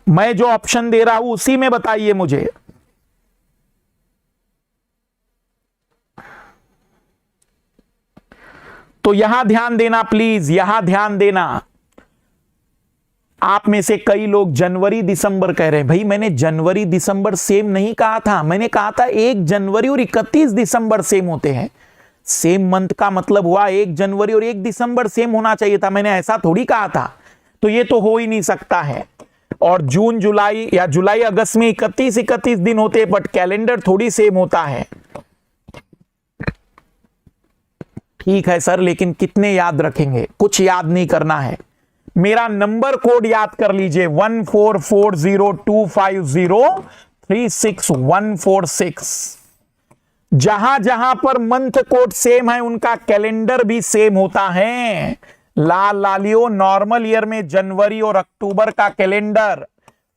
S1: मैं जो ऑप्शन दे रहा हूं उसी में बताइए मुझे। तो यहां ध्यान देना प्लीज, यहां ध्यान देना। आप में से कई लोग जनवरी दिसंबर कह रहे हैं। भाई मैंने जनवरी दिसंबर सेम नहीं कहा था, मैंने कहा था 1 जनवरी और 31 दिसंबर सेम होते हैं। सेम मंथ का मतलब हुआ 1 जनवरी और 1 दिसंबर सेम होना चाहिए था, मैंने ऐसा थोड़ी कहा था। तो ये तो हो ही नहीं सकता है। और जून जुलाई या जुलाई अगस्त में 31 दिन होते हैं, बट कैलेंडर थोड़ी सेम होता है। ठीक है सर, लेकिन कितने याद रखेंगे, कुछ याद नहीं करना है। मेरा नंबर कोड याद कर लीजिए 1440250366146। जहां जहां पर मंथ कोड सेम है उनका कैलेंडर भी सेम होता है। लाल लालियो, नॉर्मल ईयर में जनवरी और अक्टूबर का कैलेंडर,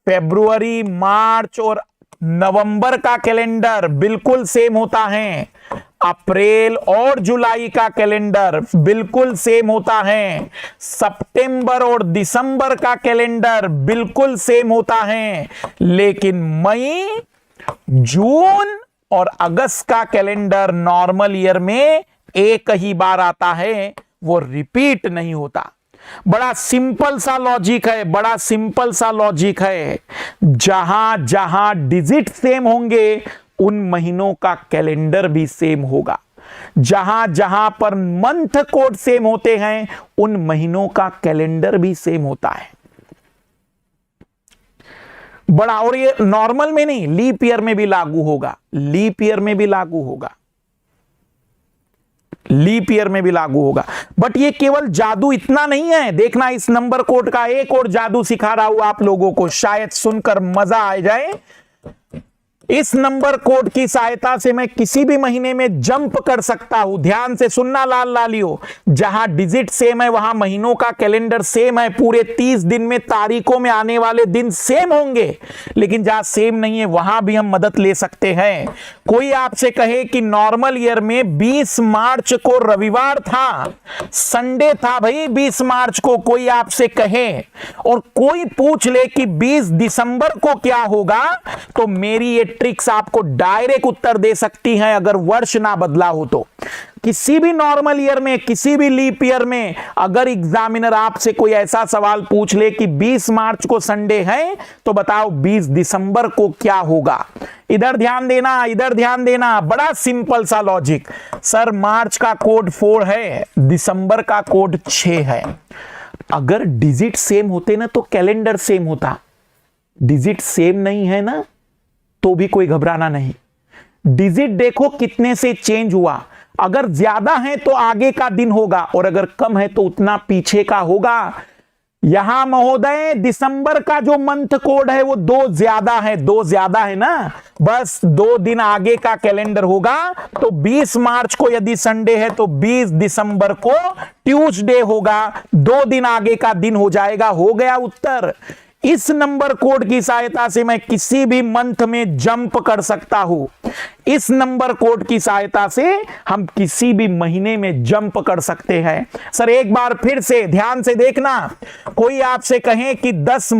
S1: फरवरी मार्च और नवंबर का कैलेंडर बिल्कुल सेम होता है। अप्रैल और जुलाई का कैलेंडर बिल्कुल सेम होता है। सितंबर और दिसंबर का कैलेंडर बिल्कुल सेम होता है। लेकिन मई, जून और अगस्त का कैलेंडर नॉर्मल ईयर में एक ही बार आता है, वो रिपीट नहीं होता। बड़ा सिंपल सा लॉजिक है, बड़ा सिंपल सा लॉजिक है। जहां जहां डिजिट सेम होंगे उन महीनों का कैलेंडर भी सेम होगा। जहां जहां पर मंथ कोड सेम होते हैं उन महीनों का कैलेंडर भी सेम होता है। बड़ा, और ये नॉर्मल में नहीं, लीप ईयर में भी लागू होगा। लीप ईयर में भी लागू होगा, लीप ईयर में भी लागू होगा। बट ये केवल जादू इतना नहीं है। देखना, इस नंबर कोड का एक और जादू सिखा रहा हूं आप लोगों को, शायद सुनकर मजा आ जाए। इस नंबर कोड की सहायता से मैं किसी भी महीने में जंप कर सकता हूं। ध्यान से सुनना लाल लालियो, जहां डिजिट सेम है वहां महीनों का कैलेंडर सेम है, पूरे 30 दिन में तारीखों में आने वाले दिन सेम होंगे। लेकिन जहां सेम नहीं है वहां भी हम मदद ले सकते हैं। कोई आपसे कहे कि नॉर्मल ईयर में 20 मार्च को रविवार था, संडे था भाई 20 मार्च को, कोई आपसे कहे और कोई पूछ ले कि 20 दिसंबर को क्या होगा, तो मेरी ये ट्रिक्स आपको डायरेक्ट उत्तर दे सकती हैं अगर वर्ष ना बदला हो तो। किसी भी नॉर्मल ईयर में, किसी भी लीप ईयर में अगर एग्जामिनर आपसे कोई ऐसा सवाल पूछ ले कि 20 मार्च को संडे है, तो बताओ 20 दिसंबर को क्या होगा। इधर ध्यान देना, इधर ध्यान देना, बड़ा सिंपल सा लॉजिक। सर मार्च का कोड 4 है, दिसंबर का कोड 6 है। अगर डिजिट सेम होते ना तो कैलेंडर सेम होता। डिजिट सेम नहीं है ना तो भी कोई घबराना नहीं। डिजिट देखो कितने से चेंज हुआ, अगर ज्यादा है तो आगे का दिन होगा और अगर कम है तो उतना पीछे का होगा। यहां महोदय दिसंबर का जो मंथ कोड है वो 2 ज्यादा है, 2 ज्यादा है ना, बस 2 दिन आगे का कैलेंडर होगा। तो 20 मार्च को यदि संडे है तो 20 दिसंबर को ट्यूसडे होगा, 2 दिन आगे का दिन हो जाएगा। हो गया उत्तर। इस नंबर कोड की सहायता से मैं किसी भी मंथ में जंप कर सकता हूं। इस नंबर कोड की सहायता से हम किसी भी महीने में जंप कर सकते हैं। सर एक बार फिर से ध्यान से देखना, कोई आपसे कहे कि 10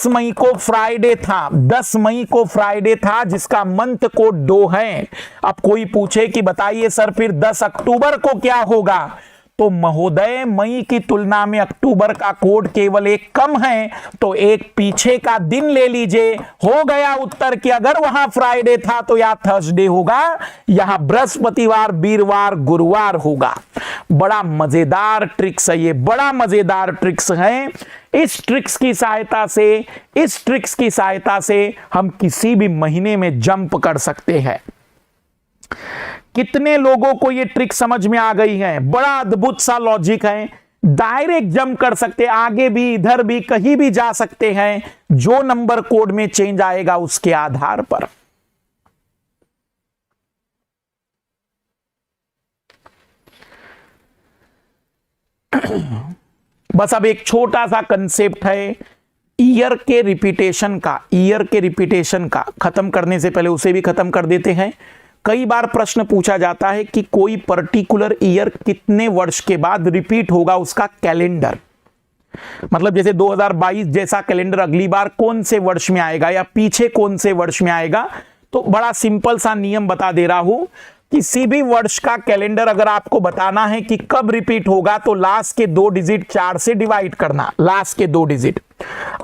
S1: मई को फ्राइडे था, 10 मई को फ्राइडे था जिसका मंथ कोड 2 है। अब कोई पूछे कि बताइए सर फिर 10 अक्टूबर को क्या होगा, तो महोदय मई की तुलना में अक्टूबर का कोड केवल एक कम है, तो एक पीछे का दिन ले लीजिए। हो गया उत्तर कि अगर वहां फ्राइडे था तो या थर्सडे होगा, यहां बृहस्पतिवार, वीरवार, गुरुवार होगा। बड़ा मजेदार ट्रिक्स है ये, बड़ा मजेदार ट्रिक्स है। इस ट्रिक्स की सहायता से हम किसी भी महीने में जंप कर सकते हैं। कितने लोगों को ये ट्रिक समझ में आ गई है? बड़ा अद्भुत सा लॉजिक है, डायरेक्ट जंप कर सकते, आगे भी इधर भी कहीं भी जा सकते हैं, जो नंबर कोड में चेंज आएगा उसके आधार पर। बस अब एक छोटा सा कंसेप्ट है ईयर के रिपीटेशन का खत्म करने से पहले उसे भी खत्म कर देते हैं। कई बार प्रश्न पूछा जाता है कि कोई पर्टिकुलर ईयर कितने वर्ष के बाद रिपीट होगा उसका कैलेंडर, मतलब जैसे 2022 जैसा कैलेंडर अगली बार कौन से वर्ष में आएगा या पीछे कौन से वर्ष में आएगा। तो बड़ा सिंपल सा नियम बता दे रहा हूं, किसी भी वर्ष का कैलेंडर अगर आपको बताना है कि कब रिपीट होगा तो लास्ट के 2 डिजिट 4 से डिवाइड करना, लास्ट के 2 डिजिट।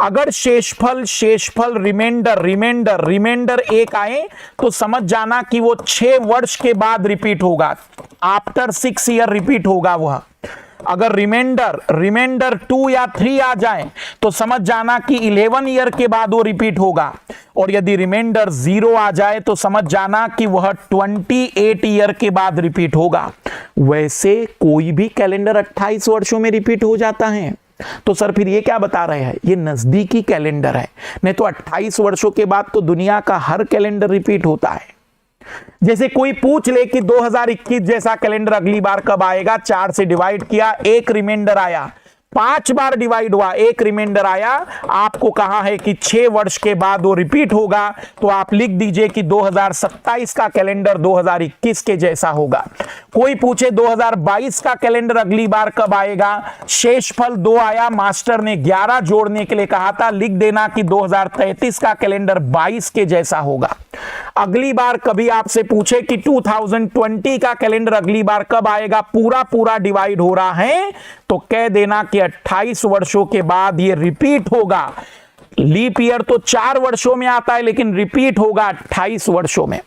S1: अगर शेषफल रिमाइंडर 1 आए तो समझ जाना कि वो 6 वर्ष के बाद रिपीट होगा, आफ्टर 6 ईयर रिपीट होगा वह। अगर रिमाइंडर 2 या 3 आ जाए तो समझ जाना कि 11 ईयर के बाद वो रिपीट होगा, और यदि रिमाइंडर 0 आ जाए तो समझ जाना कि वह 28 ईयर के बाद रिपीट होगा। वैसे कोई भी कैलेंडर 28 वर्षों में रिपीट हो जाता है। तो सर फिर ये क्या बता रहे हैं, ये नजदीकी कैलेंडर है, नहीं तो 28 वर्षों के बाद तो दुनिया का हर कैलेंडर रिपीट होता है। जैसे कोई पूछ ले कि 2021 जैसा कैलेंडर अगली बार कब आएगा, 4 से डिवाइड किया, एक रिमाइंडर आया, 5 बार डिवाइड हुआ, एक रिमाइंडर आया, आपको कहा है कि 6 वर्ष के बाद वो रिपीट होगा, तो आप लिख दीजिए कि 2027 का कैलेंडर 2021 के जैसा होगा। कोई पूछे 2022 का कैलेंडर अगली बार कब आएगा, शेषफल 2 आया, मास्टर ने 11 जोड़ने के लिए कहा था, लिख देना कि 2033 का कैलेंडर 22 के जैसा होगा। अगली बार कभी आपसे पूछे कि 2020 का कैलेंडर अगली बार कब आएगा, पूरा डिवाइड हो रहा है, तो कह देना कि 28 वर्षों के बाद ये रिपीट होगा। लीप ईयर तो 4 वर्षों में आता है, लेकिन रिपीट होगा 28 वर्षों में।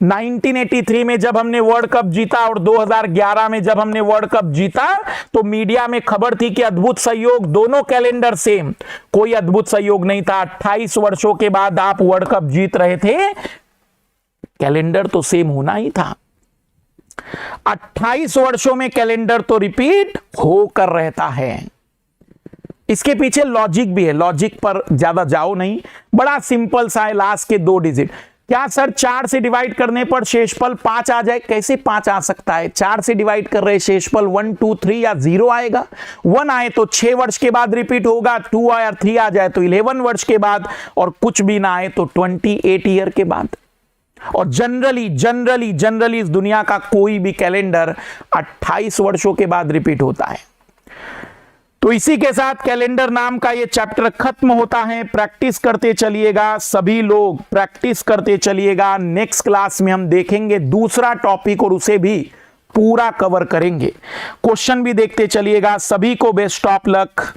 S1: 1983 में जब हमने वर्ल्ड कप जीता और 2011 में जब हमने वर्ल्ड कप जीता, तो मीडिया में खबर थी कि अद्भुत संयोग, दोनों कैलेंडर सेम। कोई अद्भुत संयोग नहीं था, 28 वर्षों के बाद आप वर्ल्ड कप जीत रहे थे, कैलेंडर तो सेम होना ही था। 28 वर्षों में कैलेंडर तो रिपीट होकर रहता है। इसके पीछे लॉजिक भी है, लॉजिक पर ज्यादा जाओ नहीं, बड़ा सिंपल सा है, लास्ट के 2 डिजिट। क्या सर 4 से डिवाइड करने पर शेषफल 5 आ जाए? कैसे 5 आ सकता है? 4 से डिवाइड कर रहे शेषफल 1 2 3 या 0 आएगा। 1 आए तो 6 वर्ष के बाद रिपीट होगा, 2 आया 3 आ जाए तो 11 वर्ष के बाद, और कुछ भी ना आए तो 28 ईयर के बाद। और जनरली इस दुनिया का कोई भी कैलेंडर 28 वर्षों के बाद रिपीट होता है। तो इसी के साथ कैलेंडर नाम का ये चैप्टर खत्म होता है। प्रैक्टिस करते चलिएगा, सभी लोग प्रैक्टिस करते चलिएगा। नेक्स्ट क्लास में हम देखेंगे दूसरा टॉपिक और उसे भी पूरा कवर करेंगे। क्वेश्चन भी देखते चलिएगा। सभी को बेस्ट ऑफ लक।